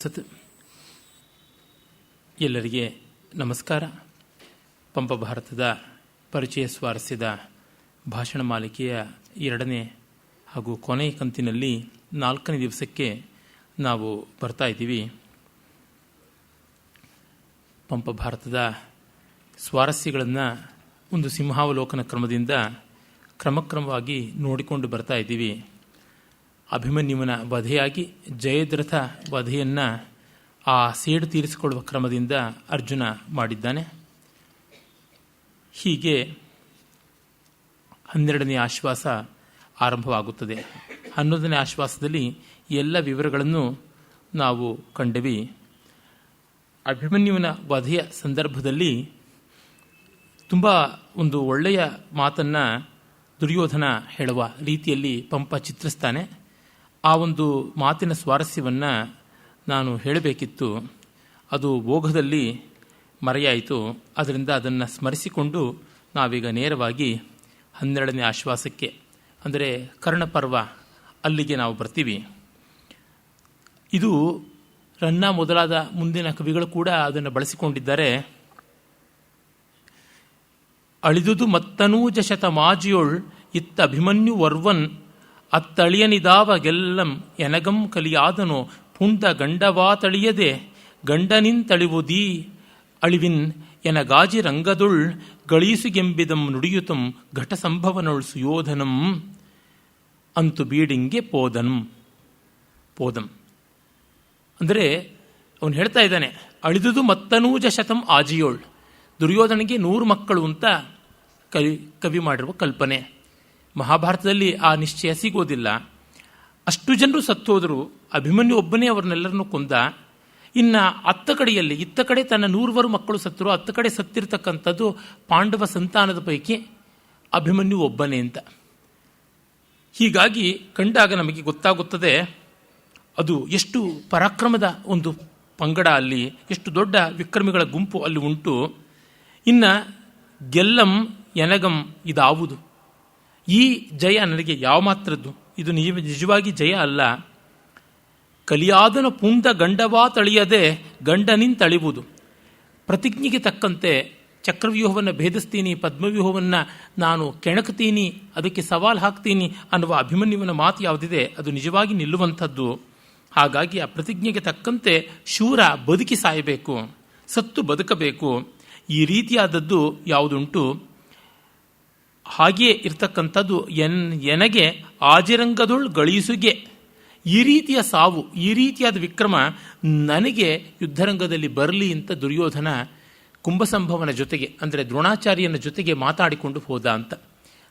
ಸತ್ ಎಲ್ಲರಿಗೆ ನಮಸ್ಕಾರ. ಪಂಪ ಭಾರತದ ಪರಿಚಯ ಸ್ವಾರಸ್ಯದ ಭಾಷಣ ಮಾಲಿಕೆಯ 2ನೇ ಹಾಗೂ ಕೊನೆಯ ಕಂತಿನಲ್ಲಿ 4ನೇ ದಿವಸಕ್ಕೆ ನಾವು ಬರ್ತಾ ಇದ್ದೀವಿ. ಪಂಪ ಭಾರತದ ಸ್ವಾರಸ್ಯಗಳನ್ನು ಒಂದು ಸಿಂಹಾವಲೋಕನ ಕ್ರಮದಿಂದ ಕ್ರಮಕ್ರಮವಾಗಿ ನೋಡಿಕೊಂಡು ಬರ್ತಾ ಇದ್ದೀವಿ. ಅಭಿಮನ್ಯುವಿನ ವಧೆಯಾಗಿ ಜಯದ್ರಥ ವಧೆಯನ್ನು ಆ ಸೇಡು ತೀರಿಸಿಕೊಳ್ಳುವ ಕ್ರಮದಿಂದ ಅರ್ಜುನ ಮಾಡಿದ್ದಾನೆ. ಹೀಗೆ 12ನೇ ಆಶ್ವಾಸ ಆರಂಭವಾಗುತ್ತದೆ. 11ನೇ ಆಶ್ವಾಸದಲ್ಲಿ ಎಲ್ಲ ವಿವರಗಳನ್ನು ನಾವು ಕಂಡೆವಿ. ಅಭಿಮನ್ಯುವಿನ ವಧೆಯ ಸಂದರ್ಭದಲ್ಲಿ ತುಂಬ ಒಂದು ಒಳ್ಳೆಯ ಮಾತನ್ನು ದುರ್ಯೋಧನ ಹೇಳುವ ರೀತಿಯಲ್ಲಿ ಪಂಪ ಚಿತ್ರಿಸ್ತಾನೆ. ಆ ಒಂದು ಮಾತಿನ ಸ್ವಾರಸ್ಯವನ್ನು ನಾನು ಹೇಳಬೇಕಿತ್ತು, ಅದು ಓಘದಲ್ಲಿ ಮರೆಯಾಯಿತು. ಅದರಿಂದ ಅದನ್ನು ಸ್ಮರಿಸಿಕೊಂಡು ನಾವೀಗ ನೇರವಾಗಿ 12ನೇ ಆಶ್ವಾಸಕ್ಕೆ, ಅಂದರೆ ಕರ್ಣಪರ್ವ, ಅಲ್ಲಿಗೆ ನಾವು ಬರ್ತೀವಿ. ಇದು ರನ್ನ ಮೊದಲಾದ ಮುಂದಿನ ಕವಿಗಳು ಕೂಡ ಅದನ್ನು ಬಳಸಿಕೊಂಡಿದ್ದಾರೆ. ಅಳಿದುದು ಮತ್ತನೂಜ ಶತ ಮಾಜಿಯೊಳ್ ಇತ್ತ ಅಭಿಮನ್ಯು ವರ್ವನ್ ಅತ್ತಳಿಯನಿದಾವ ಗೆಲ್ಲಂ ಎನಗಂ ಕಲಿಯಾದನೋ ಪುಂಡ ಗಂಡವಾ ತಳಿಯದೆ ಗಂಡನಿಂತಳಿವುದೀ ಅಳಿವಿನ್ ಎನಗಾಜಿ ರಂಗದುಳ್ ಗಳೀಸುಗೆಂಬಿದಂ ನುಡಿಯುತಂ ಘಟ ಸಂಭವನೊಳ್ ಸುಯೋಧನಂ ಅಂತು ಬೀಡಿಂಗೆ ಪೋದಂ. ಅಂದರೆ ಅವನು ಹೇಳ್ತಾ ಇದ್ದಾನೆ, ಅಳಿದುದು ಮತ್ತನೂಜ ಶತಂ ಆಜಿಯೋಳ್, ದುರ್ಯೋಧನಿಗೆ 100 ಮಕ್ಕಳು ಅಂತ ಕವಿ ಮಾಡಿರುವ ಕಲ್ಪನೆ. ಮಹಾಭಾರತದಲ್ಲಿ ಆ ನಿಶ್ಚಯ ಸಿಗೋದಿಲ್ಲ. ಅಷ್ಟು ಜನರು ಸತ್ತೋದ್ರು, ಅಭಿಮನ್ಯು ಒಬ್ಬನೇ ಅವರನ್ನೆಲ್ಲರನ್ನೂ ಕೊಂದ. ಇನ್ನು ಇತ್ತ ಕಡೆ ತನ್ನ 100 ಮಕ್ಕಳು ಸತ್ತರು, ಅತ್ತ ಕಡೆ ಸತ್ತಿರ್ತಕ್ಕಂಥದ್ದು ಪಾಂಡವ ಸಂತಾನದ ಪೈಕಿ ಅಭಿಮನ್ಯು ಒಬ್ಬನೇ ಅಂತ. ಹೀಗಾಗಿ ಕಂಡಾಗ ನಮಗೆ ಗೊತ್ತಾಗುತ್ತದೆ ಅದು ಎಷ್ಟು ಪರಾಕ್ರಮದ ಒಂದು ಪಂಗಡ ಅಲ್ಲಿ, ಎಷ್ಟು ದೊಡ್ಡ ವಿಕ್ರಮಿಗಳ ಗುಂಪು ಅಲ್ಲಿ ಉಂಟು. ಇನ್ನು ಗೆಲ್ಲಂ ಎನಗಂ ಇದಾವುದು, ಈ ಜಯ ನನಗೆ ಯಾವ ಮಾತ್ರದ್ದು, ಇದು ನಿಜವಾಗಿ ಜಯ ಅಲ್ಲ. ಕಲಿಯಾದನ ಪುಂಡ ಗಂಡವಾ ತಳಿಯದೆ ಗಂಡನಿಂತಳಿವುದು. ಪ್ರತಿಜ್ಞೆಗೆ ತಕ್ಕಂತೆ ಚಕ್ರವ್ಯೂಹವನ್ನು ಭೇದಿಸ್ತೀನಿ, ಪದ್ಮವ್ಯೂಹವನ್ನು ನಾನು ಕೆಣಕ್ತೀನಿ, ಅದಕ್ಕೆ ಸವಾಲು ಹಾಕ್ತೀನಿ ಅನ್ನುವ ಅಭಿಮನ್ಯುವಿನ ಮಾತು ಯಾವುದಿದೆ ಅದು ನಿಜವಾಗಿ ನಿಲ್ಲುವಂಥದ್ದು. ಹಾಗಾಗಿ ಆ ಪ್ರತಿಜ್ಞೆಗೆ ತಕ್ಕಂತೆ ಶೂರ ಬದುಕಿ ಸಾಯಬೇಕು, ಸತ್ತು ಬದುಕಬೇಕು. ಈ ರೀತಿಯಾದದ್ದು ಯಾವುದುಂಟು, ಹಾಗೆಯೇ ಇರ್ತಕ್ಕಂಥದ್ದು ಎನಗೆ ಆಜಿರಂಗದೊಳ್ ಗಳೀಸುಗೆ. ಈ ರೀತಿಯ ಸಾವು, ಈ ರೀತಿಯಾದ ವಿಕ್ರಮ ನನಗೆ ಯುದ್ಧರಂಗದಲ್ಲಿ ಬರಲಿ ಅಂತ ದುರ್ಯೋಧನ ಕುಂಭಸಂಭವನ ಜೊತೆಗೆ, ಅಂದರೆ ದ್ರೋಣಾಚಾರ್ಯನ ಜೊತೆಗೆ ಮಾತಾಡಿಕೊಂಡು ಹೋದ ಅಂತ.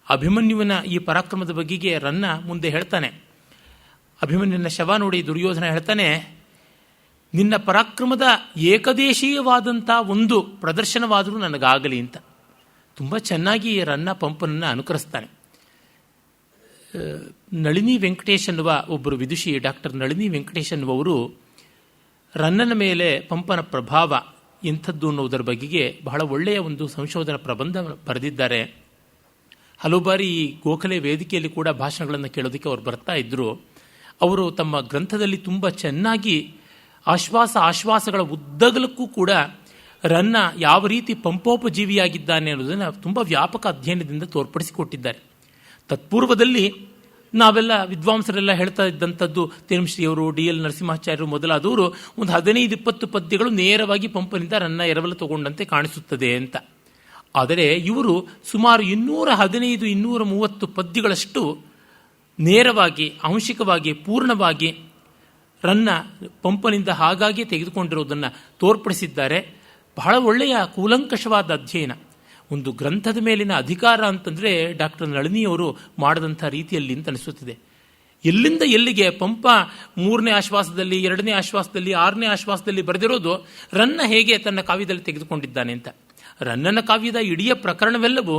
ಅಭಿಮನ್ಯುವಿನ ಈ ಪರಾಕ್ರಮದ ಬಗೆಗೆ ರನ್ನ ಮುಂದೆ ಹೇಳ್ತಾನೆ. ಅಭಿಮನ್ಯುವಿನ ಶವ ನೋಡಿ ದುರ್ಯೋಧನ ಹೇಳ್ತಾನೆ, ನಿನ್ನ ಪರಾಕ್ರಮದ ಏಕದೇಶೀಯವಾದಂಥ ಒಂದು ಪ್ರದರ್ಶನವಾದರೂ ನನಗಾಗಲಿ ಅಂತ. ತುಂಬ ಚೆನ್ನಾಗಿ ರನ್ನ ಪಂಪನನ್ನು ಅನುಕರಿಸ್ತಾನೆ. ನಳಿನಿ ವೆಂಕಟೇಶ್ ಅನ್ನುವ ಒಬ್ಬರು ವಿದುಷಿ, ಡಾಕ್ಟರ್ ನಳಿನಿ ವೆಂಕಟೇಶ್ ಅನ್ನುವರು ರನ್ನನ ಮೇಲೆ ಪಂಪನ ಪ್ರಭಾವ ಎಂಥದ್ದು ಅನ್ನೋದರ ಬಗೆಗೆ ಬಹಳ ಒಳ್ಳೆಯ ಒಂದು ಸಂಶೋಧನಾ ಪ್ರಬಂಧ ಬರೆದಿದ್ದಾರೆ. ಹಲವು ಬಾರಿ ಈ ಗೋಖಲೆ ವೇದಿಕೆಯಲ್ಲಿ ಕೂಡ ಭಾಷಣಗಳನ್ನು ಕೇಳೋದಕ್ಕೆ ಅವರು ಬರ್ತಾ ಇದ್ದರು. ಅವರು ತಮ್ಮ ಗ್ರಂಥದಲ್ಲಿ ತುಂಬ ಚೆನ್ನಾಗಿ ಆಶ್ವಾಸಗಳ ಉದ್ದಗಲಕ್ಕೂ ಕೂಡ ರನ್ನ ಯಾವ ರೀತಿ ಪಂಪೋಪಜೀವಿಯಾಗಿದ್ದಾನೆ ಅನ್ನೋದನ್ನು ತುಂಬ ವ್ಯಾಪಕ ಅಧ್ಯಯನದಿಂದ ತೋರ್ಪಡಿಸಿಕೊಟ್ಟಿದ್ದಾರೆ. ತತ್ಪೂರ್ವದಲ್ಲಿ ನಾವೆಲ್ಲ ವಿದ್ವಾಂಸರೆಲ್ಲ ಹೇಳ್ತಾ ಇದ್ದಂಥದ್ದು, ತೇಮಶ್ರೀಯವರು, DL ನರಸಿಂಹಾಚಾರ್ಯರು ಮೊದಲಾದವರು ಒಂದು 15-20 ಪದ್ಯಗಳು ನೇರವಾಗಿ ಪಂಪನಿಂದ ರನ್ನ ಎರವಲು ತಗೊಂಡಂತೆ ಕಾಣಿಸುತ್ತದೆ ಅಂತ. ಆದರೆ ಇವರು ಸುಮಾರು 215-230 ಪದ್ಯಗಳಷ್ಟು ನೇರವಾಗಿ, ಆಂಶಿಕವಾಗಿ, ಪೂರ್ಣವಾಗಿ ರನ್ನ ಪಂಪನಿಂದ ಹಾಗಾಗಿ ತೆಗೆದುಕೊಂಡಿರೋದನ್ನು ತೋರ್ಪಡಿಸಿದ್ದಾರೆ. ಬಹಳ ಒಳ್ಳೆಯ ಕೂಲಂಕಷವಾದ ಅಧ್ಯಯನ. ಒಂದು ಗ್ರಂಥದ ಮೇಲಿನ ಅಧಿಕಾರ ಅಂತಂದರೆ ಡಾಕ್ಟರ್ ನಳಿನಿಯವರು ಮಾಡಿದಂಥ ರೀತಿಯಲ್ಲಿ ಅಂತ ಅನಿಸುತ್ತದೆ. ಎಲ್ಲಿಂದ ಎಲ್ಲಿಗೆ ಪಂಪ 3ನೇ ಆಶ್ವಾಸದಲ್ಲಿ, 2ನೇ ಆಶ್ವಾಸದಲ್ಲಿ, 6ನೇ ಆಶ್ವಾಸದಲ್ಲಿ ಬರೆದಿರೋದು ರನ್ನ ಹೇಗೆ ತನ್ನ ಕಾವ್ಯದಲ್ಲಿ ತೆಗೆದುಕೊಂಡಿದ್ದಾನೆ ಅಂತ. ರನ್ನನ ಕಾವ್ಯದ ಇಡೀ ಪ್ರಕರಣವೆಲ್ಲವೂ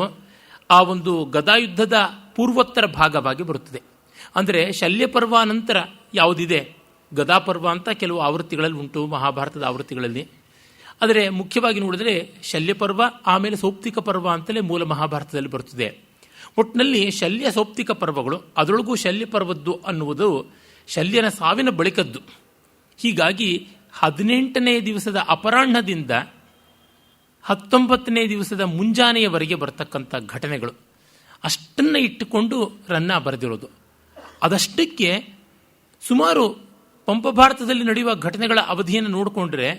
ಆ ಒಂದು ಗದಾಯುದ್ಧದ ಪೂರ್ವೋತ್ತರ ಭಾಗವಾಗಿ ಬರುತ್ತದೆ. ಅಂದರೆ ಶಲ್ಯಪರ್ವ ನಂತರ ಯಾವುದಿದೆ, ಗದಾಪರ್ವ ಅಂತ ಕೆಲವು ಆವೃತ್ತಿಗಳಲ್ಲಿ ಉಂಟು ಮಹಾಭಾರತದ ಆವೃತ್ತಿಗಳಲ್ಲಿ. ಆದರೆ ಮುಖ್ಯವಾಗಿ ನೋಡಿದರೆ ಶಲ್ಯಪರ್ವ, ಆಮೇಲೆ ಸೌಪ್ತಿಕ ಪರ್ವ ಅಂತಲೇ ಮೂಲ ಮಹಾಭಾರತದಲ್ಲಿ ಬರುತ್ತದೆ. ಒಟ್ಟಿನಲ್ಲಿ ಶಲ್ಯ ಸೌಪ್ತಿಕ ಪರ್ವಗಳು, ಅದರೊಳಗೂ ಶಲ್ಯ ಪರ್ವದ್ದು ಅನ್ನುವುದು ಶಲ್ಯನ ಸಾವಿನ ಬಳಿಕದ್ದು. ಹೀಗಾಗಿ 18ನೇ ದಿವಸದ ಅಪರಾಹ್ನದಿಂದ 19ನೇ ದಿವಸದ ಮುಂಜಾನೆಯವರೆಗೆ ಬರ್ತಕ್ಕಂಥ ಘಟನೆಗಳು ಅಷ್ಟನ್ನು ಇಟ್ಟುಕೊಂಡು ರನ್ನ ಬರೆದಿರೋದು. ಅದಷ್ಟಕ್ಕೆ ಸುಮಾರು ಪಂಪ ಭಾರತದಲ್ಲಿ ನಡೆಯುವ ಘಟನೆಗಳ ಅವಧಿಯನ್ನು ನೋಡಿಕೊಂಡ್ರೆ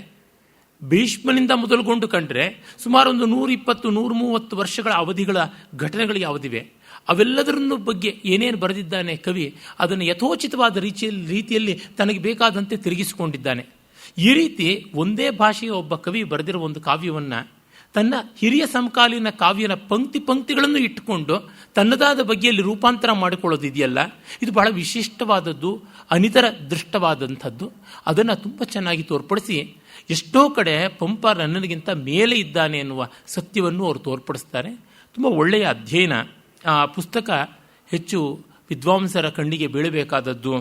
ಭೀಷ್ಮನಿಂದ ಮೊದಲುಗೊಂಡು ಕಂಡ್ರೆ ಸುಮಾರು ಒಂದು 120-130 ವರ್ಷಗಳ ಅವಧಿಗಳ ಘಟನೆಗಳು ಯಾವುದಿವೆ ಅವೆಲ್ಲದರನ್ನು ಬಗ್ಗೆ ಏನೇನು ಬರೆದಿದ್ದಾನೆ ಕವಿ, ಅದನ್ನು ಯಥೋಚಿತವಾದ ರೀತಿಯಲ್ಲಿ ತನಗೆ ಬೇಕಾದಂತೆ ತಿರುಗಿಸಿಕೊಂಡಿದ್ದಾನೆ. ಈ ರೀತಿ ಒಂದೇ ಭಾಷೆಯ ಒಬ್ಬ ಕವಿ ಬರೆದಿರುವ ಒಂದು ಕಾವ್ಯವನ್ನು ತನ್ನ ಹಿರಿಯ ಸಮಕಾಲೀನ ಕಾವ್ಯನ ಪಂಕ್ತಿಗಳನ್ನು ಇಟ್ಟುಕೊಂಡು ತನ್ನದಾದ ಬಗೆಯಲ್ಲಿ ರೂಪಾಂತರ ಮಾಡಿಕೊಳ್ಳೋದಿದೆಯಲ್ಲ, ಇದು ಬಹಳ ವಿಶಿಷ್ಟವಾದದ್ದು, ಅನಿತರ ದೃಷ್ಟವಾದಂಥದ್ದು. ಅದನ್ನು ತುಂಬ ಚೆನ್ನಾಗಿ ತೋರ್ಪಡಿಸಿ ಎಷ್ಟೋ ಕಡೆ ಪಂಪ ರನ್ನನಿಗಿಂತ ಮೇಲೆ ಇದ್ದಾನೆ ಎನ್ನುವ ಸತ್ಯವನ್ನು ಅವರು ತೋರ್ಪಡಿಸ್ತಾರೆ. ತುಂಬ ಒಳ್ಳೆಯ ಅಧ್ಯಯನ. ಆ ಪುಸ್ತಕ ಹೆಚ್ಚು ವಿದ್ವಾಂಸರ ಕಣ್ಣಿಗೆ ಬೀಳಬೇಕಾದದ್ದು,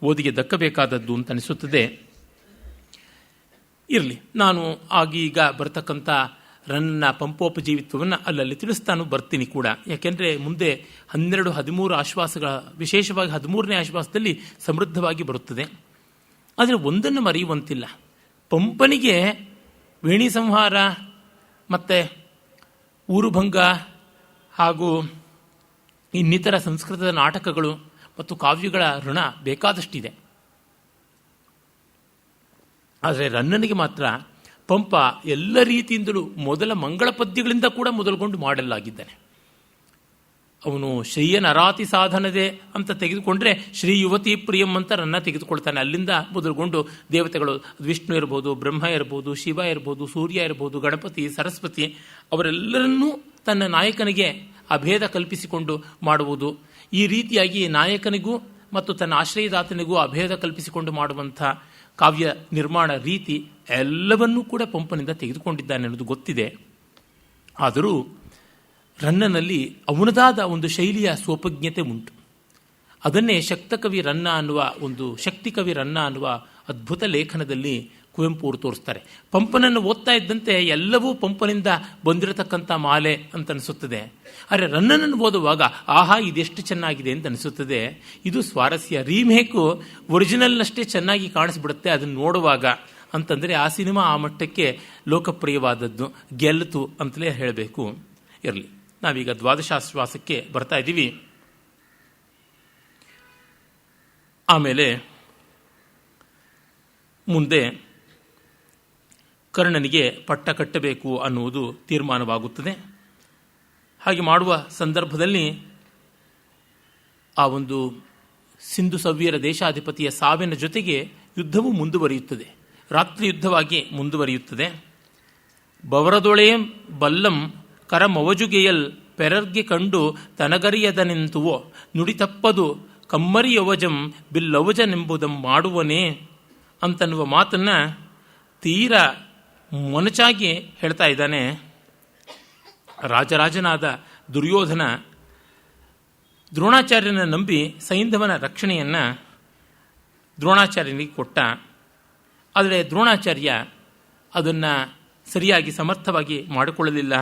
ಓದಿಗೆ ದಕ್ಕಬೇಕಾದದ್ದು ಅಂತ ಅನಿಸುತ್ತದೆ. ಇರಲಿ, ನಾನು ಆಗೀಗ ಬರ್ತಕ್ಕಂಥ ರನ್ನ ಪಂಪೋಪಜೀವಿತ್ವವನ್ನು ಅಲ್ಲಲ್ಲಿ ತಿಳಿಸ್ತಾನು ಬರ್ತೀನಿ ಕೂಡ. ಯಾಕೆಂದರೆ ಮುಂದೆ 12-13 ಆಶ್ವಾಸಗಳ, ವಿಶೇಷವಾಗಿ 13ನೇ ಆಶ್ವಾಸದಲ್ಲಿ ಸಮೃದ್ಧವಾಗಿ ಬರುತ್ತದೆ. ಆದರೆ ಒಂದನ್ನು ಮರೆಯುವಂತಿಲ್ಲ, ಪಂಪನಿಗೆ ವೇಣಿ ಸಂಹಾರ ಮತ್ತು ಊರುಭಂಗ ಹಾಗೂ ಇನ್ನಿತರ ಸಂಸ್ಕೃತದ ನಾಟಕಗಳು ಮತ್ತು ಕಾವ್ಯಗಳ ಋಣ ಬೇಕಾದಷ್ಟಿದೆ. ಆದರೆ ರನ್ನನಿಗೆ ಮಾತ್ರ ಪಂಪ ಎಲ್ಲ ರೀತಿಯಿಂದಲೂ ಮೊದಲ ಮಂಗಳ ಪದ್ಯಗಳಿಂದ ಕೂಡ ಮೊದಲುಗೊಂಡು ಮಾಡಲಾಗಿದ್ದಾನೆ. ಅವನು ಶ್ರೀಯನ ಅರಾತಿ ಸಾಧನದೆ ಅಂತ ತೆಗೆದುಕೊಂಡ್ರೆ ಶ್ರೀ ಯುವತಿ ಪ್ರಿಯಂ ಅಂತ ರನ್ನ ತೆಗೆದುಕೊಳ್ತಾನೆ. ಅಲ್ಲಿಂದ ಮೊದಲುಗೊಂಡು ದೇವತೆಗಳು, ವಿಷ್ಣು ಇರ್ಬೋದು, ಬ್ರಹ್ಮ ಇರ್ಬೋದು, ಶಿವ ಇರ್ಬೋದು, ಸೂರ್ಯ ಇರ್ಬೋದು, ಗಣಪತಿ, ಸರಸ್ವತಿ, ಅವರೆಲ್ಲರನ್ನೂ ತನ್ನ ನಾಯಕನಿಗೆ ಅಭೇದ ಕಲ್ಪಿಸಿಕೊಂಡು ಮಾಡುವುದು. ಈ ರೀತಿಯಾಗಿ ನಾಯಕನಿಗೂ ಮತ್ತು ತನ್ನ ಆಶ್ರಯದಾತನಿಗೂ ಅಭೇದ ಕಲ್ಪಿಸಿಕೊಂಡು ಮಾಡುವಂಥ ಕಾವ್ಯ ನಿರ್ಮಾಣ ರೀತಿ ಎಲ್ಲವನ್ನೂ ಕೂಡ ಪಂಪನಿಂದ ತೆಗೆದುಕೊಂಡಿದ್ದಾನೆ ಅನ್ನೋದು ಗೊತ್ತಿದೆ. ಆದರೂ ರನ್ನನಲ್ಲಿ ಅವನದಾದ ಒಂದು ಶೈಲಿಯ ಸ್ವೋಪಜ್ಞತೆ ಉಂಟು. ಅದನ್ನೇ ಶಕ್ತಕವಿ ರನ್ನ ಅನ್ನುವ ಒಂದು ಶಕ್ತಿಕವಿ ರನ್ನ ಅನ್ನುವ ಅದ್ಭುತ ಲೇಖನದಲ್ಲಿ ಕುವೆಂಪು ಅವರು ತೋರಿಸ್ತಾರೆ. ಪಂಪನನ್ನು ಓದ್ತಾ ಇದ್ದಂತೆ ಎಲ್ಲವೂ ಪಂಪನಿಂದ ಬಂದಿರತಕ್ಕಂಥ ಮಾಲೆ ಅಂತ ಅನಿಸುತ್ತದೆ. ಆದರೆ ರನ್ನನನ್ನು ಓದುವಾಗ ಆಹಾ ಇದೆಷ್ಟು ಚೆನ್ನಾಗಿದೆ ಅಂತ ಅನಿಸುತ್ತದೆ. ಇದು ಸ್ವಾರಸ್ಯ. ರೀಮೇಕು ಒರಿಜಿನಲ್ನಷ್ಟೇ ಚೆನ್ನಾಗಿ ಕಾಣಿಸ್ಬಿಡುತ್ತೆ ಅದನ್ನು ನೋಡುವಾಗ ಅಂತಂದರೆ ಆ ಸಿನಿಮಾ ಆ ಮಟ್ಟಕ್ಕೆ ಲೋಕಪ್ರಿಯವಾದದ್ದು, ಗೆಲ್ಲಿತು ಅಂತಲೇ ಹೇಳಬೇಕು. ಇರಲಿ, ನಾವೀಗ ದ್ವಾದಶಾಶ್ವಾಸಕ್ಕೆ ಬರ್ತಾ ಇದ್ದೀವಿ. ಆಮೇಲೆ ಮುಂದೆ ಕರ್ಣನಿಗೆ ಪಟ್ಟ ಕಟ್ಟಬೇಕು ಅನ್ನುವುದು ತೀರ್ಮಾನವಾಗುತ್ತದೆ. ಹಾಗೆ ಮಾಡುವ ಸಂದರ್ಭದಲ್ಲಿ ಆ ಒಂದು ಸಿಂಧು ಸವ್ಯರ ದೇಶಾಧಿಪತಿಯ ಸಾವಿನ ಜೊತೆಗೆ ಯುದ್ಧವೂ ಮುಂದುವರಿಯುತ್ತದೆ. ರಾತ್ರಿ ಯುದ್ಧವಾಗಿ ಮುಂದುವರಿಯುತ್ತದೆ. ಬವರದೊಳೆ ಬಲ್ಲಂ ಕರಮವಜುಗೆಯಲ್ ಪೆರರ್ಗೆ ಕಂಡು ತನಗರಿಯದನೆಂತುವೋ ನುಡಿ ತಪ್ಪದು ಕಮ್ಮರಿಯವಜಂ ಬಿಲ್ಲವಜನೆಂಬುದಂ ಮಾಡುವನೇ ಅಂತನ್ನುವ ಮಾತನ್ನು ತೀರಾ ಮೊನಚಾಗಿ ಹೇಳ್ತಾ ಇದ್ದಾನೆ. ರಾಜರಾಜನಾದ ದುರ್ಯೋಧನ ದ್ರೋಣಾಚಾರ್ಯನ ನಂಬಿ ಸೈಂಧವನ ರಕ್ಷಣೆಯನ್ನು ದ್ರೋಣಾಚಾರ್ಯನಿಗೆ ಕೊಟ್ಟ. ಆದರೆ ದ್ರೋಣಾಚಾರ್ಯ ಅದನ್ನು ಸರಿಯಾಗಿ ಸಮರ್ಥವಾಗಿ ಮಾಡಿಕೊಳ್ಳಲಿಲ್ಲ.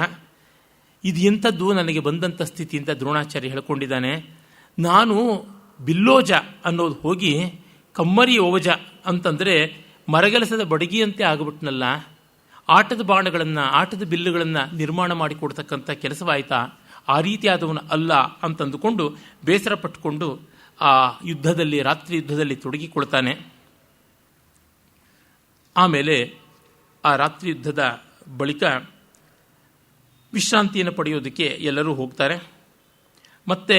ಇದು ಎಂಥದ್ದು ನನಗೆ ಬಂದಂಥ ಸ್ಥಿತಿ ಅಂತ ದ್ರೋಣಾಚಾರ್ಯ ಹೇಳಿಕೊಂಡಿದ್ದಾನೆ. ನಾನು ಬಿಲ್ಲೋಜ ಅನ್ನೋದು ಹೋಗಿ ಕಮ್ಮರಿ ಓವಜ ಅಂತಂದರೆ ಮರಗೆಲಸದ ಬಡಗಿಯಂತೆ ಆಗಿಬಿಟ್ನಲ್ಲ. ಆಟದ ಬಾಣಗಳನ್ನು, ಆಟದ ಬಿಲ್ಲುಗಳನ್ನು ನಿರ್ಮಾಣ ಮಾಡಿಕೊಡ್ತಕ್ಕಂಥ ಕೆಲಸವಾಯಿತಾ? ಆ ರೀತಿಯಾದವನು ಅಲ್ಲ ಅಂತಂದುಕೊಂಡು ಬೇಸರ ಪಟ್ಟುಕೊಂಡು ಆ ಯುದ್ಧದಲ್ಲಿ, ರಾತ್ರಿ ಯುದ್ಧದಲ್ಲಿ ತೊಡಗಿಕೊಳ್ತಾನೆ. ಆಮೇಲೆ ಆ ರಾತ್ರಿ ಯುದ್ಧದ ಬಳಿಕ ವಿಶ್ರಾಂತಿಯನ್ನು ಪಡೆಯೋದಕ್ಕೆ ಎಲ್ಲರೂ ಹೋಗ್ತಾರೆ. ಮತ್ತೆ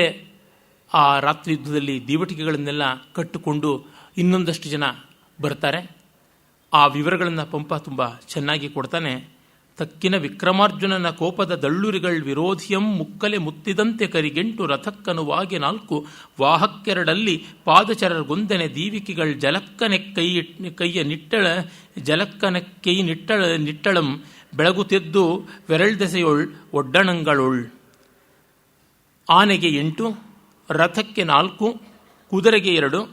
ಆ ರಾತ್ರಿ ಯುದ್ಧದಲ್ಲಿ ದೀವಟಿಕೆಗಳನ್ನೆಲ್ಲ ಕಟ್ಟಿಕೊಂಡು ಇನ್ನೊಂದಷ್ಟು ಜನ ಬರ್ತಾರೆ. ಆ ವಿವರಗಳನ್ನು ಪಂಪ ತುಂಬ ಚೆನ್ನಾಗಿ ಕೊಡ್ತಾನೆ. ತಕ್ಕಿನ ವಿಕ್ರಮಾರ್ಜುನನ ಕೋಪದ ದಳ್ಳುರಿಗಳು ವಿರೋಧಿಯಂ ಮುಕ್ಕಲೆ ಮುತ್ತಿದಂತೆ ಕರಿಗೆಂಟು ರಥಕ್ಕನುವಾಗಿ 4 ವಾಹಕ್ಕೆರಡಲ್ಲಿ ಪಾದಚರಗೊಂದನೆ ದೀವಿಕೆಗಳು ಜಲಕ್ಕನೆ ಕೈಯ ನಿಟ್ಟಳ ಜಲಕ್ಕನೆ ಕೈ ನಿಟ್ಟಳಂ ಬೆಳಗುತ್ತಿದ್ದು ವೆರಳ್ದೆಸೆಯೊಳ್ ಒಡ್ಡಣಂಗಳೊಳ್. ಆನೆಗೆ 8, ರಥಕ್ಕೆ 4, ಕುದುರೆಗೆ 2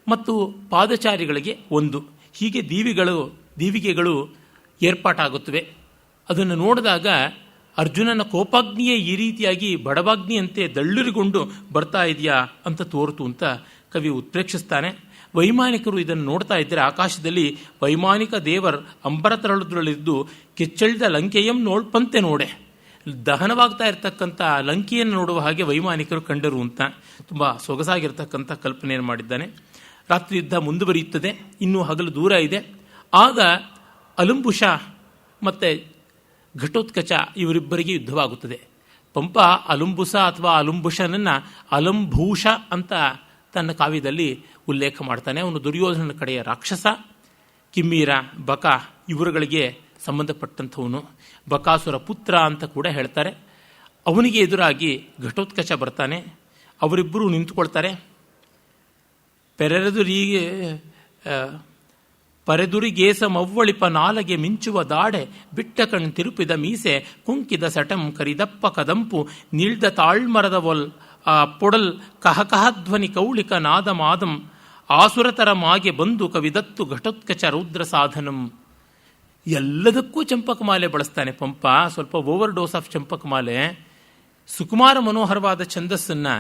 ಮತ್ತು ಪಾದಚಾರಿಗಳಿಗೆ 1. ಹೀಗೆ ದೀವಿಗೆಗಳು ಏರ್ಪಾಟಾಗುತ್ತವೆ. ಅದನ್ನು ನೋಡಿದಾಗ ಅರ್ಜುನನ ಕೋಪಾಗ್ನಿಯೇ ಈ ರೀತಿಯಾಗಿ ಬಡವಾಗ್ನಿಯಂತೆ ದಳ್ಳುರಿಗೊಂಡು ಬರ್ತಾ ಇದೆಯಾ ಅಂತ ತೋರ್ತು ಅಂತ ಕವಿ ಉತ್ಪ್ರೇಕ್ಷಿಸ್ತಾನೆ. ವೈಮಾನಿಕರು ಇದನ್ನು ನೋಡ್ತಾ ಇದ್ದರೆ ಆಕಾಶದಲ್ಲಿ ವೈಮಾನಿಕ ದೇವರ್ ಅಂಬರತರಳದಲ್ಲಿದ್ದು ಕೆಚ್ಚಳಿದ ಲಂಕೆಯಂ ನೋಡ್ಪಂತೆ ನೋಡೆ, ದಹನವಾಗ್ತಾ ಇರತಕ್ಕಂಥ ಲಂಕೆಯನ್ನು ನೋಡುವ ಹಾಗೆ ವೈಮಾನಿಕರು ಕಂಡರು ಅಂತ ತುಂಬ ಸೊಗಸಾಗಿರ್ತಕ್ಕಂಥ ಕಲ್ಪನೆಯನ್ನು ಮಾಡಿದ್ದಾನೆ. ರಾತ್ರಿ ಯುದ್ಧ ಮುಂದುವರಿಯುತ್ತದೆ, ಇನ್ನೂ ಹಗಲು ದೂರ ಇದೆ. ಆಗ ಅಲಂಬುಷ ಮತ್ತು ಘಟೋತ್ಕಚ ಇವರಿಬ್ಬರಿಗೆ ಯುದ್ಧವಾಗುತ್ತದೆ. ಪಂಪ ಅಲಂಬುಸ ಅಥವಾ ಅಲಂಬುಷನನ್ನು ಅಲಂಭೂಷ ಅಂತ ತನ್ನ ಕಾವ್ಯದಲ್ಲಿ ಉಲ್ಲೇಖ ಮಾಡ್ತಾನೆ. ಅವನು ದುರ್ಯೋಧನನ ಕಡೆಯ ರಾಕ್ಷಸ. ಕಿಮ್ಮೀರ, ಬಕ ಇವರುಗಳಿಗೆ ಸಂಬಂಧಪಟ್ಟಂಥವನು, ಬಕಾಸುರ ಪುತ್ರ ಅಂತ ಕೂಡ ಹೇಳ್ತಾರೆ. ಅವನಿಗೆ ಎದುರಾಗಿ ಘಟೋತ್ಕಚ ಬರ್ತಾನೆ. ಅವರಿಬ್ಬರು ನಿಂತುಕೊಳ್ತಾರೆ. ಪರೆದುರಿಗೇಸ ಮವ್ವಳಿಪ ನಾಲಗೆ ಮಿಂಚುವ ದಾಡೆ ಬಿಟ್ಟ ಕಣ್ ತಿರುಪಿದ ಮೀಸೆ ಕುಂಕಿದ ಸಟಂ ಕರಿದಪ್ಪ ಕದಂಪು ನಿಳ್ದ ತಾಳ್ಮರದ ಪೊಡಲ್ ಕಹಕಹಧ್ವನಿ ಕೌಳಿಕ ನಾದ ಮಾದಂ ಆಸುರತರ ಮಾಗೆ ಬಂದು ಕವಿದತ್ತು ಘಟೋತ್ಕಚ ರೌದ್ರ ಸಾಧನಂ. ಎಲ್ಲದಕ್ಕೂ ಚಂಪಕಮಾಲೆ ಬಳಸ್ತಾನೆ ಪಂಪ. ಸ್ವಲ್ಪ ಓವರ್ ಡೋಸ್ ಆಫ್ ಚಂಪಕಮಾಲೆ. ಸುಕುಮಾರ ಮನೋಹರವಾದ ಛಂದಸ್ಸನ್ನು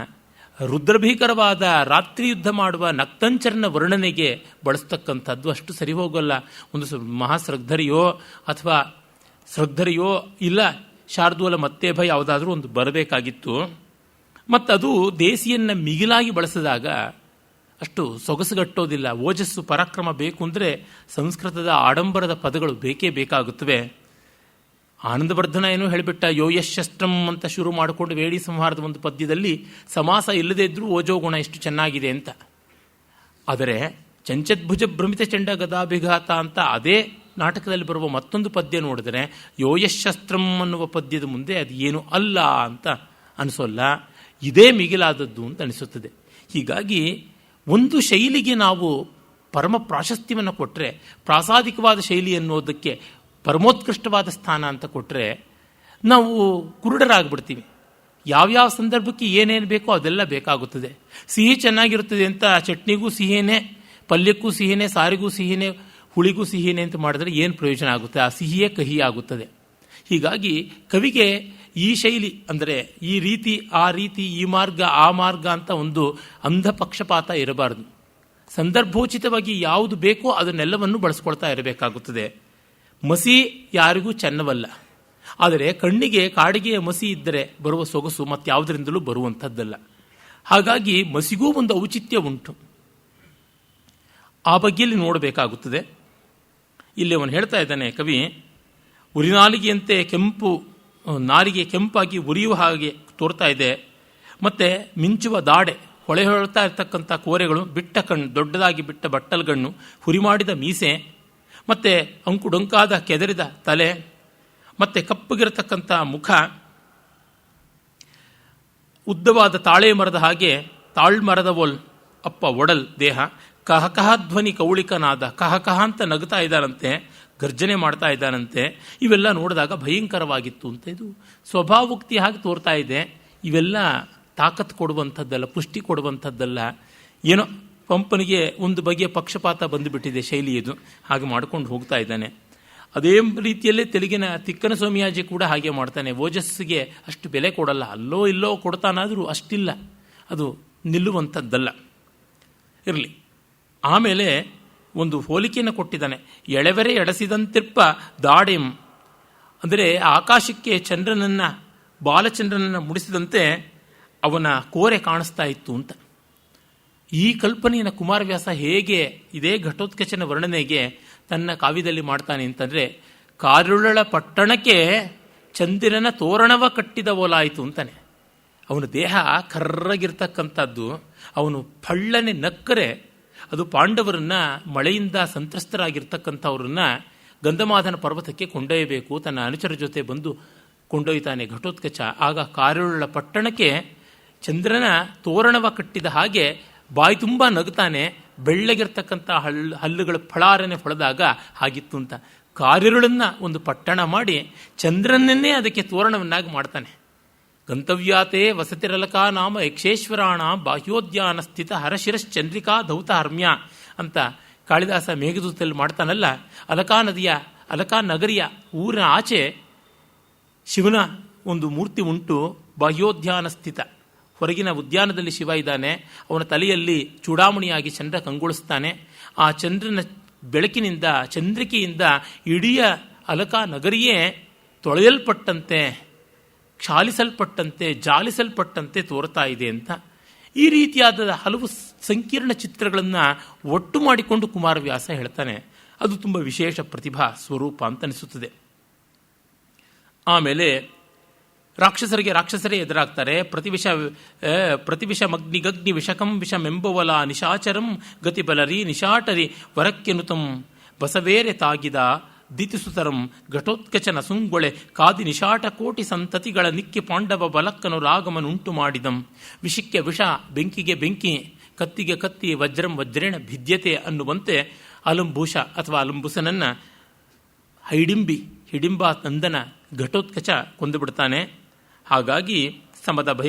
ರುದ್ರಭೀಕರವಾದ ರಾತ್ರಿ ಯುದ್ಧ ಮಾಡುವ ನಕ್ತಂಚರನ ವರ್ಣನೆಗೆ ಬಳಸ್ತಕ್ಕಂಥದ್ದು ಅಷ್ಟು ಸರಿ ಹೋಗಲ್ಲ. ಒಂದು ಮಹಾಶ್ರದ್ಧರಿಯೋ ಅಥವಾ ಶ್ರದ್ಧರಿಯೋ ಇಲ್ಲ ಶಾರ್ದೂಲ ಮತ್ತೇಭ ಯಾವುದಾದ್ರೂ ಒಂದು ಬರಬೇಕಾಗಿತ್ತು. ಮತ್ತದು ದೇಸಿಯನ್ನು ಮಿಗಿಲಾಗಿ ಬಳಸಿದಾಗ ಅಷ್ಟು ಸೊಗಸುಗಟ್ಟೋದಿಲ್ಲ. ಓಜಸ್ಸು ಪರಾಕ್ರಮ ಬೇಕು ಅಂದರೆ ಸಂಸ್ಕೃತದ ಆಡಂಬರದ ಪದಗಳು ಬೇಕೇ ಬೇಕಾಗುತ್ತವೆ. ಆನಂದವರ್ಧನ ಏನೋ ಹೇಳಿಬಿಟ್ಟ, ಯೋ ಯಶಸ್ತ್ರಂ ಅಂತ ಶುರು ಮಾಡಿಕೊಂಡು ವೇಡಿ ಸಂಹಾರದ ಒಂದು ಪದ್ಯದಲ್ಲಿ ಸಮಾಸ ಇಲ್ಲದೇ ಇದ್ರೂ ಓಜೋಗುಣ ಎಷ್ಟು ಚೆನ್ನಾಗಿದೆ ಅಂತ. ಆದರೆ ಚಂಚದ್ಭುಜ ಭ್ರಮಿತ ಚಂಡ ಗದಾಭಿಘಾತ ಅಂತ ಅದೇ ನಾಟಕದಲ್ಲಿ ಬರುವ ಮತ್ತೊಂದು ಪದ್ಯ ನೋಡಿದರೆ ಯೋ ಯಶಸ್ತ್ರಂ ಅನ್ನುವ ಪದ್ಯದ ಮುಂದೆ ಅದು ಏನು ಅಲ್ಲ ಅಂತ ಅನಿಸೋಲ್ಲ. ಇದೇ ಮಿಗಿಲಾದದ್ದು ಅಂತ ಅನಿಸುತ್ತದೆ. ಹೀಗಾಗಿ ಒಂದು ಶೈಲಿಗೆ ನಾವು ಪರಮ ಪ್ರಾಶಸ್ತ್ಯವನ್ನು ಕೊಟ್ಟರೆ, ಪ್ರಾಸಾದಿಕವಾದ ಶೈಲಿ ಅನ್ನೋದಕ್ಕೆ ಪರಮೋತ್ಕೃಷ್ಟವಾದ ಸ್ಥಾನ ಅಂತ ಕೊಟ್ಟರೆ ನಾವು ಕುರುಡರಾಗ್ಬಿಡ್ತೀವಿ. ಯಾವ್ಯಾವ ಸಂದರ್ಭಕ್ಕೆ ಏನೇನು ಬೇಕೋ ಅದೆಲ್ಲ ಬೇಕಾಗುತ್ತದೆ. ಸಿಹಿ ಚೆನ್ನಾಗಿರುತ್ತದೆ ಅಂತ ಚಟ್ನಿಗೂ ಸಿಹಿನೇ, ಪಲ್ಯಕ್ಕೂ ಸಿಹಿನೇ, ಸಾರಿಗೂ ಸಿಹಿನೇ, ಹುಳಿಗೂ ಸಿಹಿನೇ ಅಂತ ಮಾಡಿದ್ರೆ ಏನು ಪ್ರಯೋಜನ ಆಗುತ್ತೆ? ಆ ಸಿಹಿಯೇ ಕಹಿ ಆಗುತ್ತದೆ. ಹೀಗಾಗಿ ಕವಿಗೆ ಈ ಶೈಲಿ ಅಂದರೆ ಈ ರೀತಿ ಆ ರೀತಿ, ಈ ಮಾರ್ಗ ಆ ಮಾರ್ಗ ಅಂತ ಒಂದು ಅಂಧ ಪಕ್ಷಪಾತ ಇರಬಾರದು. ಸಂದರ್ಭೋಚಿತವಾಗಿ ಯಾವುದು ಬೇಕೋ ಅದನ್ನೆಲ್ಲವನ್ನು ಬಳಸ್ಕೊಳ್ತಾ ಇರಬೇಕಾಗುತ್ತದೆ. ಮಸಿ ಯಾರಿಗೂ ಚೆನ್ನವಲ್ಲ. ಆದರೆ ಕಣ್ಣಿಗೆ ಕಾಡಿಗೆಯ ಮಸಿ ಇದ್ದರೆ ಬರುವ ಸೊಗಸು ಮತ್ತಾವುದರಿಂದಲೂ ಬರುವಂಥದ್ದಲ್ಲ. ಹಾಗಾಗಿ ಮಸಿಗೂ ಒಂದು ಔಚಿತ್ಯ ಉಂಟು. ಆ ಬಗ್ಗೆಯಲ್ಲಿ ನೋಡಬೇಕಾಗುತ್ತದೆ. ಇಲ್ಲಿ ಅವನು ಹೇಳ್ತಾ ಇದ್ದಾನೆ ಕವಿ, ಉರಿನಾಲಿಗೆಯಂತೆ ನಾಲಿಗೆ ಕೆಂಪಾಗಿ ಉರಿಯುವ ಹಾಗೆ ತೋರ್ತಾ ಇದೆ. ಮತ್ತು ಮಿಂಚುವ ದಾಡೆ, ಹೊಳೆ ಹೊಳ್ತಾ ಇರ್ತಕ್ಕಂಥ ಕೋರೆಗಳು, ಬಿಟ್ಟ ಕಣ್ಣು, ದೊಡ್ಡದಾಗಿ ಬಿಟ್ಟ ಬಟ್ಟಲ್ಗಣ್ಣು, ಹುರಿ ಮಾಡಿದ ಮೀಸೆ, ಮತ್ತು ಅಂಕುಡೊಂಕಾದ ಕೆದರಿದ ತಲೆ, ಮತ್ತು ಕಪ್ಪಗಿರತಕ್ಕಂಥ ಮುಖ, ಉದ್ದವಾದ ತಾಳೆ ಮರದ ಹಾಗೆ ತಾಳ್ಮರದ ಒಡಲ್ ದೇಹ, ಕಹಕಹ ಧ್ವನಿ ಕೌಳಿಕನಾದ, ಕಹಕಹ ಅಂತ ನಗುತ್ತಾ ಇದ್ದಾರಂತೆ, ಗರ್ಜನೆ ಮಾಡ್ತಾ ಇದ್ದಾನಂತೆ. ಇವೆಲ್ಲ ನೋಡಿದಾಗ ಭಯಂಕರವಾಗಿತ್ತು ಅಂತ. ಇದು ಸ್ವಭಾವೋಕ್ತಿ ಹಾಗೆ ತೋರ್ತಾ ಇದೆ. ಇವೆಲ್ಲ ತಾಕತ್ತು ಕೊಡುವಂಥದ್ದಲ್ಲ, ಪುಷ್ಟಿ ಕೊಡುವಂಥದ್ದಲ್ಲ. ಏನೋ ಪಂಪನಿಗೆ ಒಂದು ಬಗೆಯ ಪಕ್ಷಪಾತ ಬಂದುಬಿಟ್ಟಿದೆ ಶೈಲಿಯದು, ಹಾಗೆ ಮಾಡ್ಕೊಂಡು ಹೋಗ್ತಾ ಇದ್ದಾನೆ. ಅದೇ ರೀತಿಯಲ್ಲೇ ತೆಲುಗಿನ ತಿಕ್ಕನ ಸೋಮಯಾಜಿ ಕೂಡ ಹಾಗೆ ಮಾಡ್ತಾನೆ. ಓಜಸ್ಸಿಗೆ ಅಷ್ಟು ಬೆಲೆ ಕೊಡಲ್ಲ, ಅಲ್ಲೋ ಇಲ್ಲೋ ಕೊಡ್ತಾನಾದರೂ ಅಷ್ಟಿಲ್ಲ, ಅದು ನಿಲ್ಲುವಂಥದ್ದಲ್ಲ. ಇರಲಿ. ಆಮೇಲೆ ಒಂದು ಹೋಲಿಕೆಯನ್ನು ಕೊಟ್ಟಿದ್ದಾನೆ. ಎಳೆವರೆ ಎಡಸಿದಂತಿರ್ಪ ದಾಡೆಂ ಅಂದರೆ ಆಕಾಶಕ್ಕೆ ಚಂದ್ರನನ್ನು, ಬಾಲಚಂದ್ರನನ್ನು ಮುಡಿಸಿದಂತೆ ಅವನ ಕೋರೆ ಕಾಣಿಸ್ತಾ ಇತ್ತು ಅಂತ. ಈ ಕಲ್ಪನೆಯನ್ನು ಕುಮಾರವ್ಯಾಸ ಹೇಗೆ ಇದೇ ಘಟೋತ್ಕಚನ ವರ್ಣನೆಗೆ ತನ್ನ ಕಾವ್ಯದಲ್ಲಿ ಮಾಡ್ತಾನೆ ಅಂತಂದರೆ, ಕಾರುಳಳ ಪಟ್ಟಣಕ್ಕೆ ಚಂದಿರನ ತೋರಣವ ಕಟ್ಟಿದ ಓಲಾಯಿತು ಅಂತಾನೆ. ಅವನ ದೇಹ ಕರ್ರಗಿರ್ತಕ್ಕಂಥದ್ದು. ಅವನು ಪಳ್ಳನೆ ನಕ್ಕರೆ ಅದು ಪಾಂಡವರನ್ನ, ಮಳೆಯಿಂದ ಸಂತ್ರಸ್ತರಾಗಿರ್ತಕ್ಕಂಥವ್ರನ್ನ ಗಂಧಮಾದನ ಪರ್ವತಕ್ಕೆ ಕೊಂಡೊಯ್ಯಬೇಕು. ತನ್ನ ಅನುಚರ ಜೊತೆ ಬಂದು ಕೊಂಡೊಯ್ತಾನೆ ಘಟೋತ್ಕಚ. ಆಗ ಕಾರುಳ ಪಟ್ಟಣಕ್ಕೆ ಚಂದ್ರನ ತೋರಣವ ಕಟ್ಟಿದ ಹಾಗೆ ಬಾಯಿ ತುಂಬ ನಗುತ್ತಾನೆ. ಬೆಳ್ಳಗಿರ್ತಕ್ಕಂಥ ಹಲ್ಲುಗಳ ಫಳಾರನೆ ಫಳದಾಗ ಹಾಗಿತ್ತು ಅಂತ. ಕಾರಿರುಳನ್ನು ಒಂದು ಪಟ್ಟಣ ಮಾಡಿ ಚಂದ್ರನನ್ನೇ ಅದಕ್ಕೆ ತೋರಣವನ್ನಾಗಿ ಮಾಡ್ತಾನೆ. ಗಂತವ್ಯಾತೆ ವಸತಿರಲಕಾ ನಾಮ ಯಕ್ಷೇಶ್ವರಾಣ ಬಾಹ್ಯೋದ್ಯಾನ ಸ್ಥಿತ ಹರಶಿರಶ್ಚಂದ್ರಿಕಾ ಧೌತ ಹರ್ಮ್ಯ ಅಂತ ಕಾಳಿದಾಸ ಮೇಘದೂತದಲ್ಲಿ ಮಾಡ್ತಾನಲ್ಲ. ಅಲಕಾ ನಗರಿಯ ಊರಿನ ಆಚೆ ಶಿವನ ಒಂದು ಮೂರ್ತಿ ಉಂಟು, ಬಾಹ್ಯೋದ್ಯಾನ ಸ್ಥಿತ, ಹೊರಗಿನ ಉದ್ಯಾನದಲ್ಲಿ ಶಿವ ಇದ್ದಾನೆ. ಅವನ ತಲೆಯಲ್ಲಿ ಚೂಡಾಮಣಿಯಾಗಿ ಚಂದ್ರ ಕಂಗೊಳಿಸ್ತಾನೆ. ಆ ಚಂದ್ರನ ಬೆಳಕಿನಿಂದ, ಚಂದ್ರಿಕೆಯಿಂದ ಇಡೀ ಅಲಕಾ ನಗರಿಯೇ ತೊಳೆಯಲ್ಪಟ್ಟಂತೆ, ಕ್ಷಾಲಿಸಲ್ಪಟ್ಟಂತೆ, ಜಾಲಿಸಲ್ಪಟ್ಟಂತೆ ತೋರ್ತಾ ಇದೆ ಅಂತ. ಈ ರೀತಿಯಾದ ಹಲವು ಸಂಕೀರ್ಣ ಚಿತ್ರಗಳನ್ನು ಒಟ್ಟು ಮಾಡಿಕೊಂಡು ಕುಮಾರವ್ಯಾಸ ಹೇಳ್ತಾನೆ. ಅದು ತುಂಬ ವಿಶೇಷ ಪ್ರತಿಭಾ ಸ್ವರೂಪ ಅಂತ ಅನಿಸುತ್ತದೆ. ಆಮೇಲೆ ರಾಕ್ಷಸರೇ ಎದುರಾಗ್ತಾರೆ. ಪ್ರತಿವಿಷಮಗ್ನಿಗಗ್ನಿ ವಿಷಕಂ ವಿಷಮೆಂಬುವಲ ನಿಶಾಚರಂ ಗತಿಬಲರಿ ನಿಶಾಟರಿ ವರಕ್ಕೆನುತಂ ಬಸವೇರೆ ತಾಗಿದ ದಿತಿಸುತರಂ ಘಟೋತ್ಕಚನ ಸುಂಗೊಳೆ ಕಾದಿ ನಿಶಾಟ ಕೋಟಿ ಸಂತತಿಗಳ ನಿಕ್ಕಿ ಪಾಂಡವ ಬಲಕ್ಕನು ರಾಗಮನುಂಟು ಮಾಡಿದಂ. ವಿಷಕ್ಕೆ ವಿಷ, ಬೆಂಕಿಗೆ ಬೆಂಕಿ, ಕತ್ತಿಗೆ ಕತ್ತಿ, ವಜ್ರಂ ವಜ್ರೇಣ ಭಿದ್ಯತೆ ಅನ್ನುವಂತೆ ಅಲಂಭೂಷ ಅಥವಾ ಅಲಂಬುಸನನ್ನ ಹಿಡಿಂಬ ನಂದನ ಘಟೋತ್ಕಚ ಕೊಂದುಬಿಡ್ತಾನೆ. ಹಾಗಾಗಿ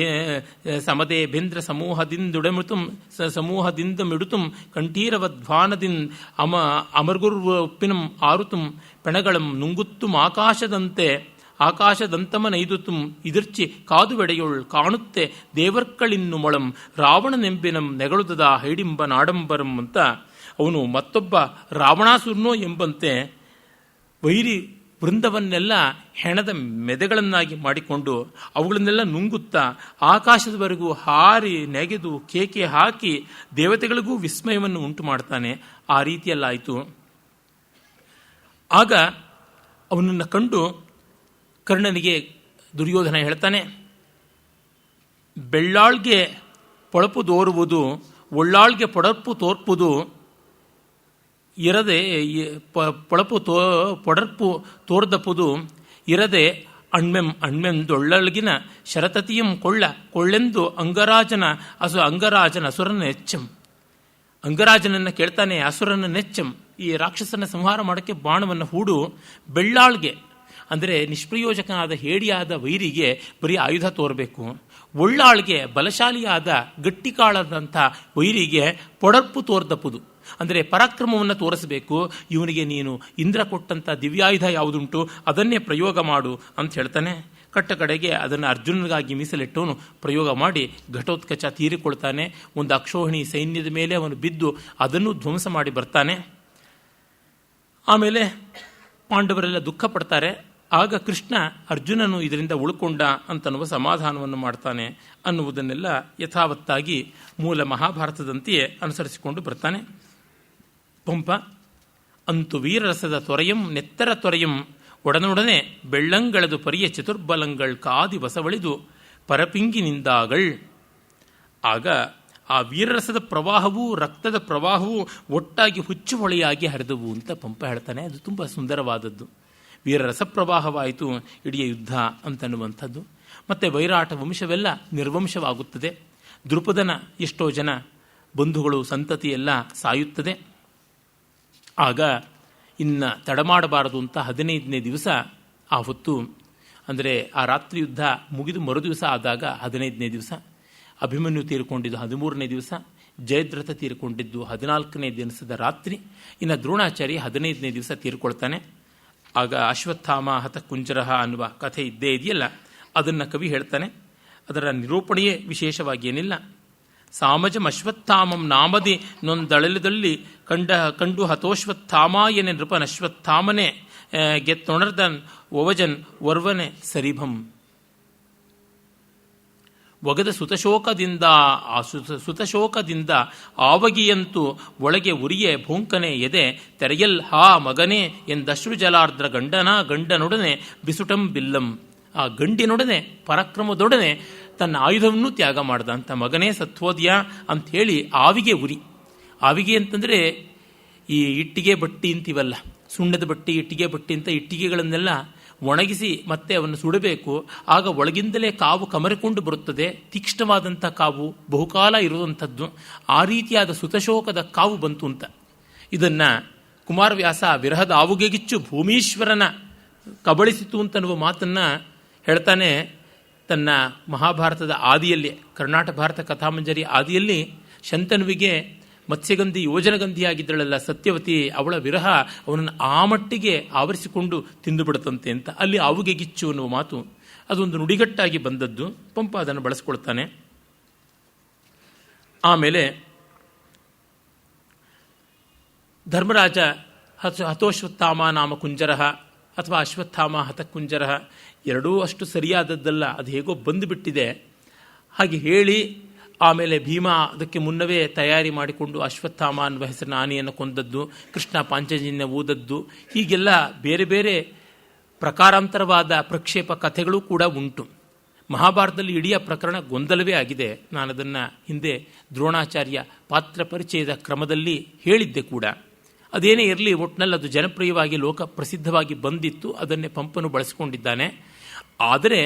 ಸಮದೇ ಭೇಂದ್ರ ಸಮೂಹದಿಂದ ಮಿಡುತುಂ ಕಂಠೀರವಧ್ವಾನದಿನ್ ಅಮರ್ಗುರ್ಪಿನಂ ಆರುತುಂ ಪೆಣಗಳಂ ನುಂಗುತ್ತುಂ ಆಕಾಶದಂತಮನೈದುತುಂ ಇದಿರ್ಚಿ ಕಾದುವೆಡೆಯೊಳ್ ಕಾಣುತ್ತೆ ದೇವರ್ಕಳಿನ್ನು ಮೊಳಂ ರಾವಣನೆಂಬಿನಂ ನೆಗಳುದದ ಹೈಡಿಂಬ ನಾಡಂಬರಂ ಅಂತ ಅವನು ಮತ್ತೊಬ್ಬ ರಾವಣಾಸುರನೋ ಎಂಬಂತೆ ವೈರಿ ವೃಂದವನ್ನೆಲ್ಲ ಹೆಣದ ಮೆದೆಗಳನ್ನಾಗಿ ಮಾಡಿಕೊಂಡು ಅವುಗಳನ್ನೆಲ್ಲ ನುಂಗುತ್ತಾ ಆಕಾಶದವರೆಗೂ ಹಾರಿ ನೆಗೆದು ಕೇಕೆ ಹಾಕಿ ದೇವತೆಗಳಿಗೂ ವಿಸ್ಮಯವನ್ನು ಉಂಟು ಮಾಡ್ತಾನೆ. ಆ ರೀತಿಯಲ್ಲಾಯಿತು. ಆಗ ಅವನನ್ನು ಕಂಡು ಕರ್ಣನಿಗೆ ದುರ್ಯೋಧನ ಹೇಳ್ತಾನೆ, ಬೆಳ್ಳಾಳ್ಗೆ ಪೊಳಪು ದೋರುವುದು, ಒಳ್ಳಾಳ್ಗೆ ಪೊಡರ್ಪು ತೋರ್ಪುದು ಇರದೆ ಪೊಡರ್ಪು ತೋರ್ದಪುದು ಇರದೆ ಅಣ್ಮೆಂದೊಳ್ಳಲ್ಗಿನ ಶರತತಿಯಂ ಕೊಳ್ಳೆಂದು ಅಂಗರಾಜನ ಅಸುರನ ನೆಚ್ಚಂ. ಅಂಗರಾಜನನ್ನು ಕೇಳ್ತಾನೆ, ಅಸುರನ ನೆಚ್ಚಂ. ಈ ರಾಕ್ಷಸನ ಸಂಹಾರ ಮಾಡೋಕ್ಕೆ ಬಾಣವನ್ನು ಹೂಡು. ಬೆಳ್ಳಾಳ್ಗೆ ಅಂದರೆ ನಿಷ್ಪ್ರಯೋಜಕನಾದ ಹೇಡಿಯಾದ ವೈರಿಗೆ ಬರೀ ಆಯುಧ ತೋರಬೇಕು. ಒಳ್ಳಾಳ್ಗೆ ಬಲಶಾಲಿಯಾದ ಗಟ್ಟಿಕಾಳದಂಥ ವೈರಿಗೆ ಪೊಡರ್ಪು ತೋರ್ದಪುದು ಅಂದರೆ ಪರಾಕ್ರಮವನ್ನು ತೋರಿಸಬೇಕು. ಇವನಿಗೆ ನೀನು ಇಂದ್ರ ಕೊಟ್ಟಂಥ ದಿವ್ಯಾಯುಧ ಯಾವುದುಂಟು ಅದನ್ನೇ ಪ್ರಯೋಗ ಮಾಡು ಅಂತ ಹೇಳ್ತಾನೆ. ಕಟ್ಟ ಕಡೆಗೆ ಅದನ್ನು ಅರ್ಜುನನಿಗಾಗಿ ಮೀಸಲಿಟ್ಟವನು ಪ್ರಯೋಗ ಮಾಡಿ ಘಟೋತ್ಕಚ ತೀರಿಕೊಳ್ತಾನೆ. ಒಂದು ಅಕ್ಷೋಹಿಣಿ ಸೈನ್ಯದ ಮೇಲೆ ಅವನು ಬಿದ್ದು ಅದನ್ನು ಧ್ವಂಸ ಮಾಡಿ ಬರ್ತಾನೆ. ಆಮೇಲೆ ಪಾಂಡವರೆಲ್ಲ ದುಃಖ ಪಡ್ತಾರೆ. ಆಗ ಕೃಷ್ಣ ಅರ್ಜುನನು ಇದರಿಂದ ಉಳ್ಕೊಂಡ ಅಂತನ್ನುವ ಸಮಾಧಾನವನ್ನು ಮಾಡ್ತಾನೆ ಅನ್ನುವುದನ್ನೆಲ್ಲ ಯಥಾವತ್ತಾಗಿ ಮೂಲ ಮಹಾಭಾರತದಂತೆಯೇ ಅನುಸರಿಸಿಕೊಂಡು ಬರ್ತಾನೆ. ಪಂಪ ಅಂತು ವೀರರಸದ ತೊರೆಯಂ ನೆತ್ತರ ತೊರೆಯಂ ಒಡನೊಡನೆ ಬೆಳ್ಳಂಗಳದು ಪರಿಯ ಚತುರ್ಬಲಂಗಳ್ ಕಾದಿ ಬಸವಳಿದು ಪರಪಿಂಗಿನಿಂದಾಗಳ್. ಆಗ ಆ ವೀರರಸದ ಪ್ರವಾಹವೂ ರಕ್ತದ ಪ್ರವಾಹವೂ ಒಟ್ಟಾಗಿ ಹುಚ್ಚು ಹೊಳೆಯಾಗಿ ಹರಿದವು ಅಂತ ಪಂಪ ಹೇಳ್ತಾನೆ. ಅದು ತುಂಬ ಸುಂದರವಾದದ್ದು. ವೀರರಸ ಪ್ರವಾಹವಾಯಿತು ಇಡೀ ಯುದ್ಧ ಅಂತನ್ನುವಂಥದ್ದು. ಮತ್ತು ವೈರಾಟ ವಂಶವೆಲ್ಲ ನಿರ್ವಂಶವಾಗುತ್ತದೆ. ದೃಪದನ ಎಷ್ಟೋ ಜನ ಬಂಧುಗಳು ಸಂತತಿಯೆಲ್ಲ ಸಾಯುತ್ತದೆ. ಆಗ ಇನ್ನು ತಡಮಾಡಬಾರದು ಅಂತ 15ನೇ ದಿವಸ ಆ ಹೊತ್ತು, ಅಂದರೆ ಆ ರಾತ್ರಿ ಯುದ್ಧ ಮುಗಿದು ಮರುದಿವಸ ಆದಾಗ 15ನೇ ದಿವಸ, ಅಭಿಮನ್ಯು ತೀರಿಕೊಂಡಿದ್ದು 13ನೇ ದಿವಸ, ಜಯದ್ರಥ ತೀರಿಕೊಂಡಿದ್ದು 14ನೇ ದಿವಸದ ರಾತ್ರಿ, ಇನ್ನು ದ್ರೋಣಾಚಾರ್ಯ 15ನೇ ದಿವಸ ತೀರಿಕೊಳ್ತಾನೆ. ಆಗ ಅಶ್ವತ್ಥಾಮ ಹತ ಕುಂಜರಹ ಅನ್ನುವ ಕಥೆ ಇದ್ದೇ ಇದೆಯಲ್ಲ, ಅದನ್ನು ಕವಿ ಹೇಳ್ತಾನೆ. ಅದರ ನಿರೂಪಣೆಯೇ ವಿಶೇಷವಾಗಿ ಏನಿಲ್ಲ. ಸಾಮಜಂ ಅಶ್ವತ್ಥಾಮಂ ನಾಮದಿ ನೊಂದಳಲದಲ್ಲಿ ಕಂಡು ಹತೋಶ್ವತ್ಥಾಮಾಯನೆ ನೃಪನಶ್ವತ್ಥಾಮನೆ ಗೆತ್ತೊಣರ್ದನ್ ಒವಜನ್ ವರ್ವನೆ ಸರಿಭಂ. ಒಗದ ಸುತಶೋಕದಿಂದ ಆವಗಿಯಂತೂ ಒಳಗೆ ಉರಿಯೆ ಭೋಂಕನೆ ಎದೆ ತೆರೆಯಲ್ ಹಾ ಮಗನೇ ಎಂದಶ್ರು ಜಲಾರ್ದ್ರ ಗಂಡನೊಡನೆ ಬಿಸುಟಂ ಬಿಲ್ಲಂ. ಆ ಗಂಡಿನೊಡನೆ ಪರಾಕ್ರಮದೊಡನೆ ತನ್ನ ಆಯುಧವನ್ನು ತ್ಯಾಗ ಮಾಡ್ದ ಅಂತ. ಮಗನೇ ಸತ್ವೋದ್ಯ ಅಂಥೇಳಿ ಆವಿಗೆ ಉರಿ. ಆವಿಗೆ ಅಂತಂದರೆ ಈ ಇಟ್ಟಿಗೆ ಬಟ್ಟಿ ಅಂತೀವಲ್ಲ, ಸುಣ್ಣದ ಬಟ್ಟಿ, ಇಟ್ಟಿಗೆ ಬಟ್ಟಿ ಅಂತ ಇಟ್ಟಿಗೆಗಳನ್ನೆಲ್ಲ ಒಣಗಿಸಿ ಮತ್ತೆ ಅವನ್ನು ಸುಡಬೇಕು. ಆಗ ಒಳಗಿಂದಲೇ ಕಾವು ಕಮರಿಕೊಂಡು ಬರುತ್ತದೆ. ತೀಕ್ಷ್ಣವಾದಂಥ ಕಾವು, ಬಹುಕಾಲ ಇರುವಂಥದ್ದು. ಆ ರೀತಿಯಾದ ಸುತಶೋಕದ ಕಾವು ಬಂತು ಅಂತ. ಇದನ್ನು ಕುಮಾರವ್ಯಾಸ ವಿರಹದ ಆವುಗೆಗಿಚ್ಚು ಭೂಮೀಶ್ವರನ ಕಬಳಿಸಿತು ಅಂತನ್ನುವ ಮಾತನ್ನು ಹೇಳ್ತಾನೆ. ತನ್ನ ಮಹಾಭಾರತದ ಆದಿಯಲ್ಲಿ, ಕರ್ನಾಟಕ ಭಾರತ ಕಥಾಮಂಜರಿ ಆದಿಯಲ್ಲಿ, ಶಂತನುವಿಗೆ ಮತ್ಸ್ಯಗಂಧಿ ಯೋಜನಗಂಧಿಯಾಗಿದ್ದಳಲ್ಲ ಸತ್ಯವತಿ, ಅವಳ ವಿರಹ ಅವನನ್ನು ಆ ಮಟ್ಟಿಗೆ ಆವರಿಸಿಕೊಂಡು ತಿಂದುಬಿಡುತ್ತಂತೆ ಅಂತ. ಅಲ್ಲಿ ಆವುಗೆ ಗಿಚ್ಚು ಅನ್ನುವ ಮಾತು ಅದೊಂದು ನುಡಿಗಟ್ಟಾಗಿ ಬಂದದ್ದು. ಪಂಪ ಅದನ್ನು ಬಳಸ್ಕೊಳ್ತಾನೆ. ಆಮೇಲೆ ಧರ್ಮರಾಜ ಹತೋಶ್ವತ್ಥಾಮ ನಾಮ ಕುಂಜರಃ ಅಥವಾ ಅಶ್ವತ್ಥಾಮ ಹತಕುಂಜರಃ ಎರಡೂ ಅಷ್ಟು ಸರಿಯಾದದ್ದಲ್ಲ, ಅದು ಹೇಗೋ ಬಂದುಬಿಟ್ಟಿದೆ ಹಾಗೆ ಹೇಳಿ ಆಮೇಲೆ ಭೀಮ ಅದಕ್ಕೆ ಮುನ್ನವೇ ತಯಾರಿ ಮಾಡಿಕೊಂಡು ಅಶ್ವತ್ಥಾಮ ಅನ್ನುವ ಹೆಸರಿನ ಆನೆಯನ್ನು ಕೊಂದದ್ದು, ಕೃಷ್ಣ ಪಾಂಚಜನ್ಯ ಊದದ್ದು, ಹೀಗೆಲ್ಲ ಬೇರೆ ಬೇರೆ ಪ್ರಕಾರಾಂತರವಾದ ಪ್ರಕ್ಷೇಪ ಕಥೆಗಳು ಕೂಡ ಉಂಟು. ಮಹಾಭಾರತದಲ್ಲಿ ಇಡೀ ಪ್ರಕರಣ ಗೊಂದಲವೇ ಆಗಿದೆ. ನಾನು ಅದನ್ನು ಹಿಂದೆ ದ್ರೋಣಾಚಾರ್ಯ ಪಾತ್ರ ಪರಿಚಯದ ಕ್ರಮದಲ್ಲಿ ಹೇಳಿದ್ದೆ ಕೂಡ. ಅದೇನೇ ಇರಲಿ, ಒಟ್ಟಿನಲ್ಲಿ ಅದು ಜನಪ್ರಿಯವಾಗಿ ಲೋಕ ಪ್ರಸಿದ್ಧವಾಗಿ ಬಂದಿತ್ತು, ಅದನ್ನೇ ಪಂಪನು ಬಳಸಿಕೊಂಡಿದ್ದಾನೆ. ಆದರೆ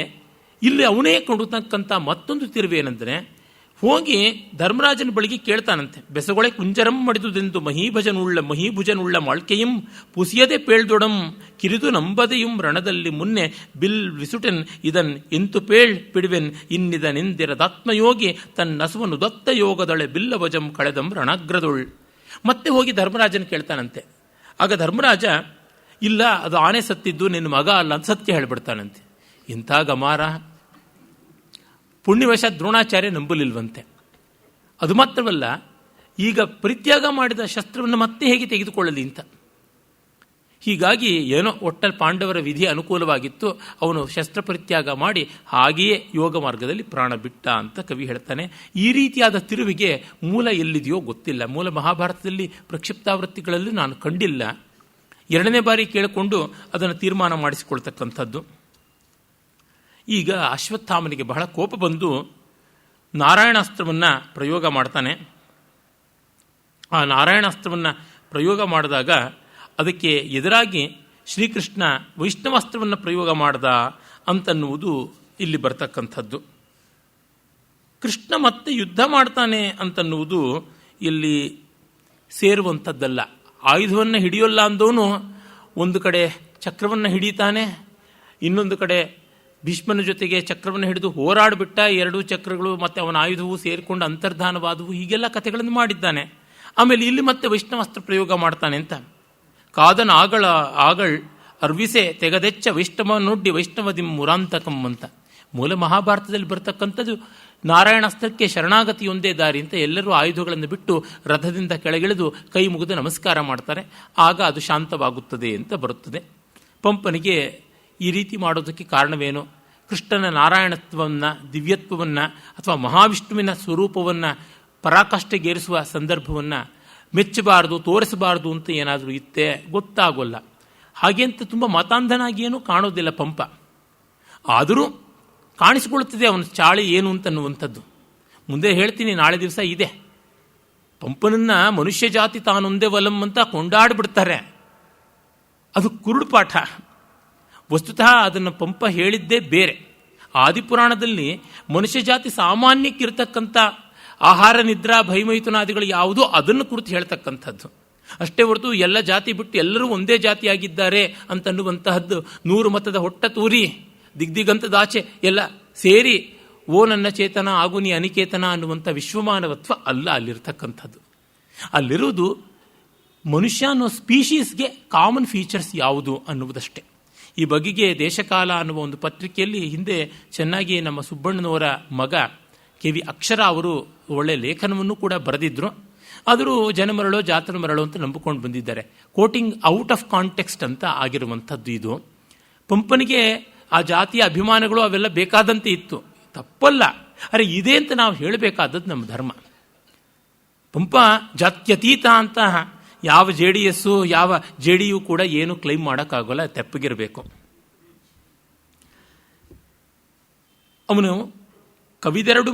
ಇಲ್ಲಿ ಅವನೇ ಕೊಡತಕ್ಕಂಥ ಮತ್ತೊಂದು ತಿರುವೇನೆಂದರೆ, ಹೋಗಿ ಧರ್ಮರಾಜನ ಬಳಿಗೆ ಕೇಳ್ತಾನಂತೆ, ಬೆಸಗೊಳೆ ಕುಂಜರಂ ಮಡಿದುದೆಂದು ಮಹೀಭುಜನುಳ್ಳ ಮಾಳ್ಕೆಯಂ ಪುಸಿಯದೆ ಪೇಳ್ದೊಡಂ ಕಿರಿದು ನಂಬದೆಯುಂ ರಣದಲ್ಲಿ ಮುನ್ನೆ ಬಿಲ್ ವಿಸುಟೆನ್ ಇದನ್ ಎಂತು ಪೇಳ್ ಪಿಡುವೆನ್ ಇನ್ನಿದ ನಿಂದಿರದಾತ್ಮಯೋಗಿ ತನ್ನಸುವನು ದತ್ತ ಯೋಗದೊಳೆ ಬಿಲ್ಲವಜಂ ಕಳೆದಂ ರಣಾಗ್ರದೊಳ್. ಮತ್ತೆ ಹೋಗಿ ಧರ್ಮರಾಜನ ಕೇಳ್ತಾನಂತೆ. ಆಗ ಧರ್ಮರಾಜ, ಇಲ್ಲ ಅದು ಆನೆ ಸತ್ತಿದ್ದು ನಿನ್ನ ಮಗ ಅಲ್ಲ ಅಂತ ಸತ್ಯ ಹೇಳಿಬಿಡ್ತಾನಂತೆ. ಇಂಥ ಗಮಾರ ಪುಣ್ಯವಶ ದ್ರೋಣಾಚಾರ್ಯ ನಂಬಲಿಲ್ವಂತೆ. ಅದು ಮಾತ್ರವಲ್ಲ, ಈಗ ಪರಿತ್ಯಾಗ ಮಾಡಿದ ಶಸ್ತ್ರವನ್ನು ಮತ್ತೆ ಹೇಗೆ ತೆಗೆದುಕೊಳ್ಳಲಿ ಅಂತ. ಹೀಗಾಗಿ ಏನೋ ಒಟ್ಟಲ್ಲಿ ಪಾಂಡವರ ವಿಧಿ ಅನುಕೂಲವಾಗಿತ್ತು, ಅವನು ಶಸ್ತ್ರ ಪರಿತ್ಯಾಗ ಮಾಡಿ ಹಾಗೆಯೇ ಯೋಗ ಮಾರ್ಗದಲ್ಲಿ ಪ್ರಾಣ ಬಿಟ್ಟ ಅಂತ ಕವಿ ಹೇಳ್ತಾನೆ. ಈ ರೀತಿಯಾದ ತಿರುವಿಗೆ ಮೂಲ ಎಲ್ಲಿದೆಯೋ ಗೊತ್ತಿಲ್ಲ. ಮೂಲ ಮಹಾಭಾರತದಲ್ಲಿ ಪ್ರಕ್ಷಿಪ್ತಾವೃತ್ತಿಗಳಲ್ಲಿ ನಾನು ಕಂಡಿಲ್ಲ. ಎರಡನೇ ಬಾರಿ ಕೇಳಿಕೊಂಡು ಅದನ್ನು ತೀರ್ಮಾನ ಮಾಡಿಸಿಕೊಳ್ತಕ್ಕಂಥದ್ದು. ಈಗ ಅಶ್ವತ್ಥಾಮನಿಗೆ ಬಹಳ ಕೋಪ ಬಂದು ನಾರಾಯಣಾಸ್ತ್ರವನ್ನು ಪ್ರಯೋಗ ಮಾಡ್ತಾನೆ. ಆ ನಾರಾಯಣಾಸ್ತ್ರವನ್ನು ಪ್ರಯೋಗ ಮಾಡಿದಾಗ ಅದಕ್ಕೆ ಎದುರಾಗಿ ಶ್ರೀಕೃಷ್ಣ ವೈಷ್ಣವಾಸ್ತ್ರವನ್ನು ಪ್ರಯೋಗ ಮಾಡ್ದ ಅಂತನ್ನುವುದು ಇಲ್ಲಿ ಬರ್ತಕ್ಕಂಥದ್ದು. ಕೃಷ್ಣ ಮತ್ತೆ ಯುದ್ಧ ಮಾಡ್ತಾನೆ ಅಂತನ್ನುವುದು ಇಲ್ಲಿ ಸೇರುವಂಥದ್ದಲ್ಲ. ಆಯುಧವನ್ನು ಹಿಡಿಯೋಲ್ಲ ಅಂದವನು ಒಂದು ಕಡೆ ಚಕ್ರವನ್ನು ಹಿಡಿತಾನೆ, ಇನ್ನೊಂದು ಕಡೆ ಭೀಷ್ಮನ ಜೊತೆಗೆ ಚಕ್ರವನ್ನು ಹಿಡಿದು ಹೋರಾಡಿಬಿಟ್ಟ. ಎರಡೂ ಚಕ್ರಗಳು ಮತ್ತು ಅವನ ಆಯುಧವು ಸೇರಿಕೊಂಡು ಅಂತರ್ಧಾನವಾದವು, ಹೀಗೆಲ್ಲ ಕಥೆಗಳನ್ನು ಮಾಡಿದ್ದಾನೆ. ಆಮೇಲೆ ಇಲ್ಲಿ ಮತ್ತೆ ವೈಷ್ಣವಾಸ್ತ್ರ ಪ್ರಯೋಗ ಮಾಡ್ತಾನೆ ಅಂತ. ಕಾದನ ಆಗಳ್ ಅರ್ವಿಸೆ ತೆಗದೆಚ್ಚ ವೈಷ್ಣವ ನುಡ್ಡಿ ವೈಷ್ಣವದಿಂ ಮುರಾಂತಕಂ ಅಂತ. ಮೂಲ ಮಹಾಭಾರತದಲ್ಲಿ ಬರ್ತಕ್ಕಂಥದ್ದು ನಾರಾಯಣಾಸ್ತ್ರಕ್ಕೆ ಶರಣಾಗತಿಯೊಂದೇ ದಾರಿ ಅಂತ. ಎಲ್ಲರೂ ಆಯುಧಗಳನ್ನು ಬಿಟ್ಟು ರಥದಿಂದ ಕೆಳಗಿಳಿದು ಕೈ ಮುಗಿದು ನಮಸ್ಕಾರ ಮಾಡ್ತಾರೆ. ಆಗ ಅದು ಶಾಂತವಾಗುತ್ತದೆ ಅಂತ ಬರುತ್ತದೆ. ಪಂಪನಿಗೆ ಈ ರೀತಿ ಮಾಡೋದಕ್ಕೆ ಕಾರಣವೇನು? ಕೃಷ್ಣನ ನಾರಾಯಣತ್ವವನ್ನು, ದಿವ್ಯತ್ವವನ್ನು ಅಥವಾ ಮಹಾವಿಷ್ಣುವಿನ ಸ್ವರೂಪವನ್ನು ಪರಾಕಾಷ್ಠೆಗೇರಿಸುವ ಸಂದರ್ಭವನ್ನು ಮೆಚ್ಚಬಾರದು, ತೋರಿಸಬಾರದು ಅಂತ ಏನಾದರೂ ಇತ್ತೆ ಗೊತ್ತಾಗೋಲ್ಲ. ಹಾಗೆ ಅಂತ ತುಂಬ ಮತಾಂಧನಾಗಿ ಏನೂ ಕಾಣೋದಿಲ್ಲ ಪಂಪ. ಆದರೂ ಕಾಣಿಸಿಕೊಳ್ಳುತ್ತದೆ ಅವನ ಚಾಳಿ ಏನು ಅಂತನ್ನುವಂಥದ್ದು. ಮುಂದೆ ಹೇಳ್ತೀನಿ, ನಾಳೆ ದಿವಸ ಇದೆ. ಪಂಪನನ್ನು ಮನುಷ್ಯ ಜಾತಿ ತಾನೊಂದೇ ವಲಂ ಅಂತ ಕೊಂಡಾಡಿಬಿಡ್ತಾರೆ. ಅದು ಕುರುಡು ಪಾಠ. ವಸ್ತುತಃ ಅದನ್ನು ಪಂಪ ಹೇಳಿದ್ದೇ ಬೇರೆ. ಆದಿಪುರಾಣದಲ್ಲಿ ಮನುಷ್ಯ ಜಾತಿ ಸಾಮಾನ್ಯಕ್ಕಿರ್ತಕ್ಕಂಥ ಆಹಾರ, ನಿದ್ರಾ, ಭೈಮೈಥುನಾದಿಗಳು ಯಾವುದೋ ಅದನ್ನು ಕುರಿತು ಹೇಳ್ತಕ್ಕಂಥದ್ದು ಅಷ್ಟೇ ಹೊರತು ಎಲ್ಲ ಜಾತಿ ಬಿಟ್ಟು ಎಲ್ಲರೂ ಒಂದೇ ಜಾತಿಯಾಗಿದ್ದಾರೆ ಅಂತನ್ನುವಂತಹದ್ದು 100 ಮತದ ಹೊಟ್ಟ ತೂರಿ ದಿಗ್ದಿಗಂತದಾಚೆ ಎಲ್ಲ ಸೇರಿ ಓ ನನ್ನ ಚೇತನ ಆಗು ನೀ ಅನಿಕೇತನ ಅನ್ನುವಂಥ ವಿಶ್ವಮಾನವತ್ವ ಅಲ್ಲ ಅಲ್ಲಿರ್ತಕ್ಕಂಥದ್ದು. ಅಲ್ಲಿರುವುದು ಮನುಷ್ಯ ಅನ್ನೋ ಸ್ಪೀಶೀಸ್ಗೆ ಕಾಮನ್ ಫೀಚರ್ಸ್ ಯಾವುದು ಅನ್ನುವುದಷ್ಟೇ. ಈ ಬಗೆಗೆ ದೇಶಕಾಲ ಅನ್ನುವ ಒಂದು ಪತ್ರಿಕೆಯಲ್ಲಿ ಹಿಂದೆ ಚೆನ್ನಾಗಿ ನಮ್ಮ ಸುಬ್ಬಣ್ಣನವರ ಮಗ ಕೆ.ವಿ. ಅಕ್ಷರ ಅವರು ಒಳ್ಳೆ ಲೇಖನವನ್ನು ಕೂಡ ಬರೆದಿದ್ರು. ಆದರೂ ಜನಮರಳೋ ಜಾತರ ಮರಳೋ ಅಂತ ನಂಬಿಕೊಂಡು ಬಂದಿದ್ದಾರೆ. ಕೋಟಿಂಗ್ ಔಟ್ ಆಫ್ ಕಾಂಟೆಕ್ಸ್ಟ್ ಅಂತ ಆಗಿರುವಂಥದ್ದು ಇದು. ಪಂಪನಿಗೆ ಆ ಜಾತಿಯ ಅಭಿಮಾನಗಳು ಅವೆಲ್ಲ ಬೇಕಾದಂತೆ ಇತ್ತು, ತಪ್ಪಲ್ಲ. ಅರೆ ಇದೆ ಅಂತ ನಾವು ಹೇಳಬೇಕಾದದ್ದು ನಮ್ಮ ಧರ್ಮ. ಪಂಪ ಜಾತ್ಯತೀತ ಅಂತ ಯಾವ JDS ಯಾವ JDU ಕೂಡ ಏನು ಕ್ಲೈಮ್ ಮಾಡೋಕ್ಕಾಗೋಲ್ಲ, ತೆಪ್ಪಗಿರಬೇಕು. ಅವನು ಕವಿದೆರಡು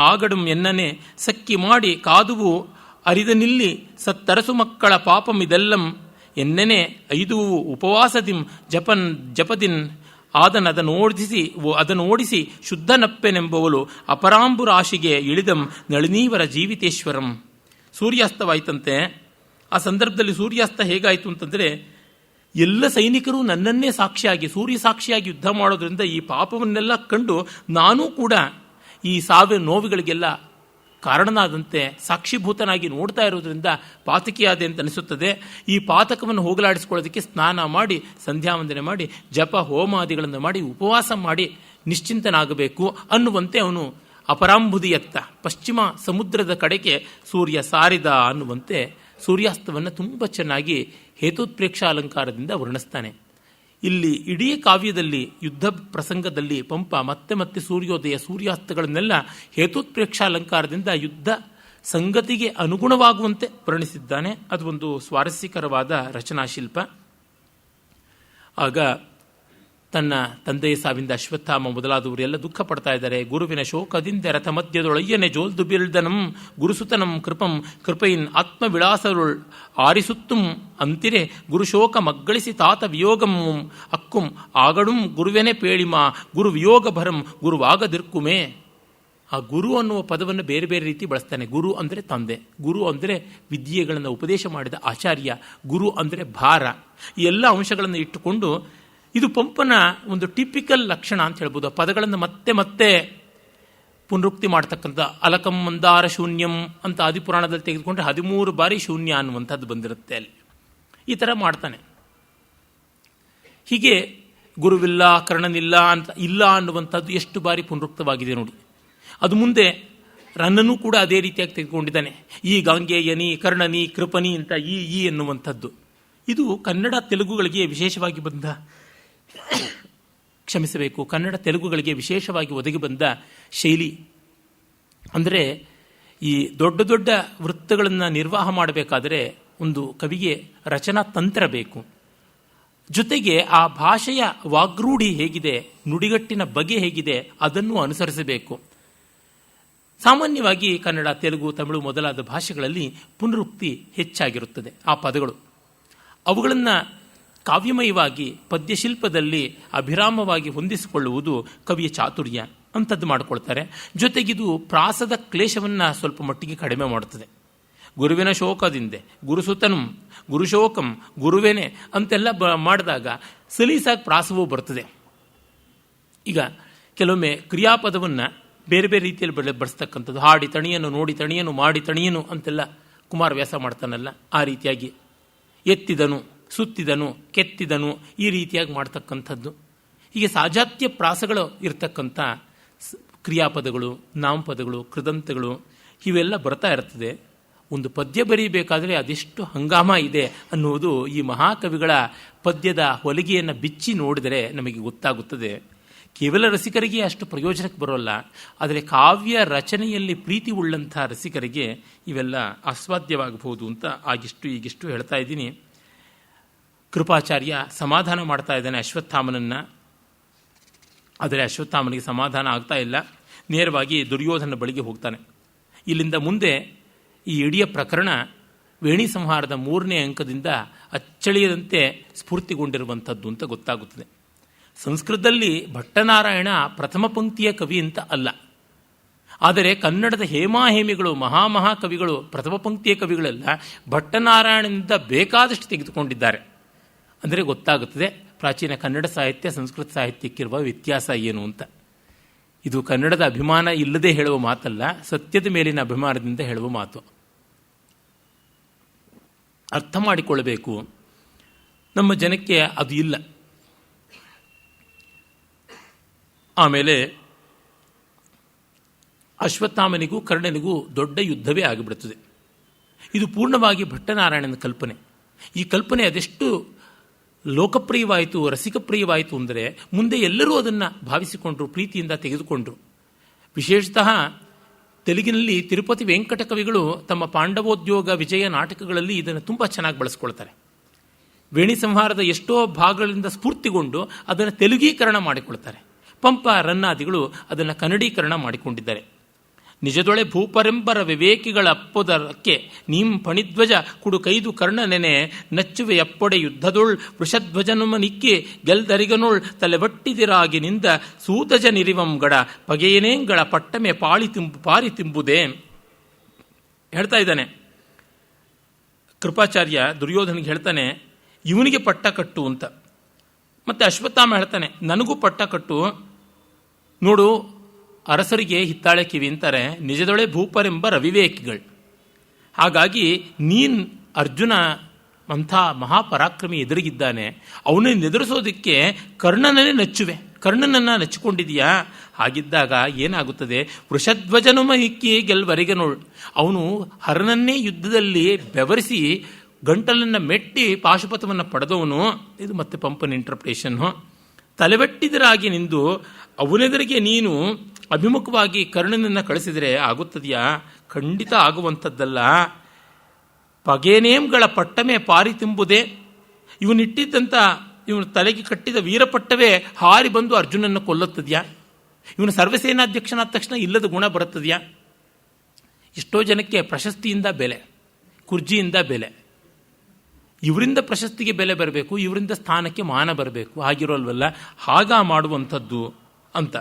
ಆಗಡುಂ ಎನ್ನನೆ ಸಕ್ಕಿ ಮಾಡಿ ಕಾದುವು ಅರಿದ ನಿಲ್ಲಿ ಸತ್ತರಸು ಮಕ್ಕಳ ಪಾಪಂ ಇದೆಲ್ಲಂ ಎನ್ನೆನೆ ಐದುವು ಉಪವಾಸದಿಂ ಜಪದಿನ್ ಅದನ್ನೋಡಿಸಿ ಶುದ್ಧನಪ್ಪೆನೆಂಬವಳು ಅಪರಾಂಬು ರಾಶಿಗೆ ಇಳಿದಂ ನಳಿನೀವರ ಜೀವಿತೇಶ್ವರಂ. ಸೂರ್ಯಾಸ್ತವಾಯಿತಂತೆ. ಆ ಸಂದರ್ಭದಲ್ಲಿ ಸೂರ್ಯಾಸ್ತ ಹೇಗಾಯಿತು ಅಂತಂದರೆ, ಎಲ್ಲ ಸೈನಿಕರು ನನ್ನನ್ನೇ ಸಾಕ್ಷಿಯಾಗಿ, ಸೂರ್ಯ ಸಾಕ್ಷಿಯಾಗಿ ಯುದ್ಧ ಮಾಡೋದ್ರಿಂದ ಈ ಪಾಪವನ್ನೆಲ್ಲ ಕಂಡು ನಾನೂ ಕೂಡ ಈ ಸಾವಿನ ನೋವುಗಳಿಗೆಲ್ಲ ಕಾರಣನಾದಂತೆ ಸಾಕ್ಷಿಭೂತನಾಗಿ ನೋಡ್ತಾ ಇರೋದ್ರಿಂದ ಪಾತಕಿಯಾದೆ ಅಂತ ಅನಿಸುತ್ತದೆ. ಈ ಪಾತಕವನ್ನು ಹೋಗಲಾಡಿಸ್ಕೊಳ್ಳೋದಕ್ಕೆ ಸ್ನಾನ ಮಾಡಿ, ಸಂಧ್ಯಾವಂದನೆ ಮಾಡಿ, ಜಪ ಹೋಮಾದಿಗಳನ್ನು ಮಾಡಿ, ಉಪವಾಸ ಮಾಡಿ ನಿಶ್ಚಿಂತನಾಗಬೇಕು ಅನ್ನುವಂತೆ ಅವನು ಅಪರಾಂಬುದಿಯತ್ತ, ಪಶ್ಚಿಮ ಸಮುದ್ರದ ಕಡೆಗೆ ಸೂರ್ಯ ಸಾರಿದ ಅನ್ನುವಂತೆ ಸೂರ್ಯಾಸ್ತವನ್ನು ತುಂಬ ಚೆನ್ನಾಗಿ ಹೇತೋತ್ಪ್ರೇಕ್ಷಾ ಅಲಂಕಾರದಿಂದ ವರ್ಣಿಸ್ತಾನೆ. ಇಲ್ಲಿ ಇಡೀ ಕಾವ್ಯದಲ್ಲಿ ಯುದ್ಧ ಪ್ರಸಂಗದಲ್ಲಿ ಪಂಪ ಮತ್ತೆ ಮತ್ತೆ ಸೂರ್ಯೋದಯ ಸೂರ್ಯಾಸ್ತಗಳನ್ನೆಲ್ಲ ಹೇತೋತ್ಪ್ರೇಕ್ಷಾ ಅಲಂಕಾರದಿಂದ ಯುದ್ಧ ಸಂಗತಿಗೆ ಅನುಗುಣವಾಗುವಂತೆ ವರ್ಣಿಸಿದ್ದಾನೆ. ಅದು ಒಂದು ಸ್ವಾರಸ್ಯಕರವಾದ ರಚನಾಶಿಲ್ಪ. ಆಗ ತನ್ನ ತಂದೆಯ ಸಾವಿಂದ ಅಶ್ವತ್ಥಾಮ ಮೊದಲಾದವರೆಲ್ಲ ದುಃಖ ಪಡ್ತಾ ಇದ್ದಾರೆ. ಗುರುವಿನ ಶೋಕದಿಂದ ರಥ ಮಧ್ಯದೊಳಯ್ಯನೆ ಜೋಲ್ದು ಬಿಲ್ದನಂ ಗುರುಸುತನಂ ಕೃಪಂ ಕೃಪೈನ್ ಆತ್ಮವಿಳಾಸರುಳ್ ಆರಿಸುತ್ತುಂ ಅಂತಿರೆ ಗುರುಶೋಕ ಮಗ್ಗಳಿಸಿ ತಾತ ವಿಯೋಗಂ ಅಕ್ಕುಂ ಆಗಡುಂ ಗುರುವೆನೆ ಪೇಳಿಮಾ ಗುರು ವಿಯೋಗ ಭರಂ ಗುರುವಾಗದಿರ್ಕುಮೇ. ಆ ಗುರು ಅನ್ನುವ ಪದವನ್ನು ಬೇರೆ ಬೇರೆ ರೀತಿ ಬಳಸ್ತಾನೆ. ಗುರು ಅಂದರೆ ತಂದೆ, ಗುರು ಅಂದರೆ ವಿದ್ಯೆಗಳನ್ನು ಉಪದೇಶ ಮಾಡಿದ ಆಚಾರ್ಯ, ಗುರು ಅಂದರೆ ಭಾರ. ಈ ಎಲ್ಲ ಅಂಶಗಳನ್ನು ಇಟ್ಟುಕೊಂಡು ಇದು ಪಂಪನ ಒಂದು ಟಿಪಿಕಲ್ ಲಕ್ಷಣ ಅಂತ ಹೇಳ್ಬೋದು. ಆ ಪದಗಳನ್ನು ಮತ್ತೆ ಮತ್ತೆ ಪುನರುಕ್ತಿ ಮಾಡ್ತಕ್ಕಂಥ ಅಲಕಂ ಮಂದಾರ ಶೂನ್ಯಂ ಅಂತ ಆದಿಪುರಾಣದಲ್ಲಿ ತೆಗೆದುಕೊಂಡ್ರೆ 13 ಬಾರಿ ಶೂನ್ಯ ಅನ್ನುವಂಥದ್ದು ಬಂದಿರುತ್ತೆ ಅಲ್ಲಿ. ಈ ಥರ ಮಾಡ್ತಾನೆ. ಹೀಗೆ ಗುರುವಿಲ್ಲ ಕರ್ಣನಿಲ್ಲ ಅಂತ ಇಲ್ಲ ಅನ್ನುವಂಥದ್ದು ಎಷ್ಟು ಬಾರಿ ಪುನರುಕ್ತವಾಗಿದೆ ನೋಡಿ. ಅದು ಮುಂದೆ ರನ್ನನೂ ಕೂಡ ಅದೇ ರೀತಿಯಾಗಿ ತೆಗೆದುಕೊಂಡಿದ್ದಾನೆ. ಈ ಗಾಂಗೇಯನಿ ಕರ್ಣನಿ ಕೃಪನಿ ಅಂತ ಈ ಎನ್ನುವಂಥದ್ದು ಇದು ಕನ್ನಡ ತೆಲುಗುಗಳಿಗೆ ವಿಶೇಷವಾಗಿ ಬಂದ ಕನ್ನಡ ತೆಲುಗುಗಳಿಗೆ ವಿಶೇಷವಾಗಿ ಒದಗಿ ಬಂದ ಶೈಲಿ. ಅಂದರೆ ಈ ದೊಡ್ಡ ದೊಡ್ಡ ವೃತ್ತಗಳನ್ನು ನಿರ್ವಾಹ ಮಾಡಬೇಕಾದರೆ ಒಂದು ಕವಿಗೆ ರಚನಾ ತಂತ್ರ ಬೇಕು. ಜೊತೆಗೆ ಆ ಭಾಷೆಯ ವಾಗ್ರೂಢಿ ಹೇಗಿದೆ, ನುಡಿಗಟ್ಟಿನ ಬಗೆ ಹೇಗಿದೆ ಅದನ್ನು ಅನುಸರಿಸಬೇಕು. ಸಾಮಾನ್ಯವಾಗಿ ಕನ್ನಡ, ತೆಲುಗು, ತಮಿಳು ಮೊದಲಾದ ಭಾಷೆಗಳಲ್ಲಿ ಪುನರುಕ್ತಿ ಹೆಚ್ಚಾಗಿರುತ್ತದೆ. ಆ ಪದಗಳು ಅವುಗಳನ್ನು ಕಾವ್ಯಮಯವಾಗಿ ಪದ್ಯಶಿಲ್ಪದಲ್ಲಿ ಅಭಿರಾಮವಾಗಿ ಹೊಂದಿಸಿಕೊಳ್ಳುವುದು ಕವಿಯ ಚಾತುರ್ಯ ಅಂಥದ್ದು ಮಾಡಿಕೊಳ್ತಾರೆ. ಜೊತೆಗಿದು ಪ್ರಾಸದ ಕ್ಲೇಶವನ್ನು ಸ್ವಲ್ಪ ಮಟ್ಟಿಗೆ ಕಡಿಮೆ ಮಾಡುತ್ತದೆ. ಗುರುವಿನ ಶೋಕದಿಂದೆ ಗುರುಸುತನಂ ಗುರುಶೋಕಂ ಗುರುವೇನೆ ಅಂತೆಲ್ಲ ಮಾಡಿದಾಗ ಸಲೀಸಾಗಿ ಪ್ರಾಸವೂ ಬರ್ತದೆ. ಈಗ ಕೆಲವೊಮ್ಮೆ ಕ್ರಿಯಾಪದವನ್ನು ಬೇರೆ ಬೇರೆ ರೀತಿಯಲ್ಲಿ ಬಳಸ್ತಕ್ಕಂಥದ್ದು, ಹಾಡಿ ತಣಿಯನು, ನೋಡಿ ತಣಿಯನು, ಮಾಡಿ ತಣಿಯನು ಅಂತೆಲ್ಲ ಕುಮಾರವ್ಯಾಸ ಮಾಡ್ತಾನಲ್ಲ, ಆ ರೀತಿಯಾಗಿ ಎತ್ತಿದನು, ಸುತ್ತಿದನು, ಕೆತ್ತಿದನು ಈ ರೀತಿಯಾಗಿ ಮಾಡ್ತಕ್ಕಂಥದ್ದು. ಹೀಗೆ ಸಾಜಾತ್ಯ ಪ್ರಾಸಗಳು ಇರತಕ್ಕಂಥ ಕ್ರಿಯಾಪದಗಳು, ನಾಮಪದಗಳು, ಕೃದಂತಗಳು ಇವೆಲ್ಲ ಬರ್ತಾ ಇರ್ತದೆ. ಒಂದು ಪದ್ಯ ಬರೀಬೇಕಾದರೆ ಅದೆಷ್ಟು ಹಂಗಾಮ ಇದೆ ಅನ್ನುವುದು ಈ ಮಹಾಕವಿಗಳ ಪದ್ಯದ ಹೊಲಿಗೆಯನ್ನು ಬಿಚ್ಚಿ ನೋಡಿದರೆ ನಮಗೆ ಗೊತ್ತಾಗುತ್ತದೆ. ಕೇವಲ ರಸಿಕರಿಗೆ ಅಷ್ಟು ಪ್ರಯೋಜನಕ್ಕೆ ಬರೋಲ್ಲ, ಆದರೆ ಕಾವ್ಯ ರಚನೆಯಲ್ಲಿ ಪ್ರೀತಿ ಉಳ್ಳಂಥ ರಸಿಕರಿಗೆ ಇವೆಲ್ಲ ಆಸ್ವಾದ್ಯವಾಗಬಹುದು ಅಂತ ಆಗಿಷ್ಟು ಈಗಿಷ್ಟು ಹೇಳ್ತಾ ಇದ್ದೀನಿ. ಕೃಪಾಚಾರ್ಯ ಸಮಾಧಾನ ಮಾಡ್ತಾ ಇದ್ದಾನೆ ಅಶ್ವತ್ಥಾಮನನ್ನು. ಆದರೆ ಅಶ್ವತ್ಥಾಮನಿಗೆ ಸಮಾಧಾನ ಆಗ್ತಾ ಇಲ್ಲ. ನೇರವಾಗಿ ದುರ್ಯೋಧನ ಬಳಿಗೆ ಹೋಗ್ತಾನೆ. ಇಲ್ಲಿಂದ ಮುಂದೆ ಈ ಇಡೀ ಪ್ರಕರಣ ವೇಣಿ ಸಂಹಾರದ 3ನೇ ಅಂಕದಿಂದ ಅಚ್ಚಳಿಯದಂತೆ ಸ್ಫೂರ್ತಿಗೊಂಡಿರುವಂಥದ್ದು ಅಂತ ಗೊತ್ತಾಗುತ್ತದೆ. ಸಂಸ್ಕೃತದಲ್ಲಿ ಭಟ್ಟನಾರಾಯಣ ಪ್ರಥಮ ಪಂಕ್ತಿಯ ಕವಿ ಅಂತ ಅಲ್ಲ, ಆದರೆ ಕನ್ನಡದ ಹೇಮಾಹೇಮಿಗಳು, ಮಹಾಮಹಾಕವಿಗಳು ಪ್ರಥಮ ಪಂಕ್ತಿಯ ಕವಿಗಳೆಲ್ಲ ಭಟ್ಟನಾರಾಯಣನಿಂದ ಬೇಕಾದಷ್ಟು ತೆಗೆದುಕೊಂಡಿದ್ದಾರೆ. ಅಂದರೆ ಗೊತ್ತಾಗುತ್ತದೆ ಪ್ರಾಚೀನ ಕನ್ನಡ ಸಾಹಿತ್ಯ ಸಂಸ್ಕೃತ ಸಾಹಿತ್ಯಕ್ಕಿರುವ ವ್ಯತ್ಯಾಸ ಏನು ಅಂತ. ಇದು ಕನ್ನಡದ ಅಭಿಮಾನ ಇಲ್ಲದೆ ಹೇಳುವ ಮಾತಲ್ಲ, ಸತ್ಯದ ಮೇಲಿನ ಅಭಿಮಾನದಿಂದ ಹೇಳುವ ಮಾತು. ಅರ್ಥ ಮಾಡಿಕೊಳ್ಳಬೇಕು. ನಮ್ಮ ಜನಕ್ಕೆ ಅದು ಇಲ್ಲ. ಆಮೇಲೆ ಅಶ್ವತ್ಥಾಮನಿಗೂ ಕರ್ಣನಿಗೂ ದೊಡ್ಡ ಯುದ್ಧವೇ ಆಗಿಬಿಡುತ್ತದೆ. ಇದು ಪೂರ್ಣವಾಗಿ ಭಟ್ಟನಾರಾಯಣನ ಕಲ್ಪನೆ. ಈ ಕಲ್ಪನೆ ಅದೆಷ್ಟು ಲೋಕಪ್ರಿಯವಾಯಿತು, ರಸಿಕಪ್ರಿಯವಾಯಿತು ಅಂದರೆ ಮುಂದೆ ಎಲ್ಲರೂ ಅದನ್ನು ಭಾವಿಸಿಕೊಂಡ್ರು, ಪ್ರೀತಿಯಿಂದ ತೆಗೆದುಕೊಂಡ್ರು. ವಿಶೇಷತಃ ತೆಲುಗಿನಲ್ಲಿ ತಿರುಪತಿ ವೆಂಕಟ ಕವಿಗಳು ತಮ್ಮ ಪಾಂಡವೋದ್ಯೋಗ ವಿಜಯ ನಾಟಕಗಳಲ್ಲಿ ಇದನ್ನು ತುಂಬ ಚೆನ್ನಾಗಿ ಬಳಸ್ಕೊಳ್ತಾರೆ. ವೇಣಿ ಸಂಹಾರದ ಎಷ್ಟೋ ಭಾಗಗಳಿಂದ ಸ್ಫೂರ್ತಿಗೊಂಡು ಅದನ್ನು ತೆಲುಗೀಕರಣ ಮಾಡಿಕೊಳ್ತಾರೆ. ಪಂಪ, ರನ್ನಾದಿಗಳು ಅದನ್ನು ಕನ್ನಡೀಕರಣ ಮಾಡಿಕೊಂಡಿದ್ದಾರೆ. ನಿಜದೊಳೆ ಭೂಪರೆಂಬರ ವಿವೇಕಿಗಳ ಅಪ್ಪೊದಕ್ಕೆ ನೀಂ ಪಣಿಧ್ವಜ ಕುಡು ಕೈದು ಕರ್ಣನೆನೆ ನಚ್ಚುವೆ ಅಪ್ಪೊಡೆ ಯುದ್ಧದೊಳ್ ವೃಷಧ್ವಜನುಮ ನಿಕ್ಕಿ ಗೆಲ್ದರಿಗನೊಳ್ ತಲೆಬಟ್ಟಿದಿರಾಗಿ ನಿಂದ ಸೂತಜ ನಿರಿವಂಗಡ ಪಗೆಯನೇಂಗಳ ಪಟ್ಟಮೆ ಪಾರಿ ತಿಂಬುದೇ ಹೇಳ್ತಾ ಇದ್ದಾನೆ. ಕೃಪಾಚಾರ್ಯ ದುರ್ಯೋಧನಿಗೆ ಹೇಳ್ತಾನೆ, ಇವನಿಗೆ ಪಟ್ಟ ಕಟ್ಟು ಅಂತ. ಮತ್ತೆ ಅಶ್ವತ್ಥಾಮ ಹೇಳ್ತಾನೆ, ನನಗೂ ಪಟ್ಟ ಕಟ್ಟು ನೋಡು, ಅರಸರಿಗೆ ಹಿತ್ತಾಳೆ ಕಿವಿ ಅಂತಾರೆ, ನಿಜದೊಳೆ ಭೂಪರೆಂಬ ರವಿವೇಕಿಗಳು. ಹಾಗಾಗಿ ನೀನು ಅರ್ಜುನ ಅಂಥ ಮಹಾಪರಾಕ್ರಮಿ ಎದುರಿಗಿದ್ದಾನೆ, ಅವನನ್ನು ಎದುರಿಸೋದಕ್ಕೆ ಕರ್ಣನನ್ನೇ ನಚ್ಚುವೆ. ಕರ್ಣನನ್ನು ನೆಚ್ಚಿಕೊಂಡಿದೆಯಾ? ಹಾಗಿದ್ದಾಗ ಏನಾಗುತ್ತದೆ? ವೃಷಧ್ವಜನು ಮಹಿಕ್ಕಿ ಗೆಲ್ವರೆಗೆ ನೋಡು. ಅವನು ಹರನನ್ನೇ ಯುದ್ಧದಲ್ಲಿ ಬೆವರಿಸಿ ಗಂಟಲನ್ನು ಮೆಟ್ಟಿ ಪಾಶುಪತವನ್ನು ಪಡೆದವನು. ಇದು ಮತ್ತೆ ಪಂಪನ ಇಂಟರ್ಪ್ರಿಟೇಷನ್ನು. ತಲೆವೆಟ್ಟಿದರಾಗಿ ನಿಂದು ಅವನೆದುರಿಗೆ ನೀನು ಅಭಿಮುಖವಾಗಿ ಕರ್ಣನನ್ನು ಕಳಿಸಿದರೆ ಆಗುತ್ತದೆಯಾ? ಖಂಡಿತ ಆಗುವಂಥದ್ದಲ್ಲ. ಪಗೇನೇಮ್ಗಳ ಪಟ್ಟಮೇ ಪಾರಿ ತುಂಬುದೇ. ಇವನಿಟ್ಟಿದ್ದಂಥ ಇವನು ತಲೆಗೆ ಕಟ್ಟಿದ ವೀರಪಟ್ಟವೇ ಹಾರಿ ಬಂದು ಅರ್ಜುನನ್ನು ಕೊಲ್ಲುತ್ತದೆಯಾ? ಇವನು ಸರ್ವಸೇನಾಧ್ಯಕ್ಷನಾದ ತಕ್ಷಣ ಇಲ್ಲದ ಗುಣ ಬರುತ್ತದೆಯಾ? ಎಷ್ಟೋ ಜನಕ್ಕೆ ಪ್ರಶಸ್ತಿಯಿಂದ ಬೆಲೆ, ಕುರ್ಜಿಯಿಂದ ಬೆಲೆ. ಇವರಿಂದ ಪ್ರಶಸ್ತಿಗೆ ಬೆಲೆ ಬರಬೇಕು, ಇವರಿಂದ ಸ್ಥಾನಕ್ಕೆ ಮಾನ ಬರಬೇಕು. ಹಾಗಿರೋಲ್ವಲ್ಲ, ಹಾಗ ಮಾಡುವಂಥದ್ದು ಅಂತ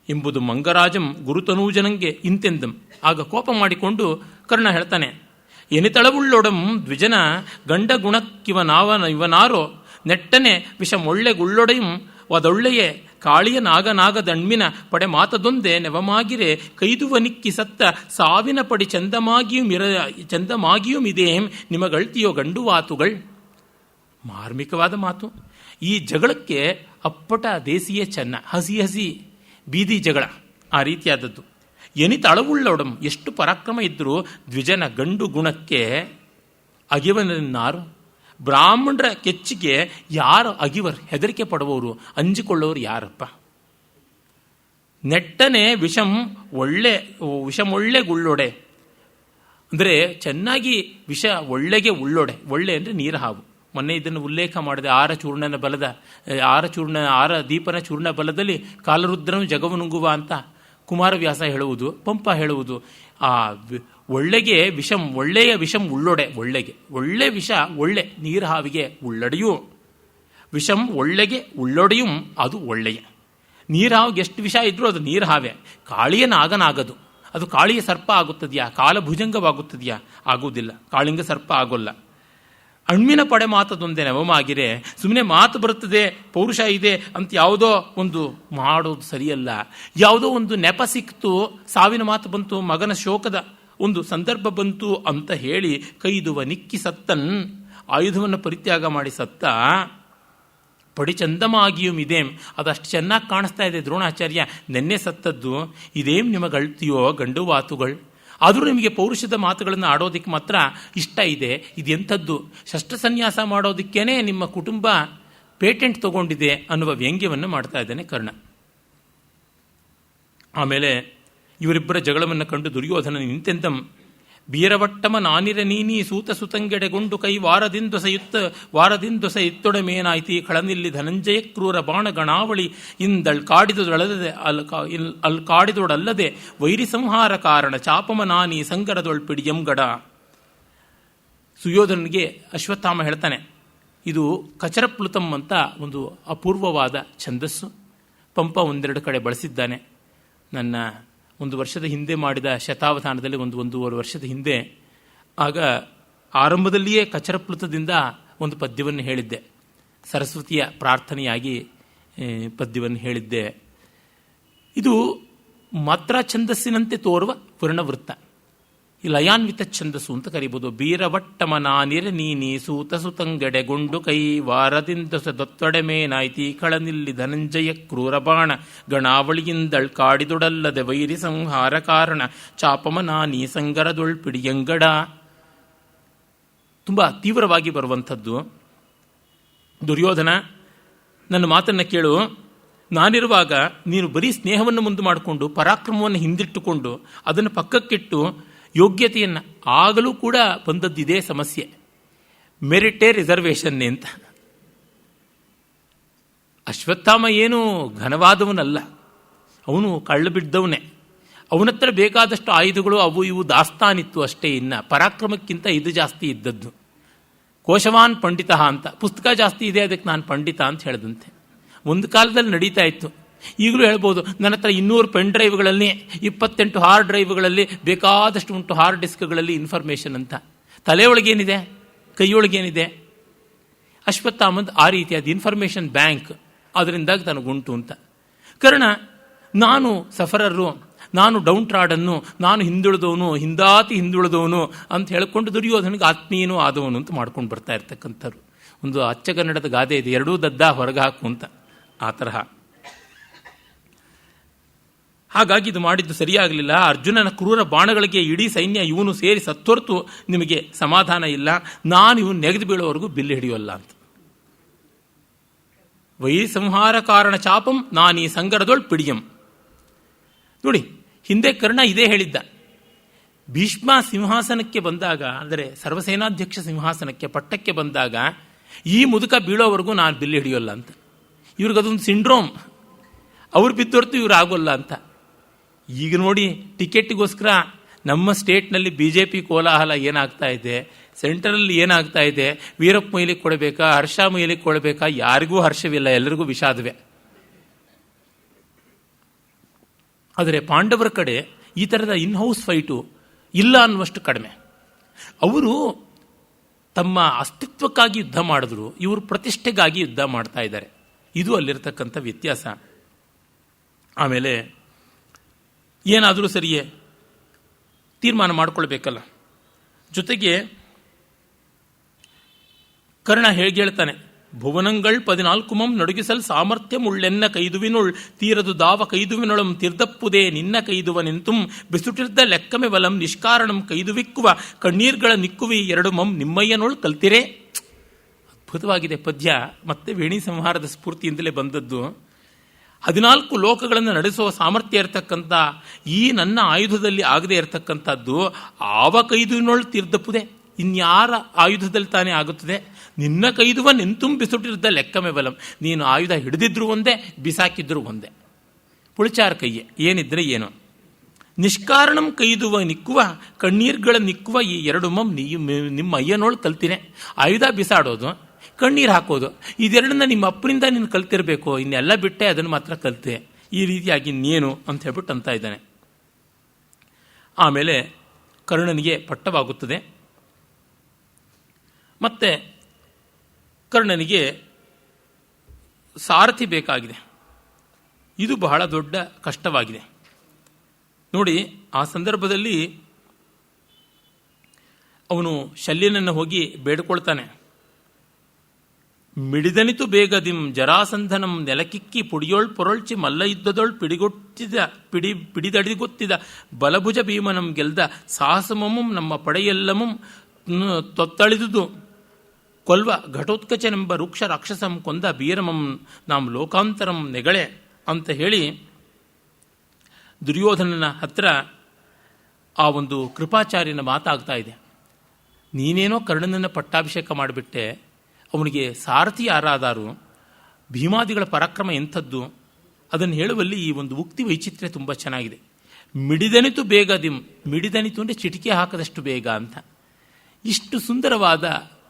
ಎಂಬುದು ಮಂಗರಾಜಂ ಗುರುತನೂಜನಂಗೆ ಇಂತೆಂದಂ. ಆಗ ಕೋಪ ಮಾಡಿಕೊಂಡು ಕರ್ಣ ಹೇಳ್ತಾನೆ, ಎನಿತಳವುಳ್ಳೊಡಂ ದ್ವಿಜನ ಗಂಡ ಗುಣಕ್ಕಿವನಾರೋ ನೆಟ್ಟನೆ ವಿಷಮೊಳ್ಳೆಗುಳ್ಳೊಡೆಯಂ ವದೊಳ್ಳೆಯೇ ಕಾಳಿಯ ನಾಗನಾಗದಣ್ಮಿನ ಪಡೆ ಮಾತದೊಂದೇ ನೆವಮಾಗಿರೆ ಕೈದುವ ನಿಕ್ಕಿ ಸತ್ತ ಸಾವಿನ ಪಡಿ ಚಂದಮಾಗಿಯೂ ಇದೇಂ ನಿಮಗಳ್ತಿಯೋ ಗಂಡು ವಾತುಗಳ್. ಮಾರ್ಮಿಕವಾದ ಮಾತು. ಈ ಜಗಳಕ್ಕೆ ಅಪ್ಪಟ ದೇಸಿಯೇ ಚೆನ್ನ. ಹಸಿ ಹಸಿ ಬೀದಿ ಜಗಳ ಆ ರೀತಿಯಾದದ್ದು. ಎನಿತಳವುಳ್ಳೊಡಂ, ಎಷ್ಟು ಪರಾಕ್ರಮ ಇದ್ದರೂ ದ್ವಿಜನ ಗಂಡು ಗುಣಕ್ಕೆ ಅಗಿವನಾರು. ಬ್ರಾಹ್ಮಣರ ಕೆಚ್ಚಿಗೆ ಯಾರು ಅಗಿವರ್? ಹೆದರಿಕೆ ಪಡುವವರು, ಅಂಜಿಕೊಳ್ಳೋರು ಯಾರಪ್ಪ? ನೆಟ್ಟನೆ ವಿಷಮೊಳ್ಳೆ ಗುಳ್ಳೊಡೆ ಅಂದರೆ ಚೆನ್ನಾಗಿ ವಿಷ ಒಳ್ಳೆಗೆ ಉಳ್ಳೊಡೆ. ಒಳ್ಳೆ ಅಂದರೆ ನೀರ ಹಾವು. ಮೊನ್ನೆ ಇದನ್ನು ಉಲ್ಲೇಖ ಮಾಡಿದೆ. ಆರ ದೀಪನ ಚೂರ್ಣ ಬಲದಲ್ಲಿ ಕಾಲರುದ್ರನು ಜಗವನುಂಗುವ ಅಂತ ಕುಮಾರವ್ಯಾಸ ಹೇಳುವುದು, ಪಂಪ ಹೇಳುವುದು. ಆ ಒಳ್ಳೆಗೆ ವಿಷಂ, ಒಳ್ಳೆಯ ವಿಷಂ ಉಳ್ಳೊಡೆ. ಒಳ್ಳೆಗೆ ಒಳ್ಳೆ ವಿಷ ಒಳ್ಳೆ ನೀರು ಹಾವಿಗೆ ಉಳ್ಳಡೆಯೂ. ವಿಷಂ ಒಳ್ಳೆಗೆ ಉಳ್ಳೊಡೆಯೂ ಅದು ಒಳ್ಳೆಯ. ನೀರು ಹಾವಿಗೆ ಎಷ್ಟು ವಿಷ ಇದ್ರೂ ಅದು ನೀರು ಹಾವೆ. ಕಾಳಿಯ ನಾಗನಾಗದು. ಅದು ಕಾಳಿಯ ಸರ್ಪ ಆಗುತ್ತದೆಯಾ? ಕಾಲಭುಜಂಗವಾಗುತ್ತದೆಯಾ? ಆಗುವುದಿಲ್ಲ. ಕಾಳಿಂಗ ಸರ್ಪ ಆಗೋಲ್ಲ. ಅಣ್ಮಿನ ಪಡೆ ಮಾತದೊಂದೇ ನವಮಾಗಿರೆ. ಸುಮ್ಮನೆ ಮಾತು ಬರುತ್ತದೆ, ಪೌರುಷ ಇದೆ ಅಂತ ಯಾವುದೋ ಒಂದು ಮಾಡೋದು ಸರಿಯಲ್ಲ. ಯಾವುದೋ ಒಂದು ನೆಪ ಸಿಕ್ತು, ಸಾವಿನ ಮಾತು ಬಂತು, ಮಗನ ಶೋಕದ ಒಂದು ಸಂದರ್ಭ ಬಂತು ಅಂತ ಹೇಳಿ ಕೈದುವ ನಿಕ್ಕಿ ಸತ್ತನ್, ಆಯುಧವನ್ನು ಪರಿತ್ಯಾಗ ಮಾಡಿ ಸತ್ತ. ಪಡಿ ಚಂದಮಾಗಿಯೂ ಇದೇಂ, ಅದಷ್ಟು ಚೆನ್ನಾಗಿ ಕಾಣಿಸ್ತಾ ಇದೆ ದ್ರೋಣಾಚಾರ್ಯ ನೆನ್ನೆ ಸತ್ತದ್ದು. ಇದೇಂ ನಿಮಗಳ್ತಿಯೋ ಗಂಡು ವಾತುಗಳು. ಆದರೂ ನಿಮಗೆ ಪೌರುಷದ ಮಾತುಗಳನ್ನು ಆಡೋದಕ್ಕೆ ಮಾತ್ರ ಇಷ್ಟ ಇದೆ. ಇದೆಂಥದ್ದು? ಶಸ್ತ್ರಸನ್ಯಾಸ ಮಾಡೋದಕ್ಕೇನೆ ನಿಮ್ಮ ಕುಟುಂಬ ಪೇಟೆಂಟ್ ತಗೊಂಡಿದೆ ಅನ್ನುವ ವ್ಯಂಗ್ಯವನ್ನು ಮಾಡ್ತಾ ಇದ್ದಾನೆ ಕರ್ಣ. ಆಮೇಲೆ ಇವರಿಬ್ಬರ ಜಗಳವನ್ನು ಕಂಡು ದುರ್ಯೋಧನ ನಿಂತೆಂದಂ. ಬೀರವಟ್ಟಮ ನಾನಿರ ನೀನಿ ಸೂತ ಸುತಂಗೆಡೆಗೊಂಡು ಕೈ ವಾರದಿಂದೊಸ ಇತ್ತೊಡಮೇನಾಯ್ತಿ ಕಳನಿಲ್ಲಿ ಧನಂಜಯ ಕ್ರೂರ ಬಾಣ ಗಣಾವಳಿ ಕಾಡಿದೊಡಲ್ಲದೆ ವೈರಿ ಸಂಹಾರ ಕಾರಣ ಚಾಪಮ ನಾನಿ ಸಂಗರದೊಳ್ಪಿಡಿಯಂ ಗಡ. ಸುಯೋಧನಿಗೆ ಅಶ್ವತ್ಥಾಮ ಹೇಳ್ತಾನೆ, ಇದು ಕಚರಪ್ಲುತಂ ಅಂತ ಒಂದು ಅಪೂರ್ವವಾದ ಛಂದಸ್ಸು. ಪಂಪ ಒಂದೆರಡು ಕಡೆ ಬಳಸಿದ್ದಾನೆ. ನನ್ನ 1 ವರ್ಷದ ಹಿಂದೆ ಮಾಡಿದ ಶತಾವಧಾನದಲ್ಲಿ 1.5 ವರ್ಷದ ಹಿಂದೆ, ಆಗ ಆರಂಭದಲ್ಲಿಯೇ ಕಚರಪ್ಲುತದಿಂದ ಒಂದು ಪದ್ಯವನ್ನು ಹೇಳಿದ್ದೆ. ಸರಸ್ವತಿಯ ಪ್ರಾರ್ಥನೆಯಾಗಿ ಪದ್ಯವನ್ನು ಹೇಳಿದ್ದೆ. ಇದು ಮಾತ್ರ ಛಂದಸ್ಸಿನಂತೆ ತೋರುವ ವರ್ಣವೃತ್ತ. ಈ ಲಯಾನ್ವಿತ ಛಂದಸ್ಸು ಅಂತ ಕರೀಬೋದು. ಬೀರವಟ್ಟಮನಾನಿರ ನೀನಿ ಸೂತ ಸುತಂಗೆಡೆಗೊಂಡು ಕೈ ವಾರದಿಂದೊಸ ದೊತ್ತೊಡೆಮೇನಾಯ್ತಿ ಕಳನಿಲ್ಲಿ ಧನಂಜಯ ಕ್ರೂರಬಾಣ ಗಣಾವಳಿಯಿಂದಳ್ ಕಾಡಿದೊಡಲ್ಲದೆ ವೈರಿ ಸಂಹಾರ ಕಾರಣ ಚಾಪಮನಾನಿ ಸಂಗರದೊಳ್ಪಿಡಿಯಂಗಡ. ತುಂಬ ತೀವ್ರವಾಗಿ ಬರುವಂಥದ್ದು. ದುರ್ಯೋಧನ, ನನ್ನ ಮಾತನ್ನು ಕೇಳು. ನಾನಿರುವಾಗ ನೀನು ಬರೀ ಸ್ನೇಹವನ್ನು ಮುಂದೆ ಮಾಡಿಕೊಂಡು ಪರಾಕ್ರಮವನ್ನು ಹಿಂದಿಟ್ಟುಕೊಂಡು ಅದನ್ನು ಪಕ್ಕಕ್ಕಿಟ್ಟು ಯೋಗ್ಯತೆಯನ್ನು ಆಗಲೂ ಕೂಡ ಬಂದದ್ದಿದೆ ಸಮಸ್ಯೆ. ಮೆರಿಟೇ ರಿಸರ್ವೇಷನ್ನೇ ಅಂತ. ಅಶ್ವತ್ಥಾಮ ಏನು ಘನವಾದವನಲ್ಲ, ಅವನು ಕಳ್ಳು ಬಿದ್ದವನೇ. ಅವನತ್ರ ಬೇಕಾದಷ್ಟು ಆಯುಧಗಳು ಅವು ಇವು ದಾಸ್ತಾನಿತ್ತು ಅಷ್ಟೇ. ಇನ್ನು ಪರಾಕ್ರಮಕ್ಕಿಂತ ಇದು ಜಾಸ್ತಿ ಇದ್ದದ್ದು. ಕೋಶವಾನ್ ಪಂಡಿತ ಅಂತ ಪುಸ್ತಕ ಜಾಸ್ತಿ ಇದೆ, ಅದಕ್ಕೆ ನಾನು ಪಂಡಿತ ಅಂತ ಹೇಳಿದಂತೆ. ಒಂದು ಕಾಲದಲ್ಲಿ ನಡೀತಾ ಇತ್ತು. ಈಗಲೂ ಹೇಳ್ಬೋದು, ನನ್ನ ಹತ್ರ 200 ಪೆನ್ ಡ್ರೈವ್ಗಳಲ್ಲಿ 28 ಹಾರ್ಡ್ ಡ್ರೈವ್ಗಳಲ್ಲಿ ಬೇಕಾದಷ್ಟು ಉಂಟು, ಹಾರ್ಡ್ ಡಿಸ್ಕ್ಗಳಲ್ಲಿ ಇನ್ಫಾರ್ಮೇಷನ್ ಅಂತ. ತಲೆಯೊಳಗೇನಿದೆ, ಕೈಯೊಳಗೇನಿದೆ? ಅಶ್ವತ್ಥಾಮಂದ್ ಆ ರೀತಿಯಾದ ಇನ್ಫಾರ್ಮೇಷನ್ ಬ್ಯಾಂಕ್, ಅದರಿಂದಾಗಿ ತನಗುಂಟು ಅಂತ. ಕರ್ಣ, ನಾನು ಸಫರರು, ನಾನು ಡೌನ್ ಟ್ರಾಡನ್ನು, ನಾನು ಹಿಂದುಳಿದವನು, ಹಿಂದುಳಿದವನು ಅಂತ ಹೇಳಿಕೊಂಡು ದುರ್ಯೋಧನಿಗೆ ಆತ್ಮೀಯನೂ ಆದವನು ಅಂತ ಮಾಡ್ಕೊಂಡು ಬರ್ತಾ ಇರ್ತಕ್ಕಂಥವ್ರು. ಒಂದು ಅಚ್ಚಗನ್ನಡದ ಗಾದೆ ಇದೆ, ಎರಡೂ ದದ್ದ ಹೊರಗೆ ಹಾಕು ಅಂತ. ಆ ತರಹ ಹಾಗಾಗಿ ಇದು ಮಾಡಿದ್ದು ಸರಿಯಾಗಲಿಲ್ಲ. ಅರ್ಜುನನ ಕ್ರೂರ ಬಾಣಗಳಿಗೆ ಇಡೀ ಸೈನ್ಯ ಇವನು ಸೇರಿ ಸತ್ತೊರ್ತು ನಿಮಗೆ ಸಮಾಧಾನ ಇಲ್ಲ. ನಾನು ಇವನು ನೆಗೆದು ಬೀಳೋವರೆಗೂ ಬಿಲ್ಲು ಹಿಡಿಯೋಲ್ಲ ಅಂತ. ವೈ ಸಂಹಾರ ಕಾರಣ ಚಾಪಂ ನಾನೀ ಸಂಗರದೊಳ್ ಪಿಡಿಯಂ. ನೋಡಿ, ಹಿಂದೆ ಕರ್ಣ ಇದೇ ಹೇಳಿದ್ದ. ಭೀಷ್ಮ ಸಿಂಹಾಸನಕ್ಕೆ ಬಂದಾಗ, ಅಂದರೆ ಸರ್ವಸೇನಾಧ್ಯಕ್ಷ ಸಿಂಹಾಸನಕ್ಕೆ ಪಟ್ಟಕ್ಕೆ ಬಂದಾಗ, ಈ ಮುದುಕ ಬೀಳೋವರೆಗೂ ನಾನು ಬಿಲ್ಲು ಹಿಡಿಯೋಲ್ಲ ಅಂತ. ಇವ್ರಿಗದೊಂದು ಸಿಂಡ್ರೋಮ್, ಅವ್ರು ಬಿದ್ದೊರ್ತು ಇವ್ರು ಆಗೋಲ್ಲ ಅಂತ. ಈಗ ನೋಡಿ, ಟಿಕೆಟ್ಗೋಸ್ಕರ ನಮ್ಮ ಸ್ಟೇಟ್ನಲ್ಲಿ BJP ಕೋಲಾಹಲ ಏನಾಗ್ತಾ ಇದೆ, ಸೆಂಟ್ರಲ್ಲಿ ಏನಾಗ್ತಾ ಇದೆ, ವೀರಪ್ಪ ಮೊಯ್ಲಿಗೆ ಕೊಡಬೇಕಾ, ಹರ್ಷ ಮೊಯ್ಲಿಗೆ ಕೊಡಬೇಕಾ, ಯಾರಿಗೂ ಹರ್ಷವಿಲ್ಲ, ಎಲ್ಲರಿಗೂ ವಿಷಾದವೇ. ಆದರೆ ಪಾಂಡವರ ಕಡೆ ಈ ಥರದ ಇನ್ಹೌಸ್ ಫೈಟು ಇಲ್ಲ ಅನ್ನುವಷ್ಟು ಕಡಿಮೆ. ಅವರು ತಮ್ಮ ಅಸ್ತಿತ್ವಕ್ಕಾಗಿ ಯುದ್ಧ ಮಾಡಿದ್ರು, ಇವರು ಪ್ರತಿಷ್ಠೆಗಾಗಿ ಯುದ್ಧ ಮಾಡ್ತಾ ಇದ್ದಾರೆ. ಇದು ಅಲ್ಲಿರ್ತಕ್ಕಂಥ ವ್ಯತ್ಯಾಸ. ಆಮೇಲೆ ಏನಾದರೂ ಸರಿಯೇ ತೀರ್ಮಾನ ಮಾಡಿಕೊಳ್ಬೇಕಲ್ಲ. ಜೊತೆಗೆ ಕರ್ಣ ಹೇಳ್ತಾನೆ, ಭುವನಂಗಳ್ 14 ನಡುಗಿಸಲ್ ಸಾಮರ್ಥ್ಯ ಮುಳ್ಳೆನ್ನ ಕೈದುವಿನುಳ್ ತೀರದು ದಾವ ಕೈದುವಿನೊಳಂ ತೀರ್ದಪ್ಪುದೇ ನಿನ್ನ ಕೈದುವ ನಿಂತುಂ ಬಿಸುಟಿರ್ದ ಲೆಕ್ಕಮೆ ಬಲಂ ನಿಷ್ಕಾರಣಂ ಕೈದುವಿಕ್ಕುವ ಕಣ್ಣೀರ್ಗಳ ನಿಕ್ಕುವಿ 2 ನಿಮ್ಮಯ್ಯನೊಳ್ ಕಲ್ತಿರೇ. ಅದ್ಭುತವಾಗಿದೆ ಪದ್ಯ. ಮತ್ತೆ ವೇಣಿ ಸಂಹಾರದ ಸ್ಫೂರ್ತಿಯಿಂದಲೇ ಬಂದದ್ದು. 14 ಲೋಕಗಳನ್ನು ನಡೆಸುವ ಸಾಮರ್ಥ್ಯ ಇರತಕ್ಕಂಥ ಈ ನನ್ನ ಆಯುಧದಲ್ಲಿ ಆಗದೆ ಇರತಕ್ಕಂಥದ್ದು ಆವ ಕೈದುವಿನೊಳ್ ತೀರ್ದಪ್ಪುದೇ, ಇನ್ಯಾರ ಆಯುಧದಲ್ಲಿ ತಾನೇ ಆಗುತ್ತದೆ. ನಿನ್ನ ಕೈದುವ ನಿಂತುಂಬಿಸುಟ್ಟಿದ್ದ ಲೆಕ್ಕಮೆ ಬಲಂ. ನೀನು ಆಯುಧ ಹಿಡಿದಿದ್ರು ಒಂದೇ, ಬಿಸಾಕಿದ್ರು ಒಂದೇ, ಪುಳಿಚಾರ ಕೈಯೇ, ಏನಿದ್ರೆ ಏನೋ. ನಿಷ್ಕಾರಣಂ ಕೈದುವ ನಿಕ್ಕುವ ಕಣ್ಣೀರ್ಗಳ ನಿಕ್ಕುವ ಈ 2 ನಿಮ್ಮ ಅಯ್ಯನೋಳು ಕಲ್ತಿನೇ. ಆಯುಧ ಬಿಸಾಡೋದು, ಕಣ್ಣೀರು ಹಾಕೋದು, ಇದೆರಡನ್ನ ನಿಮ್ಮ ಅಪ್ಪನಿಂದ ನೀನು ಕಲ್ತಿರಬೇಕು, ಇನ್ನೆಲ್ಲ ಬಿಟ್ಟೆ ಅದನ್ನು ಮಾತ್ರ ಕಲ್ತೆ. ಈ ರೀತಿಯಾಗಿ ಇನ್ನೇನು ಅಂತ ಹೇಳ್ಬಿಟ್ಟು ಅಂತ ಇದ್ದಾನೆ. ಆಮೇಲೆ ಕರ್ಣನಿಗೆ ಪಟ್ಟವಾಗುತ್ತದೆ. ಮತ್ತೆ ಕರ್ಣನಿಗೆ ಸಾರಥಿ ಬೇಕಾಗಿದೆ. ಇದು ಬಹಳ ದೊಡ್ಡ ಕಷ್ಟವಾಗಿದೆ. ನೋಡಿ, ಆ ಸಂದರ್ಭದಲ್ಲಿ ಅವನು ಶಲ್ಯನನ್ನು ಹೋಗಿ ಬೇಡಿಕೊಳ್ತಾನೆ. ಮಿಡಿದನಿತು ಬೇಗದಿಂ ಜರಾಸಂಧನಂ ನೆಲಕಿಕ್ಕಿ ಪುಡಿಯೋಳ್ ಪೊರಳ್ಚಿ ಮಲ್ಲ ಯುದ್ಧದೊಳ್ ಪಿಡಿದಡಿಗೊತ್ತಿದ ಬಲಭುಜ ಭೀಮನಂ ಗೆಲ್ದ ಸಾಹಸಮಮಂ ನಮ್ಮ ಪಡೆಯೆಲ್ಲಮಂ ತೊತ್ತಳಿದುದು ಕೊಲ್ವ ಘಟೋತ್ಕಚನೆಂಬ ರೂಕ್ಷ ರಾಕ್ಷಸಂ ಕೊಂದ ಬೀರಮಂ ನಾಂ ಲೋಕಾಂತರಂ ನೆಗಳೆ ಅಂತ ಹೇಳಿ ದುರ್ಯೋಧನನ ಹತ್ರ ಆ ಒಂದು ಕೃಪಾಚಾರ್ಯನ ಮಾತಾಗ್ತಾ ಇದೆ. ನೀನೇನೋ ಕರ್ಣನನ್ನು ಪಟ್ಟಾಭಿಷೇಕ ಮಾಡಿಬಿಟ್ಟೆ, ಅವನಿಗೆ ಸಾರಥಿ ಯಾರಾದಾರು, ಭೀಮಾದಿಗಳ ಪರಾಕ್ರಮ ಎಂಥದ್ದು, ಅದನ್ನು ಹೇಳುವಲ್ಲಿ ಈ ಒಂದು ಉಕ್ತಿ ವೈಚಿತ್ರ್ಯ ತುಂಬ ಚೆನ್ನಾಗಿದೆ. ಮಿಡಿದನಿತು ಬೇಗದಿಂ, ಮಿಡಿದನಿತು ಅಂದರೆ ಚಿಟಿಕೆ ಹಾಕದಷ್ಟು ಬೇಗ ಅಂತ. ಇಷ್ಟು ಸುಂದರವಾದ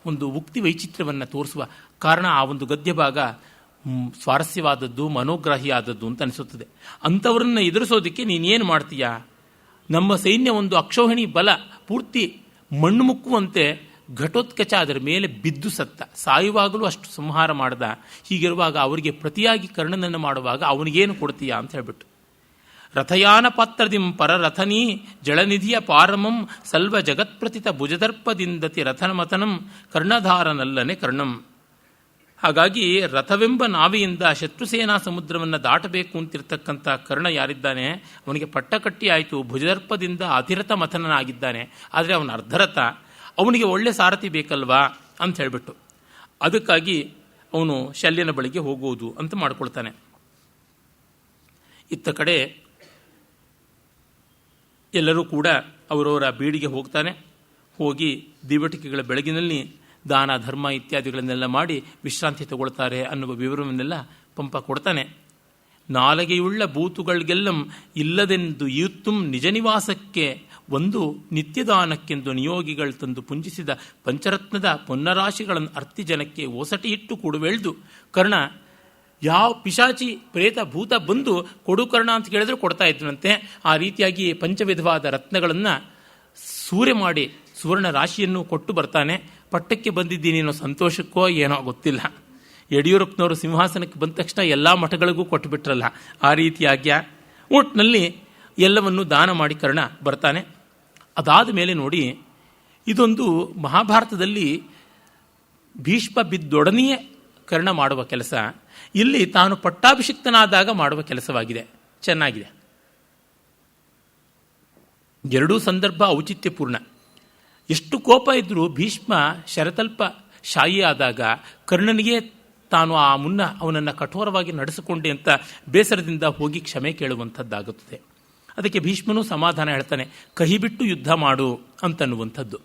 ಒಂದು ಉಕ್ತಿ ವೈಚಿತ್ರ್ಯವನ್ನು ತೋರಿಸುವ ಕಾರಣ ಆ ಒಂದು ಗದ್ಯ ಭಾಗ ಸ್ವಾರಸ್ಯವಾದದ್ದು, ಮನೋಗ್ರಾಹಿಯಾದದ್ದು ಅಂತ ಅನಿಸುತ್ತದೆ. ಅಂಥವರನ್ನು ಎದುರಿಸೋದಕ್ಕೆ ನೀನೇನು ಮಾಡ್ತೀಯಾ? ನಮ್ಮ ಸೈನ್ಯ ಒಂದು ಅಕ್ಷೋಹಿಣಿ ಬಲ ಪೂರ್ತಿ ಮಣ್ಣು ಮುಕ್ಕುವಂತೆ ಘಟೋತ್ಕಚ ಅದರ ಮೇಲೆ ಬಿದ್ದು ಸತ್ತ, ಸಾಯುವಾಗಲೂ ಅಷ್ಟು ಸಂಹಾರ ಮಾಡ್ದ. ಹೀಗಿರುವಾಗ ಅವರಿಗೆ ಪ್ರತಿಯಾಗಿ ಕರ್ಣನನ್ನು ಮಾಡುವಾಗ ಅವನಿಗೇನು ಕೊಡ್ತೀಯಾ ಅಂತ ಹೇಳ್ಬಿಟ್ಟು, ರಥಯಾನ ಪಾತ್ರದಿಂ ಪರರಥನೀ ಜಳನಿಧಿಯ ಪಾರಮಂ ಸಲ್ವ ಜಗತ್ಪ್ರತಿತ ಭುಜದರ್ಪದಿಂದತಿ ರಥನಮತನಂ ಕರ್ಣಧಾರನಲ್ಲನೆ ಕರ್ಣಂ. ಹಾಗಾಗಿ ರಥವೆಂಬ ನಾವೆಯಿಂದ ಶತ್ರುಸೇನಾ ಸಮುದ್ರವನ್ನು ದಾಟಬೇಕು ಅಂತಿರ್ತಕ್ಕಂಥ ಕರ್ಣ ಯಾರಿದ್ದಾನೆ, ಅವನಿಗೆ ಪಟ್ಟಕಟ್ಟಿ ಆಯಿತು, ಭುಜದರ್ಪದಿಂದ ಅತಿರಥ ಮಥನನಾಗಿದ್ದಾನೆ. ಆದರೆ ಅವನ ಅರ್ಧರಥ, ಅವನಿಗೆ ಒಳ್ಳೆ ಸಾರಥಿ ಬೇಕಲ್ವಾ ಅಂತ ಹೇಳಿಬಿಟ್ಟು ಅದಕ್ಕಾಗಿ ಅವನು ಶಲ್ಯನ ಬಳಿಗೆ ಹೋಗುವುದು ಅಂತ ಮಾಡಿಕೊಳ್ತಾನೆ. ಇತ್ತ ಕಡೆ ಎಲ್ಲರೂ ಕೂಡ ಅವರವರ ಬೀಡಿಗೆ ಹೋಗ್ತಾನೆ. ಹೋಗಿ ದಿವಟಿಕೆಗಳ ಬೆಳಗಿನಲ್ಲಿ ದಾನ ಧರ್ಮ ಇತ್ಯಾದಿಗಳನ್ನೆಲ್ಲ ಮಾಡಿ ವಿಶ್ರಾಂತಿ ತಗೊಳ್ತಾರೆ ಅನ್ನುವ ವಿವರವನ್ನೆಲ್ಲ ಪಂಪ ಕೊಡ್ತಾನೆ. ನಾಲಗೆಯುಳ್ಳ ಬೂತುಗಳಿಗೆಲ್ಲಂ ಇಲ್ಲದೆಂದು ಯೂತ್ತುಂ ನಿಜ ನಿವಾಸಕ್ಕೆ ಒಂದು ನಿತ್ಯದಾನಕ್ಕೆಂದು ನಿಯೋಗಿಗಳು ತಂದು ಪುಂಜಿಸಿದ ಪಂಚರತ್ನದ ಪೊನ್ನರಾಶಿಗಳನ್ನು ಅರ್ತಿ ಜನಕ್ಕೆ ಓಸಟಿ ಇಟ್ಟು ಕೊಡುವೆಳ್ದು ಕರ್ಣ ಯಾವ ಪಿಶಾಚಿ ಪ್ರೇತ ಭೂತ ಬಂದು ಕೊಡು ಕರ್ಣ ಅಂತ ಕೇಳಿದ್ರೆ ಕೊಡ್ತಾ ಇದ್ರಂತೆ. ಆ ರೀತಿಯಾಗಿ ಪಂಚವಿಧವಾದ ರತ್ನಗಳನ್ನು ಸೂರೆ ಮಾಡಿ ಸುವರ್ಣ ರಾಶಿಯನ್ನು ಕೊಟ್ಟು ಬರ್ತಾನೆ. ಪಟ್ಟಕ್ಕೆ ಬಂದಿದ್ದೀನಿ ಅನ್ನೋ ಸಂತೋಷಕ್ಕೋ ಏನೋ ಗೊತ್ತಿಲ್ಲ. ಯಡಿಯೂರಪ್ಪನವರು ಸಿಂಹಾಸನಕ್ಕೆ ಬಂದ ತಕ್ಷಣ ಎಲ್ಲ ಮಠಗಳಿಗೂ ಕೊಟ್ಟುಬಿಟ್ರಲ್ಲ, ಆ ರೀತಿಯಾಗ್ಯ ಒಟ್ಟಿನಲ್ಲಿ ಎಲ್ಲವನ್ನು ದಾನ ಮಾಡಿ ಕರ್ಣ ಬರ್ತಾನೆ. ಅದಾದ ಮೇಲೆ ನೋಡಿ, ಇದೊಂದು ಮಹಾಭಾರತದಲ್ಲಿ ಭೀಷ್ಮ ಬಿದ್ದೊಡನೆಯೇ ಕರ್ಣ ಮಾಡುವ ಕೆಲಸ, ಇಲ್ಲಿ ತಾನು ಪಟ್ಟಾಭಿಷಿಕ್ತನಾದಾಗ ಮಾಡುವ ಕೆಲಸವಾಗಿದೆ. ಚೆನ್ನಾಗಿದೆ. ಎರಡೂ ಸಂದರ್ಭ ಔಚಿತ್ಯಪೂರ್ಣ. ಎಷ್ಟು ಕೋಪ ಇದ್ದರೂ ಭೀಷ್ಮ ಶರತಲ್ಪ ಶಾಯಿ ಆದಾಗ ಕರ್ಣನಿಗೆ ತಾನು ಆ ಮುನ್ನ ಅವನನ್ನು ಕಠೋರವಾಗಿ ನಡೆಸಿಕೊಂಡೆ ಅಂತ ಬೇಸರದಿಂದ ಹೋಗಿ ಕ್ಷಮೆ ಕೇಳುವಂಥದ್ದಾಗುತ್ತದೆ. ಅದಕ್ಕೆ ಭೀಷ್ಮನೂ ಸಮಾಧಾನ ಹೇಳ್ತಾನೆ, ಕಹಿ ಬಿಟ್ಟು ಯುದ್ಧ ಮಾಡು ಅಂತನ್ನುವಂಥದ್ದು.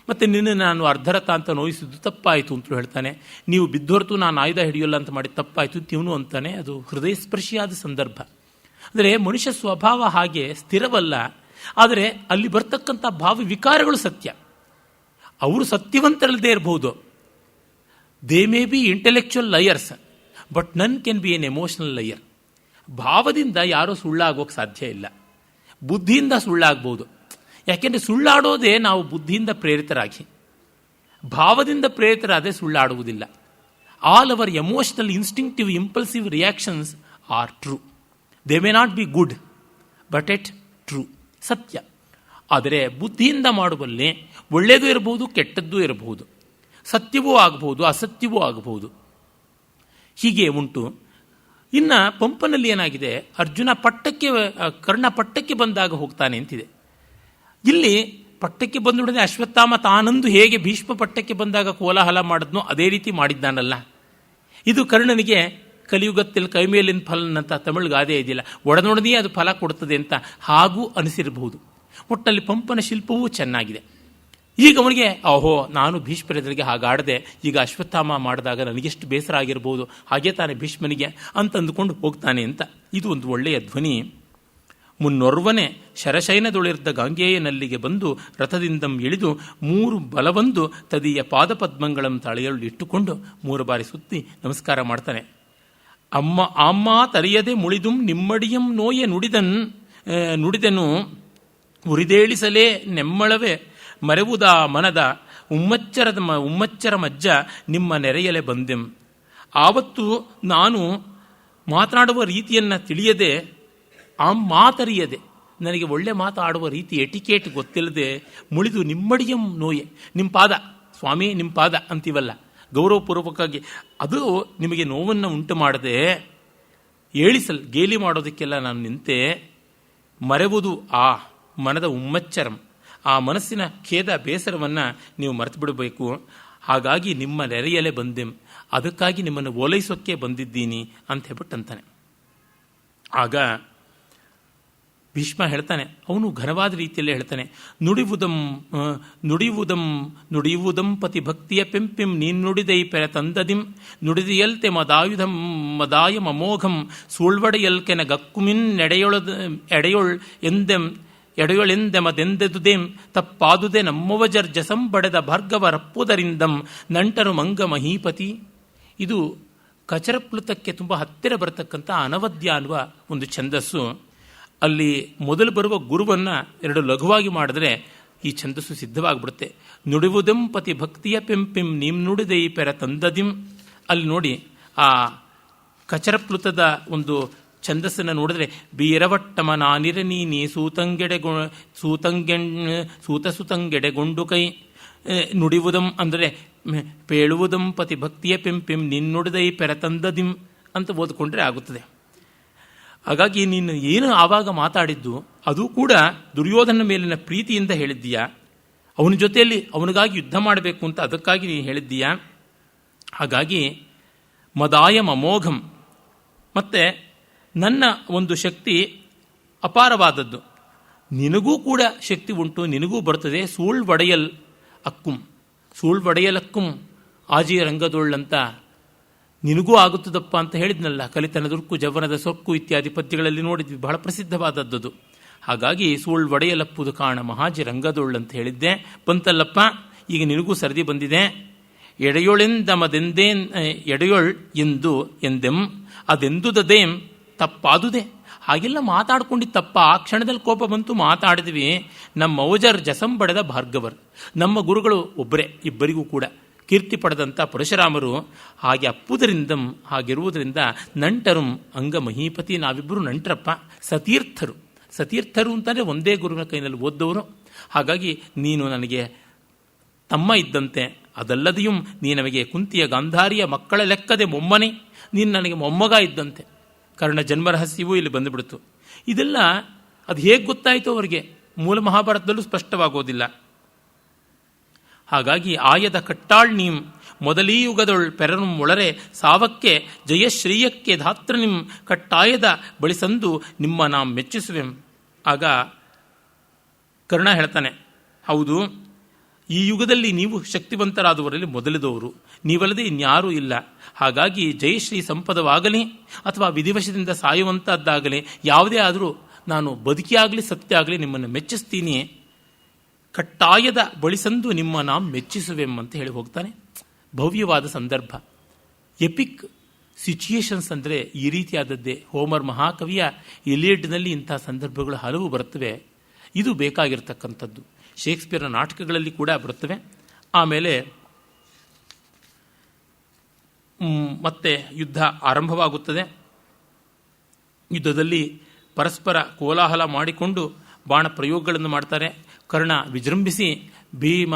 ಮತ್ತು ನಿನ್ನೆ ನಾನು ಅರ್ಧರಥ ಅಂತ ನೋಯಿಸಿದ್ದು ತಪ್ಪಾಯಿತು ಅಂತಲೂ ಹೇಳ್ತಾನೆ. ನೀವು ಬಿದ್ದೊರ್ತು ನಾನು ಆಯುಧ ಹಿಡಿಯೋಲ್ಲ ಅಂತ ಮಾಡಿ ತಪ್ಪಾಯಿತು ತಿವನು ಅಂತಾನೆ. ಅದು ಹೃದಯ ಸ್ಪರ್ಶಿಯಾದ ಸಂದರ್ಭ. ಅಂದರೆ ಮನುಷ್ಯ ಸ್ವಭಾವ ಹಾಗೆ ಸ್ಥಿರವಲ್ಲ, ಆದರೆ ಅಲ್ಲಿ ಬರ್ತಕ್ಕಂಥ ಭಾವ ವಿಕಾರಗಳು ಸತ್ಯ. ಅವರು ಸತ್ಯವಂತರಲ್ಲದೆ ಇರಬಹುದು. They may be intellectual liars, but none can be an emotional liar. ಭಾವದಿಂದ ಯಾರೂ ಸುಳ್ಳಾಗೋಕ್ಕೆ ಸಾಧ್ಯ ಇಲ್ಲ. ಬುದ್ಧಿಯಿಂದ ಸುಳ್ಳಾಗ್ಬೋದು. ಯಾಕೆಂದರೆ ಸುಳ್ಳಾಡೋದೇ ನಾವು ಬುದ್ಧಿಯಿಂದ ಪ್ರೇರಿತರಾಗಿ, ಭಾವದಿಂದ ಪ್ರೇರಿತರಾದರೆ ಸುಳ್ಳಾಡುವುದಿಲ್ಲ. All our emotional instinctive impulsive reactions are true. They may not be good but yet true, ಸತ್ಯ. ಆದರೆ ಬುದ್ಧಿಯಿಂದ ಮಾಡುವಲ್ಲಿ ಒಳ್ಳೆಯದು ಇರಬಹುದು, ಕೆಟ್ಟದ್ದೂ ಇರಬಹುದು, ಸತ್ಯವೂ ಆಗಬಹುದು, ಅಸತ್ಯವೂ ಆಗಬಹುದು. ಹೀಗೆ ಉಂಟು. ಇನ್ನು ಪಂಪನಲ್ಲಿ ಏನಾಗಿದೆ, ಅರ್ಜುನ ಪಟ್ಟಕ್ಕೆ ಕರ್ಣ ಪಟ್ಟಕ್ಕೆ ಬಂದಾಗ ಹೋಗ್ತಾನೆ ಅಂತಿದೆ. ಇಲ್ಲಿ ಪಟ್ಟಕ್ಕೆ ಬಂದುಡನೆ ಅಶ್ವತ್ಥಾಮ ತಾನಂದು ಹೇಗೆ ಭೀಷ್ಮ ಪಟ್ಟಕ್ಕೆ ಬಂದಾಗ ಕೋಲಾಹಲ ಮಾಡಿದ್ನೋ ಅದೇ ರೀತಿ ಮಾಡಿದ್ದಾನಲ್ಲ. ಇದು ಕರ್ಣನಿಗೆ ಕಲಿಯುಗத்தில் ಕೈಮೇಲಿನ ಫಲನಂತ ತಮಿಳು ಗಾದೆ ಇದೆಯಲ್ಲ, ಒಡನೊಡನೆಯೇ ಅದು ಫಲ ಕೊಡುತ್ತದೆ ಅಂತ ಹಾಗೂ ಅನಿಸಿರಬಹುದು. ಒಟ್ಟಲ್ಲಿ ಪಂಪನ ಶಿಲ್ಪವೂ ಚೆನ್ನಾಗಿದೆ. ಈಗ ಅವನಿಗೆ ಓಹೋ, ನಾನು ಭೀಷ್ಮರೆದುರಿಗೆ ಹಾಗಾಡದೆ, ಈಗ ಅಶ್ವತ್ಥಾಮ ಮಾಡಿದಾಗ ನನಗೆಷ್ಟು ಬೇಸರ ಆಗಿರ್ಬೋದು, ಹಾಗೆ ತಾನೇ ಭೀಷ್ಮನಿಗೆ ಅಂತ ಅಂದುಕೊಂಡು ಹೋಗ್ತಾನೆ ಅಂತ. ಇದು ಒಂದು ಒಳ್ಳೆಯ ಧ್ವನಿ. ಮುನ್ನೊರ್ವನೆ ಶರಶೈನದೊಳಿರ್ದ ಗಾಂಗೇಯನಲ್ಲಿಗೆ ಬಂದು ರಥದಿಂದಂ ಇಳಿದು 3 ಬಲವಂದು ತದಿಯ ಪಾದಪದ್ಮಂಗಳಂ ತಳೆಯಲು ಇಟ್ಟುಕೊಂಡು 3 ಬಾರಿ ಸುತ್ತಿ ನಮಸ್ಕಾರ ಮಾಡ್ತಾನೆ. ಅಮ್ಮ ತರಿಯದೆ ಮುಳಿದುಂ ನಿಮ್ಮಡಿಯಂ ನೋಯೆ ನುಡಿದನು ಉರಿದೇಳಿಸಲೇ ನೆಮ್ಮಳವೇ ಮರೆವುದ ಮನದ ಉಮ್ಮಚ್ಚರ ಮಜ್ಜ ನಿಮ್ಮ ನೆರೆಯಲೆ ಬಂದೆಂ. ಆವತ್ತು ನಾನು ಮಾತನಾಡುವ ರೀತಿಯನ್ನು ತಿಳಿಯದೆ, ಆ ಮಾತರಿಯದೆ, ನನಗೆ ಒಳ್ಳೆ ಮಾತಾಡುವ ರೀತಿ ಎಟಿಕೇಟ್ ಗೊತ್ತಿಲ್ಲದೆ ಮುಳಿದು ನಿಮ್ಮಡಿಯಂ ನೋಯೆ, ನಿಮ್ಮ ಪಾದ ಸ್ವಾಮಿ, ನಿಮ್ಮ ಪಾದ ಅಂತೀವಲ್ಲ ಗೌರವಪೂರ್ವಕವಾಗಿ, ಅದು ನಿಮಗೆ ನೋವನ್ನು ಉಂಟು ಮಾಡದೆ ಗೇಲಿ ಮಾಡೋದಕ್ಕೆಲ್ಲ ನಾನು ನಿಂತೆ. ಮರೆವುದು ಆ ಮನದ ಉಮ್ಮಚ್ಚರಂ, ಆ ಮನಸ್ಸಿನ ಖೇದ ಬೇಸರವನ್ನು ನೀವು ಮರೆತು ಬಿಡಬೇಕು. ಹಾಗಾಗಿ ನಿಮ್ಮ ನೆರೆಯಲೇ ಬಂದೆಂ, ಅದಕ್ಕಾಗಿ ನಿಮ್ಮನ್ನು ಓಲೈಸೋಕ್ಕೆ ಬಂದಿದ್ದೀನಿ ಅಂತ ಹೇಳ್ಬಿಟ್ಟಂತಾನೆ. ಆಗ ಭೀಷ್ಮ ಹೇಳ್ತಾನೆ, ಅವನು ಘನವಾದ ರೀತಿಯಲ್ಲೇ ಹೇಳ್ತಾನೆ, ನುಡಿಯುವುದಂ ಪತಿ ಭಕ್ತಿಯ ಪೆಂಪಿಂ ನೀನ್ ನುಡಿದೈ ಪೆರ ತಂದದಿಂ ನುಡಿದಿಯಲ್ತೆ ಮದಾಯ ಮಮೋಘಂ ಸೂಳ್ವಡೆಯಲ್ಕೆನ ಗಕ್ಕುಮಿನ್ ಎಡೆಯೊಳೆಂದೆಮದೆಂದೆದುದೇಂ ತಪ್ಪಾದುದೆ ನಮ್ಮವಜರ್ಜಸಂ ಬಡೆದ ಭಾರ್ಗವ ರಪ್ಪುದರಿಂದಂ ನಂಟರು ಮಂಗ ಮಹೀಪತಿ. ಇದು ಕಚರಪ್ಲುತಕ್ಕೆ ತುಂಬ ಹತ್ತಿರ ಬರತಕ್ಕಂಥ ಅನವದ್ಯ ಅನ್ನುವ ಒಂದು ಛಂದಸ್ಸು. ಅಲ್ಲಿ ಮೊದಲು ಬರುವ ಗುರುವನ್ನು 2 ಲಘುವಾಗಿ ಮಾಡಿದ್ರೆ ಈ ಛಂದಸ್ಸು ಸಿದ್ಧವಾಗಿಬಿಡುತ್ತೆ. ನುಡಿವುದಂ ಪತಿ ಭಕ್ತಿಯ ಪೆಂಪಿಂ ನೀಂ ನುಡಿದೈ ಪೆರ ತಂದದಿಂ. ಅಲ್ಲಿ ನೋಡಿ, ಆ ಕಚರಪ್ಲುತದ ಒಂದು ಛಂದಸ್ಸನ್ನು ನೋಡಿದ್ರೆ, ಬೀರವಟ್ಟಮ ನಾನಿರನೀನಿ ಸೂತಸುತಂಗೆಡೆಗೊಂಡು ಕೈ ನುಡಿವುದಂ ಅಂದರೆ ಪೇಳುವುದಂ ಪತಿ ಭಕ್ತಿಯ ಪೆಂಪಿಂ ನಿನ್ನುಡಿದೈ ಪೆರ ತಂದದಿಂ ಅಂತ ಓದಿಕೊಂಡ್ರೆ ಆಗುತ್ತದೆ. ಹಾಗಾಗಿ ನೀನು ಏನು ಆವಾಗ ಮಾತಾಡಿದ್ದು ಅದು ಕೂಡ ದುರ್ಯೋಧನ ಮೇಲಿನ ಪ್ರೀತಿಯಿಂದ ಹೇಳಿದ್ದೀಯಾ, ಅವನ ಜೊತೆಯಲ್ಲಿ ಅವನಿಗಾಗಿ ಯುದ್ಧ ಮಾಡಬೇಕು ಅಂತ ಅದಕ್ಕಾಗಿ ನೀನು ಹೇಳಿದ್ದೀಯಾ. ಹಾಗಾಗಿ ಮದಾಯಂ ಅಮೋಘಂ, ಮತ್ತು ನನ್ನ ಒಂದು ಶಕ್ತಿ ಅಪಾರವಾದದ್ದು, ನಿನಗೂ ಕೂಡ ಶಕ್ತಿ ಉಂಟು, ನಿನಗೂ ಬರ್ತದೆ. ಸೂಳ್ವಡೆಯಲ್ ಅಕ್ಕುಂ ಆಜಿ ರಂಗದೊಳ್ಳಂತ ನಿನಗೂ ಆಗುತ್ತದಪ್ಪ ಅಂತ ಹೇಳಿದ್ನಲ್ಲ. ಕಲಿತನ ದುರ್ಕು ಜವನದ ಸೊಕ್ಕು ಇತ್ಯಾದಿ ಪದ್ಯಗಳಲ್ಲಿ ನೋಡಿದ್ವಿ, ಬಹಳ ಪ್ರಸಿದ್ಧವಾದದ್ದು. ಹಾಗಾಗಿ ಸೂಳ್ವಡೆಯಲಪ್ಪುದು ಕಾಣ ಮಹಾಜಿ ರಂಗದೊಳ್ಳು ಅಂತ ಹೇಳಿದ್ದೆ, ಬಂತಲ್ಲಪ್ಪ. ಈಗ ನಿನಗೂ ಸರದಿ ಬಂದಿದೆ. ಎಡೆಯೊಳ್ ಎಂದೆಂ ಅದೆಂದುದದೇಂ ತಪ್ಪಾದುದೆ. ಹಾಗೆಲ್ಲ ಮಾತಾಡ್ಕೊಂಡಿದ್ದು ತಪ್ಪ. ಆ ಕ್ಷಣದಲ್ಲಿ ಕೋಪ ಬಂತು, ಮಾತಾಡಿದ್ವಿ. ನಮ್ಮ ಔಜರ್ ಜಸಂ ಬಡೆದ ಭಾರ್ಗವರ್, ನಮ್ಮ ಗುರುಗಳು ಒಬ್ಬರೇ, ಇಬ್ಬರಿಗೂ ಕೂಡ ಕೀರ್ತಿ ಪಡೆದಂಥ ಪರಶುರಾಮರು. ಹಾಗೆ ಅಪ್ಪುದರಿಂದ, ಹಾಗಿರುವುದರಿಂದ ನಂಟರು ಅಂಗ ಮಹೀಪತಿ, ನಾವಿಬ್ಬರು ನಂಟರಪ್ಪ, ಸತೀರ್ಥರು ಅಂತಂದರೆ ಒಂದೇ ಗುರುವಿನ ಕೈನಲ್ಲಿ ಓದ್ದವರು. ಹಾಗಾಗಿ ನೀನು ನನಗೆ ತಮ್ಮ ಇದ್ದಂತೆ, ಅದಲ್ಲದೆಯೂ ನೀ ನಮಗೆ ಕುಂತಿಯ ಗಾಂಧಾರಿಯ ಮಕ್ಕಳ ಲೆಕ್ಕದೆ ಮೊಮ್ಮನೆ, ನೀನು ನನಗೆ ಮೊಮ್ಮಗ ಇದ್ದಂತೆ. ಕರ್ಣ ಜನ್ಮರಹಸ್ಯವೂ ಇಲ್ಲಿ ಬಂದುಬಿಡ್ತು. ಇದೆಲ್ಲ ಅದು ಹೇಗೆ ಗೊತ್ತಾಯಿತು ಅವರಿಗೆ? ಮೂಲ ಮಹಾಭಾರತದಲ್ಲೂ ಸ್ಪಷ್ಟವಾಗೋದಿಲ್ಲ. ಹಾಗಾಗಿ ಆಯದ ಕಟ್ಟಾಳ್ ನೀಂ ಮೊದಲೀ ಯುಗದೊಳ್ ಪೆರನು ಮೊಳರೆ ಸಾವಕ್ಕೆ ಜಯಶ್ರೀಯಕ್ಕೆ ಧಾತ್ರ ನಿಮ್ ಕಟ್ಟಾಯದ ಬಳಿಸಂದು ನಿಮ್ಮ ನಾಂ ಮೆಚ್ಚಿಸುವೆಂ. ಆಗ ಕರ್ಣ ಹೇಳ್ತಾನೆ, ಹೌದು, ಈ ಯುಗದಲ್ಲಿ ನೀವು ಶಕ್ತಿವಂತರಾದವರಲ್ಲಿ ಮೊದಲಿದವರು, ನೀವಲ್ಲದೆ ಇನ್ಯಾರೂ ಇಲ್ಲ. ಹಾಗಾಗಿ ಜಯಶ್ರೀ ಸಂಪದವಾಗಲಿ ಅಥವಾ ವಿಧಿವಶದಿಂದ ಸಾಯುವಂಥದ್ದಾಗಲಿ ಯಾವುದೇ ಆದರೂ ನಾನು ಬದುಕಿಯಾಗಲಿ ಸತ್ಯ ಆಗಲಿ ನಿಮ್ಮನ್ನು ಮೆಚ್ಚಿಸ್ತೀನಿ. ಕಟ್ಟಾಯದ ಬಳಿಸಂದು ನಿಮ್ಮ ನಾಂ ಮೆಚ್ಚಿಸುವೆಂ ಅಂತ ಹೇಳಿ ಹೋಗ್ತಾನೆ. ಭವ್ಯವಾದ ಸಂದರ್ಭ, ಎಪಿಕ್ ಸಿಚುಯೇಷನ್ಸ್ ಅಂದರೆ ಈ ರೀತಿಯಾದದ್ದೇ. ಹೋಮರ್ ಮಹಾಕವಿಯ ಎಲಿಯಡ್ನಲ್ಲಿ ಇಂಥ ಸಂದರ್ಭಗಳು ಹಲವು ಬರುತ್ತವೆ. ಇದು ಬೇಕಾಗಿರ್ತಕ್ಕಂಥದ್ದು. ಶೇಕ್ಸ್ಪಿಯರ್ನ ನಾಟಕಗಳಲ್ಲಿ ಕೂಡ ಬರುತ್ತವೆ. ಆಮೇಲೆ ಮತ್ತೆ ಯುದ್ಧ ಆರಂಭವಾಗುತ್ತದೆ. ಯುದ್ಧದಲ್ಲಿ ಪರಸ್ಪರ ಕೋಲಾಹಲ ಮಾಡಿಕೊಂಡು ಬಾಣ ಪ್ರಯೋಗಗಳನ್ನು ಮಾಡ್ತಾರೆ. ಕರ್ಣ ವಿಜೃಂಭಿಸಿ ಭೀಮ,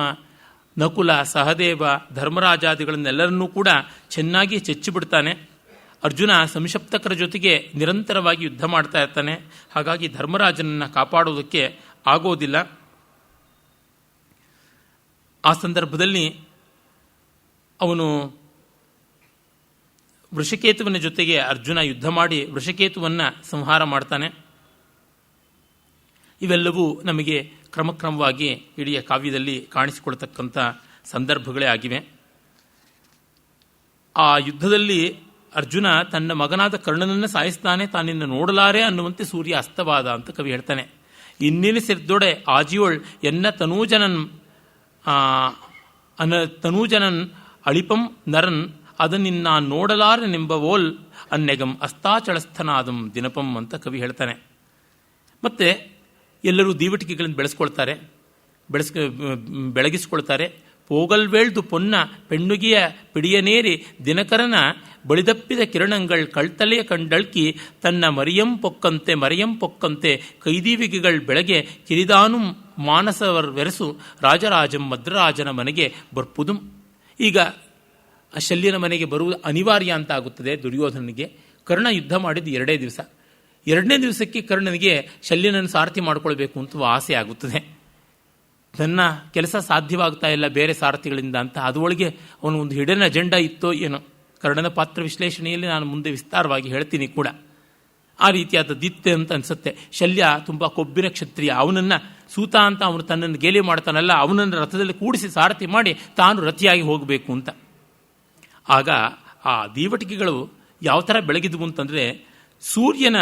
ನಕುಲ, ಸಹದೇವ, ಧರ್ಮರಾಜಾದಿಗಳನ್ನೆಲ್ಲರನ್ನೂ ಕೂಡ ಚೆನ್ನಾಗಿ ಚೆಚ್ಚಿಬಿಡ್ತಾನೆ. ಅರ್ಜುನ ಸಂಶಪ್ತಕರ ಜೊತೆಗೆ ನಿರಂತರವಾಗಿ ಯುದ್ಧ ಮಾಡ್ತಾ ಇರ್ತಾನೆ. ಹಾಗಾಗಿ ಧರ್ಮರಾಜನನ್ನು ಕಾಪಾಡುವುದಕ್ಕೆ ಆಗೋದಿಲ್ಲ. ಆ ಸಂದರ್ಭದಲ್ಲಿ ಅವನು ವೃಷಕೇತುವಿನ ಜೊತೆಗೆ ಅರ್ಜುನ ಯುದ್ಧ ಮಾಡಿ ವೃಷಕೇತುವನ್ನು ಸಂಹಾರ ಮಾಡ್ತಾನೆ. ಇವೆಲ್ಲವೂ ನಮಗೆ ಕ್ರಮಕ್ರಮವಾಗಿ ಇಡೀ ಕಾವ್ಯದಲ್ಲಿ ಕಾಣಿಸಿಕೊಳ್ತಕ್ಕಂಥ ಸಂದರ್ಭಗಳೇ ಆಗಿವೆ. ಆ ಯುದ್ಧದಲ್ಲಿ ಅರ್ಜುನ ತನ್ನ ಮಗನಾದ ಕರ್ಣನನ್ನು ಸಾಯಿಸ್ತಾನೆ. ತಾನಿನ್ನು ನೋಡಲಾರೆ ಅನ್ನುವಂತೆ ಸೂರ್ಯ ಅಸ್ತವಾದ ಅಂತ ಕವಿ ಹೇಳ್ತಾನೆ. ಇನ್ನಿನಿಸಿರ್ದೊಡೆ ಆಜಿಯೋಳ್ ಎನ್ನ ತನೂಜನನ್ ಅಳಿಪಂ ನರನ್ ಅದನ್ನಿನ್ನ ನೋಡಲಾರೆನೆಂಬವೋಲ್ ಅನ್ನೆಗಂ ಅಸ್ತಾಚಳಸ್ಥನಾದಂ ದಿನಪಂ ಅಂತ ಕವಿ ಹೇಳ್ತಾನೆ. ಮತ್ತೆ ಎಲ್ಲರೂ ದೀವಟಿಕೆಗಳನ್ನು ಬೆಳಗಿಸ್ಕೊಳ್ತಾರೆ. ಪೋಗಲ್ವೇಳ್ದು ಪೊನ್ನ ಪೆಣ್ಣುಗಿಯ ಪಿಡಿಯನೇರಿ ದಿನಕರನ ಬಳಿದಪ್ಪಿದ ಕಿರಣங்கள் ಕಳ್ತಲೆಯ ಕಂಡಳ್ಕಿ ತನ್ನ ಮರಿಯಂ ಪೊಕ್ಕಂತೆ ಕೈದೀವಿಗೆಗಳು ಬೆಳಗ್ಗೆ ಕಿರಿದಾನು ಮಾನಸವರ್ ವೆರಸು ರಾಜರಾಜಂ ಮದ್ರರಾಜನ ಮನೆಗೆ ಬರ್ಪುದುಂ. ಈಗ ಶಲ್ಯನ ಮನೆಗೆ ಬರುವುದು ಅನಿವಾರ್ಯ ಅಂತ ಆಗುತ್ತದೆ ದುರ್ಯೋಧನಿಗೆ. ಕರ್ಣ ಯುದ್ಧ ಮಾಡಿದ್ದು 2 ದಿವಸ. 2ನೇ ದಿವಸಕ್ಕೆ ಕರ್ಣನಿಗೆ ಶಲ್ಯನನ್ನು ಸಾರಥಿ ಮಾಡಿಕೊಳ್ಬೇಕು ಅಂತ ಆಸೆ ಆಗುತ್ತದೆ. ನನ್ನ ಕೆಲಸ ಸಾಧ್ಯವಾಗ್ತಾ ಇಲ್ಲ ಬೇರೆ ಸಾರಥಿಗಳಿಂದ ಅಂತ. ಅದರೊಳಗೆ ಅವನು ಒಂದು ಹಿಡನ್ ಅಜೆಂಡಾ ಇತ್ತೋ ಏನೋ. ಕರ್ಣನ ಪಾತ್ರ ವಿಶ್ಲೇಷಣೆಯಲ್ಲಿ ನಾನು ಮುಂದೆ ವಿಸ್ತಾರವಾಗಿ ಹೇಳ್ತೀನಿ ಕೂಡ. ಆ ರೀತಿಯಾದದ್ದಿತ್ತೆ ಅಂತ ಅನಿಸುತ್ತೆ. ಶಲ್ಯ ತುಂಬ ಕೊಬ್ಬಿನ ಕ್ಷತ್ರಿಯ. ಅವನನ್ನು ಸೂತ ಅಂತ ಅವನು ತನ್ನನ್ನು ಗೇಲಿ ಮಾಡ್ತಾನಲ್ಲ, ಅವನನ್ನು ರಥದಲ್ಲಿ ಕೂಡಿಸಿ ಸಾರಥಿ ಮಾಡಿ ತಾನು ರಥಿಯಾಗಿ ಹೋಗಬೇಕು ಅಂತ. ಆಗ ಆ ದೀವಟಿಕೆಗಳು ಯಾವ ಥರ ಬೆಳಗಿದ್ವು ಅಂತಂದರೆ, ಸೂರ್ಯನ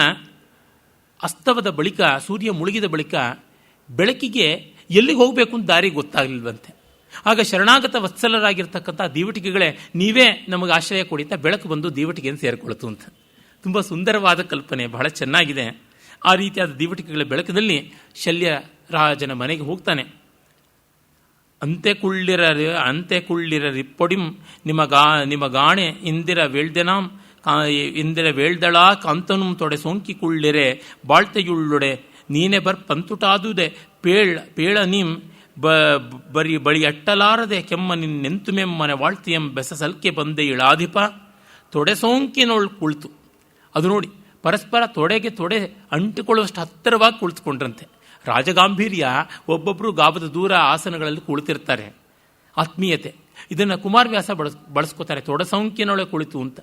ಅಸ್ತವದ ಬಳಿಕ, ಸೂರ್ಯ ಮುಳುಗಿದ ಬಳಿಕ ಬೆಳಕಿಗೆ ಎಲ್ಲಿಗೆ ಹೋಗಬೇಕು ಅಂತ ದಾರಿ ಗೊತ್ತಾಗಲಿಲ್ವಂತೆ. ಆಗ ಶರಣಾಗತ ವತ್ಸಲರಾಗಿರ್ತಕ್ಕಂಥ ದೀವಟಿಕೆಗಳೇ ನೀವೇ ನಮಗೆ ಆಶ್ರಯ ಕೊಡಿತ ಬೆಳಕು ಬಂದು ದೀವಟಿಗೆಯನ್ನು ಸೇರಿಕೊಳ್ತು ಅಂತ. ತುಂಬ ಸುಂದರವಾದ ಕಲ್ಪನೆ, ಬಹಳ ಚೆನ್ನಾಗಿದೆ. ಆ ರೀತಿಯಾದ ದೀವಟಿಕೆಗಳ ಬೆಳಕದಲ್ಲಿ ಶಲ್ಯ ರಾಜನ ಮನೆಗೆ ಹೋಗ್ತಾನೆ. ಅಂತೆ ಕುಳ್ಳಿರಿಪ್ಪೊಡಿಂ ನಿಮಗಾಣೆ ಇಂದಿರ ವೇಳ್ದಳಾ ಕಾಂತನುಂ ತೊಡೆ ಸೋಂಕಿ ಕುಳ್ಳಿರೆ ಬಾಳ್ತೆಯುಳ್ಳೊಡೆ ನೀನೆ ಪಂತುಟಾದುದೆ ಪೇಳ ನೀಂ ಬಳಿ ಅಟ್ಟಲಾರದೆ ಕೆಮ್ಮ ನಿನ್ನೆಂತುಮೆಮ್ಮನೆ ವಾಳ್ತಿಯಂ ಬೆಸ ಸಲ್ಕೆ ಬಂದೆ ಇಳಾಧಿಪ ತೊಡೆ ಸೋಂಕಿನೊಳ್ ಕುಳಿತು. ಅದು ನೋಡಿ, ಪರಸ್ಪರ ತೊಡೆಗೆ ತೊಡೆ ಅಂಟಿಕೊಳ್ಳುವಷ್ಟು ಹತ್ತಿರವಾಗಿ ಕುಳಿತುಕೊಂಡ್ರಂತೆ. ರಾಜಗಾಂಭೀರ್ಯ. ಒಬ್ಬೊಬ್ಬರು ಗಾಬದ ದೂರ ಆಸನಗಳಲ್ಲಿ ಕುಳಿತಿರ್ತಾರೆ. ಆತ್ಮೀಯತೆ, ಇದನ್ನು ಕುಮಾರವ್ಯಾಸ ಬಳಸ್ಕೋತಾರೆ, ತೊಡೆ ಸೋಂಕಿನೊಳಗೆ ಕುಳಿತು ಅಂತ.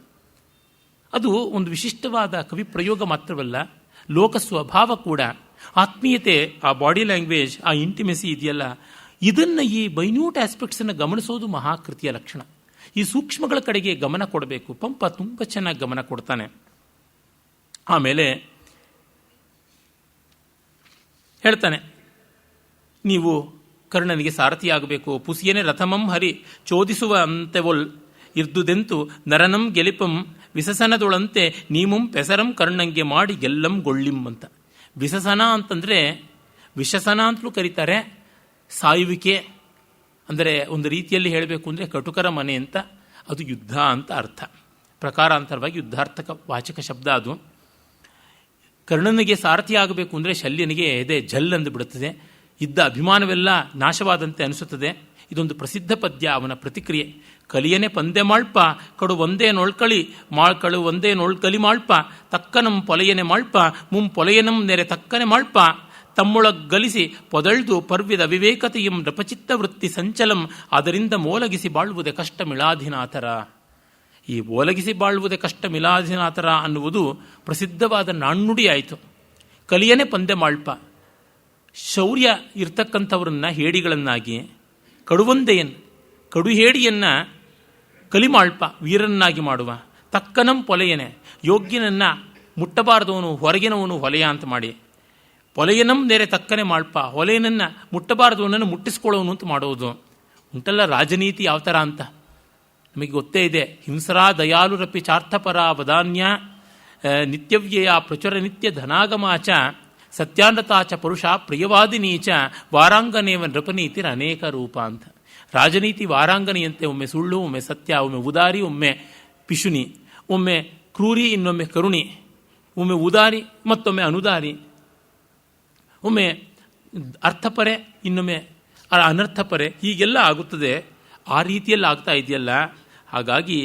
ಅದು ಒಂದು ವಿಶಿಷ್ಟವಾದ ಕವಿ ಪ್ರಯೋಗ ಮಾತ್ರವಲ್ಲ, ಲೋಕ ಸ್ವಭಾವ ಕೂಡ. ಆತ್ಮೀಯತೆ, ಆ ಬಾಡಿ ಲ್ಯಾಂಗ್ವೇಜ್, ಆ ಇಂಟಿಮೆಸಿ ಇದೆಯಲ್ಲ, ಇದನ್ನು ಈ ಮೈನ್ಯೂಟ್ ಆಸ್ಪೆಕ್ಟ್ಸನ್ನು ಗಮನಿಸೋದು ಮಹಾಕೃತಿಯ ಲಕ್ಷಣ. ಈ ಸೂಕ್ಷ್ಮಗಳ ಕಡೆಗೆ ಗಮನ ಕೊಡಬೇಕು. ಪಂಪ ತುಂಬ ಚೆನ್ನಾಗಿ ಗಮನ ಕೊಡ್ತಾನೆ. ಆಮೇಲೆ ಹೇಳ್ತಾನೆ, ನೀವು ಕರ್ಣನಿಗೆ ಸಾರಥಿಯಾಗಬೇಕು. ಪುಸಿಯನೆ ರಥಮಂ ಹರಿ ಚೋದಿಸುವ ಅಂತೆವೊಲ್ ಇರ್ದುದೆಂತು ನರನಂ ಗೆಲಿಪಂ ವಿಸಸನದೊಳಂತೆ ನೀಮುಂ ಪೆಸರಂ ಕರ್ಣಂಗೆ ಮಾಡಿ ಗೆಲ್ಲಂ ಗೊಳ್ಳಿಂ ಅಂತ. ವಿಸಸನ ಅಂತಂದರೆ ವಿಷಸನ ಅಂತಲೂ ಕರೀತಾರೆ. ಸಾಯುವಿಕೆ ಅಂದರೆ ಒಂದು ರೀತಿಯಲ್ಲಿ ಹೇಳಬೇಕು ಅಂದರೆ ಕಟುಕರ ಮನೆ ಅಂತ. ಅದು ಯುದ್ಧ ಅಂತ ಅರ್ಥ. ಪ್ರಕಾರಾಂತರವಾಗಿ ಯುದ್ಧಾರ್ಥಕ ವಾಚಕ ಶಬ್ದ ಅದು. ಕರ್ಣನಿಗೆ ಸಾರಥಿಯಾಗಬೇಕು ಅಂದರೆ ಶಲ್ಯನಿಗೆ ಎದೆ ಜಲ್ ಅಂದು ಬಿಡುತ್ತದೆ. ಇದ್ದ ಅಭಿಮಾನವೆಲ್ಲ ನಾಶವಾದಂತೆ ಅನಿಸುತ್ತದೆ. ಇದೊಂದು ಪ್ರಸಿದ್ಧ ಪದ್ಯ, ಅವನ ಪ್ರತಿಕ್ರಿಯೆ. ಕಲಿಯನೆ ಪಂದೆ ಮಾಳ್ಪ ಕಡು ಒಂದೇ ನೋಳ್ಕಳಿ ಮಾಳ್ಕಳು ಒಂದೇ ನೋಳ್ಕಲಿ ಮಾಳ್ಪ ತಕ್ಕನಂ ಪೊಲೆಯನೆ ಮಾಳ್ಪ ಮುಂ ಪೊಲೆಯನಂ ನೆರೆ ತಕ್ಕನೆ ಮಾಳ್ಪ ತಮ್ಮೊಳಗಲಿಸಿ ಪೊದಳ್ದು ಪರ್ವಿದ ವಿವೇಕತೆಯಂ ನೃಪಚಿತ್ತ ವೃತ್ತಿ ಸಂಚಲಂ ಅದರಿಂದ ಮೋಲಗಿಸಿ ಬಾಳುವುದೇ ಕಷ್ಟ ಮಿಳಾಧಿನಾಥರ. ಈ ಓಲಗಿಸಿ ಬಾಳುವುದೇ ಕಷ್ಟ ಮಿಲಾಧಿನಾಥರ ಅನ್ನುವುದು ಪ್ರಸಿದ್ಧವಾದ ನಾಣ್ಣುಡಿಯಾಯಿತು. ಕಲಿಯನೇ ಪಂದೆ ಮಾಳ್ಪ. ಶೌರ್ಯ ಇರ್ತಕ್ಕಂಥವ್ರನ್ನ ಹೇಡಿಗಳನ್ನಾಗಿ, ಕಡುವಂದೆಯನ್ ಕಡುಹೇಡಿಯನ್ನ ಕಲಿಮಾಳ್ಪ ವೀರನ್ನಾಗಿ ಮಾಡುವ. ತಕ್ಕನಂ ಪೊಲೆಯನೆ ಯೋಗ್ಯನನ್ನ ಮುಟ್ಟಬಾರದವನು ಹೊರಗಿನವನು ಹೊಲೆಯ ಅಂತ ಮಾಡಿ, ಪೊಲೆಯನಂ ನೇರೆ ತಕ್ಕನೆ ಮಾಳ್ಪ ಹೊಲೆಯನನ್ನ ಮುಟ್ಟಬಾರದವನನ್ನು ಮುಟ್ಟಿಸ್ಕೊಳ್ಳೋನು ಅಂತ ಮಾಡೋದು ಉಂಟಲ್ಲ. ರಾಜನೀತಿ ಯಾವ ಥರ ಅಂತ ನಮಗೆ ಗೊತ್ತೇ ಇದೆ. ಹಿಂಸರಾ ದಯಾಲುರಪಿ ಚಾರ್ಥಪರ ವದಾನ್ಯ ನಿತ್ಯವ್ಯಯ ಪ್ರಚುರ ನಿತ್ಯ ಧನಾಗಮಾಚ ಸತ್ಯಾನತಾಚ ಪುರುಷ ಪ್ರಿಯವಾದಿನೀಚ ವಾರಾಂಗನೇವ ನೃಪನೀತಿರ ಅನೇಕ ರೂಪ ಅಂತ. ರಾಜನೀತಿ ವಾರಾಂಗನೆಯಂತೆ ಒಮ್ಮೆ ಸುಳ್ಳು, ಒಮ್ಮೆ ಸತ್ಯ, ಒಮ್ಮೆ ಉದಾರಿ, ಒಮ್ಮೆ ಪಿಶುನಿ, ಒಮ್ಮೆ ಕ್ರೂರಿ, ಇನ್ನೊಮ್ಮೆ ಕರುಣಿ, ಒಮ್ಮೆ ಉದಾರಿ ಮತ್ತೊಮ್ಮೆ ಅನುದಾರಿ, ಒಮ್ಮೆ ಅರ್ಥಪರೆ ಇನ್ನೊಮ್ಮೆ ಅನರ್ಥಪರೆ, ಹೀಗೆಲ್ಲ ಆಗುತ್ತದೆ. ಆ ರೀತಿಯಲ್ಲಿ ಆಗ್ತಾ ಇದೆಯಲ್ಲ. ಹಾಗಾಗಿ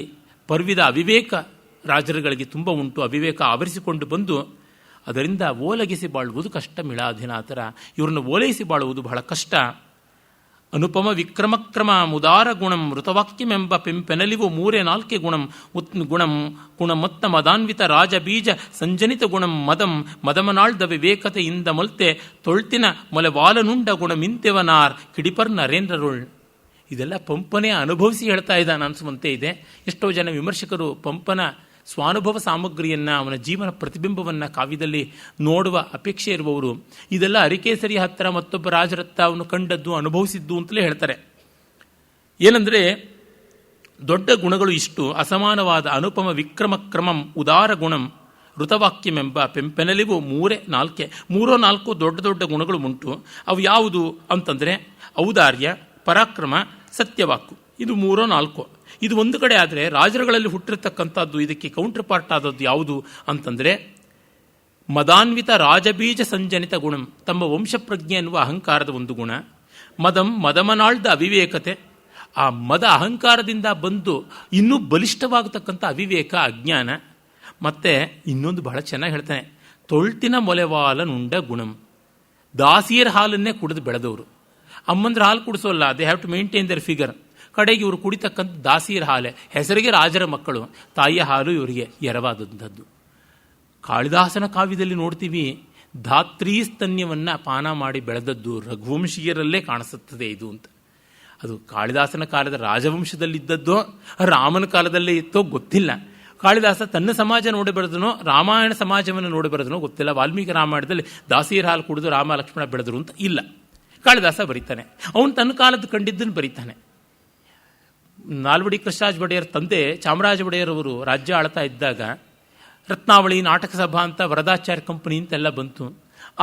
ಪರ್ವಿದ ಅವಿವೇಕ ರಾಜರುಗಳಿಗೆ ತುಂಬ ಉಂಟು. ಅವಿವೇಕ ಆವರಿಸಿಕೊಂಡು ಬಂದು ಅದರಿಂದ ಓಲಗಿಸಿ ಬಾಳುವುದು ಕಷ್ಟ ಮಿಳಾಧಿನಾಥರ. ಇವ್ರನ್ನ ಓಲೈಸಿ ಬಾಳುವುದು ಬಹಳ ಕಷ್ಟ. ಅನುಪಮ ವಿಕ್ರಮಕ್ರಮ ಮುದಾರ ಗುಣಂ ಮೃತವಾಕ್ಯಮೆಂಬ ಪೆಂಪೆನಲಿವು ಮೂರೇ ನಾಲ್ಕೆ ಗುಣಂ ಗುಣಂ ಗುಣಮತ್ತ ಮದಾನ್ವಿತ ರಾಜಬೀಜ ಸಂಜನಿತ ಗುಣಂ ಮದಂ ಮದಮನಾಳ್ದ ವಿವೇಕತೆಯಿಂದ ಮೊಲ್ತೆ ತೊಳ್ತಿನ ಮೊಲೆವಾಲನುಂಡ ಗುಣಮಿಂತೆವನಾರ್ ಕಿಡಿಪರ್ ನರೇಂದ್ರರುಳ್. ಇದೆಲ್ಲ ಪಂಪನೇ ಅನುಭವಿಸಿ ಹೇಳ್ತಾ ಇದ್ದಾನೆ ಅನಿಸುವಂತೆ ಇದೆ. ಎಷ್ಟೋ ಜನ ವಿಮರ್ಶಕರು ಪಂಪನ ಸ್ವಾನುಭವ ಸಾಮಗ್ರಿಯನ್ನು, ಅವನ ಜೀವನ ಪ್ರತಿಬಿಂಬವನ್ನು ಕಾವ್ಯದಲ್ಲಿ ನೋಡುವ ಅಪೇಕ್ಷೆ ಇರುವವರು ಇದೆಲ್ಲ ಅರಿಕೇಸರಿ ಹತ್ತಿರ ಮತ್ತೊಬ್ಬ ರಾಜರತ್ತ ಅವನು ಕಂಡದ್ದು ಅನುಭವಿಸಿದ್ದು ಅಂತಲೇ ಹೇಳ್ತಾರೆ. ಏನಂದರೆ ದೊಡ್ಡ ಗುಣಗಳು ಇಷ್ಟು ಅಸಮಾನವಾದ ಅನುಪಮ ವಿಕ್ರಮ ಕ್ರಮಂ ಉದಾರ ಗುಣಂ ಋತವಾಕ್ಯಮೆಂಬ ಪೆಂಪೆನಲಿವು ಮೂರೋ ನಾಲ್ಕು ದೊಡ್ಡ ದೊಡ್ಡ ಗುಣಗಳು ಉಂಟು. ಅವು ಯಾವುದು ಅಂತಂದರೆ ಔದಾರ್ಯ, ಪರಾಕ್ರಮ, ಸತ್ಯವಾಕು. ಇದು ಮೂರೋ ನಾಲ್ಕು. ಇದು ಒಂದು ಕಡೆ ಆದರೆ ರಾಜರುಗಳಲ್ಲಿ ಹುಟ್ಟಿರ್ತಕ್ಕಂಥದ್ದು ಇದಕ್ಕೆ ಕೌಂಟರ್ ಪಾರ್ಟ್ ಆದದ್ದು ಯಾವುದು ಅಂತಂದರೆ ಮದಾನ್ವಿತ ರಾಜಬೀಜ ಸಂಜನಿತ ಗುಣಂ, ತಮ್ಮ ವಂಶಪ್ರಜ್ಞೆ ಎನ್ನುವ ಅಹಂಕಾರದ ಒಂದು ಗುಣ. ಮದಂ ಮದಮನಾಳ್ದ ಅವಿವೇಕತೆ, ಆ ಮದ ಅಹಂಕಾರದಿಂದ ಬಂದು ಇನ್ನೂ ಬಲಿಷ್ಠವಾಗತಕ್ಕಂಥ ಅವಿವೇಕ ಅಜ್ಞಾನ. ಮತ್ತೆ ಇನ್ನೊಂದು ಬಹಳ ಚೆನ್ನಾಗಿ ಹೇಳ್ತಾನೆ, ತೊಳ್ತಿನ ಮೊಲೆವಾಲನುಂಡ ಗುಣಂ. ದಾಸಿಯರ ಹಾಲನ್ನೇ ಕುಡಿದು ಬೆಳೆದವರು. ಅಮ್ಮಂದ್ರ ಹಾಲು ಕುಡಿಸೋಲ್ಲ, they have to maintain their figure. ಕಡೆಗೆ ಇವರು ಕುಡಿತಕ್ಕಂಥ ದಾಸಿಯರ ಹಾಲೆ, ಹೆಸರಿಗೆ ರಾಜರ ಮಕ್ಕಳು, ತಾಯಿಯ ಹಾಲು ಇವರಿಗೆ ಎರವಾದಂಥದ್ದು. ಕಾಳಿದಾಸನ ಕಾವ್ಯದಲ್ಲಿ ನೋಡ್ತೀವಿ, ಧಾತ್ರೀ ಸ್ತನ್ಯವನ್ನು ಪಾನ ಮಾಡಿ ಬೆಳೆದದ್ದು ರಘುವಂಶೀಯರಲ್ಲೇ ಕಾಣಿಸುತ್ತದೆ ಇದು ಅಂತ. ಅದು ಕಾಳಿದಾಸನ ಕಾಲದ ರಾಜವಂಶದಲ್ಲಿದ್ದದ್ದೋ ರಾಮನ ಕಾಲದಲ್ಲೇ ಇತ್ತೋ ಗೊತ್ತಿಲ್ಲ. ಕಾಳಿದಾಸ ತನ್ನ ಸಮಾಜ ನೋಡಿ ಬರೆದನೋ ರಾಮಾಯಣ ಸಮಾಜವನ್ನು ನೋಡಿ ಬರೆದನೋ ಗೊತ್ತಿಲ್ಲ. ವಾಲ್ಮೀಕಿ ರಾಮಾಯಣದಲ್ಲಿ ದಾಸಿಯರ ಹಾಲು ಕುಡಿದು ರಾಮ ಲಕ್ಷ್ಮಣ ಬೆಳೆದರು ಅಂತ ಇಲ್ಲ. ಕಾಳಿದಾಸ ಬರೀತಾನೆ, ಅವನು ತನ್ನ ಕಾಲದ ಕಂಡಿದ್ದನ್ನು ಬರೀತಾನೆ. ನಾಲ್ವಡಿ ಕೃಷ್ಣರಾಜ ಒಡೆಯರ್ ತಂದೆ ಚಾಮರಾಜ ಒಡೆಯರ್ ಅವರು ರಾಜ್ಯ ಆಳ್ತಾ ಇದ್ದಾಗ ರತ್ನಾವಳಿ ನಾಟಕ ಸಭಾ ಅಂತ ವರದಾಚಾರ್ಯ ಕಂಪನಿ ಅಂತೆಲ್ಲ ಬಂತು.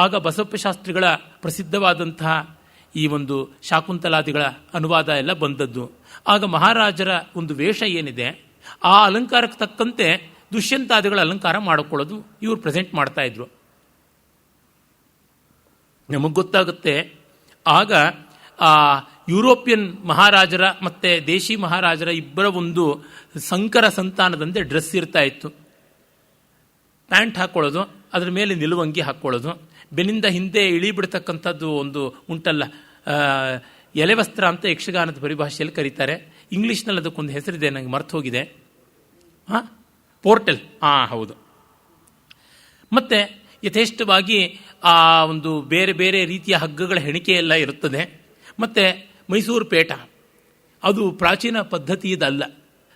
ಆಗ ಬಸವಪ್ಪ ಶಾಸ್ತ್ರಿಗಳ ಪ್ರಸಿದ್ಧವಾದಂತಹ ಈ ಒಂದು ಶಾಕುಂತಲಾದಿಗಳ ಅನುವಾದ ಎಲ್ಲ ಬಂದದ್ದು. ಆಗ ಮಹಾರಾಜರ ಒಂದು ವೇಷ ಏನಿದೆ ಆ ಅಲಂಕಾರಕ್ಕೆ ತಕ್ಕಂತೆ ದುಷ್ಯಂತಾದಿಗಳ ಅಲಂಕಾರ ಮಾಡಿಕೊಳ್ಳೋದು ಇವರು ಪ್ರೆಸೆಂಟ್ ಮಾಡ್ತಾ ಇದ್ರು. ನಮಗೆ ಗೊತ್ತಾಗುತ್ತೆ ಆಗ ಆ ಯುರೋಪಿಯನ್ ಮಹಾರಾಜರ ಮತ್ತು ದೇಶಿ ಮಹಾರಾಜರ ಇಬ್ಬರ ಒಂದು ಸಂಕರ ಸಂತಾನದಂತೆ ಡ್ರೆಸ್ ಇರ್ತಾ ಇತ್ತು. ಪ್ಯಾಂಟ್ ಹಾಕ್ಕೊಳ್ಳೋದು, ಅದರ ಮೇಲೆ ನಿಲುವಂಗಿ ಹಾಕ್ಕೊಳ್ಳೋದು, ಬೆನ್ನಿಂದ ಹಿಂದೆ ಇಳಿ ಬಿಡ್ತಕ್ಕಂಥದ್ದು ಒಂದು ಉಂಟಲ್ಲ, ಎಲೆವಸ್ತ್ರ ಅಂತ ಯಕ್ಷಗಾನದ ಪರಿಭಾಷೆಯಲ್ಲಿ ಕರೀತಾರೆ. ಇಂಗ್ಲೀಷ್ನಲ್ಲಿ ಅದಕ್ಕೊಂದು ಹೆಸರಿದೆ, ನನಗೆ ಮರ್ತು ಹೋಗಿದೆ. ಪೋರ್ಟಲ್. ಹೌದು. ಮತ್ತು ಯಥೇಷ್ಟವಾಗಿ ಆ ಒಂದು ಬೇರೆ ಬೇರೆ ರೀತಿಯ ಹಗ್ಗಗಳ ಹೆಣಿಕೆ ಎಲ್ಲ ಇರುತ್ತದೆ. ಮತ್ತು ಮೈಸೂರು ಪೇಟ ಅದು ಪ್ರಾಚೀನ ಪದ್ಧತಿಯದಲ್ಲ.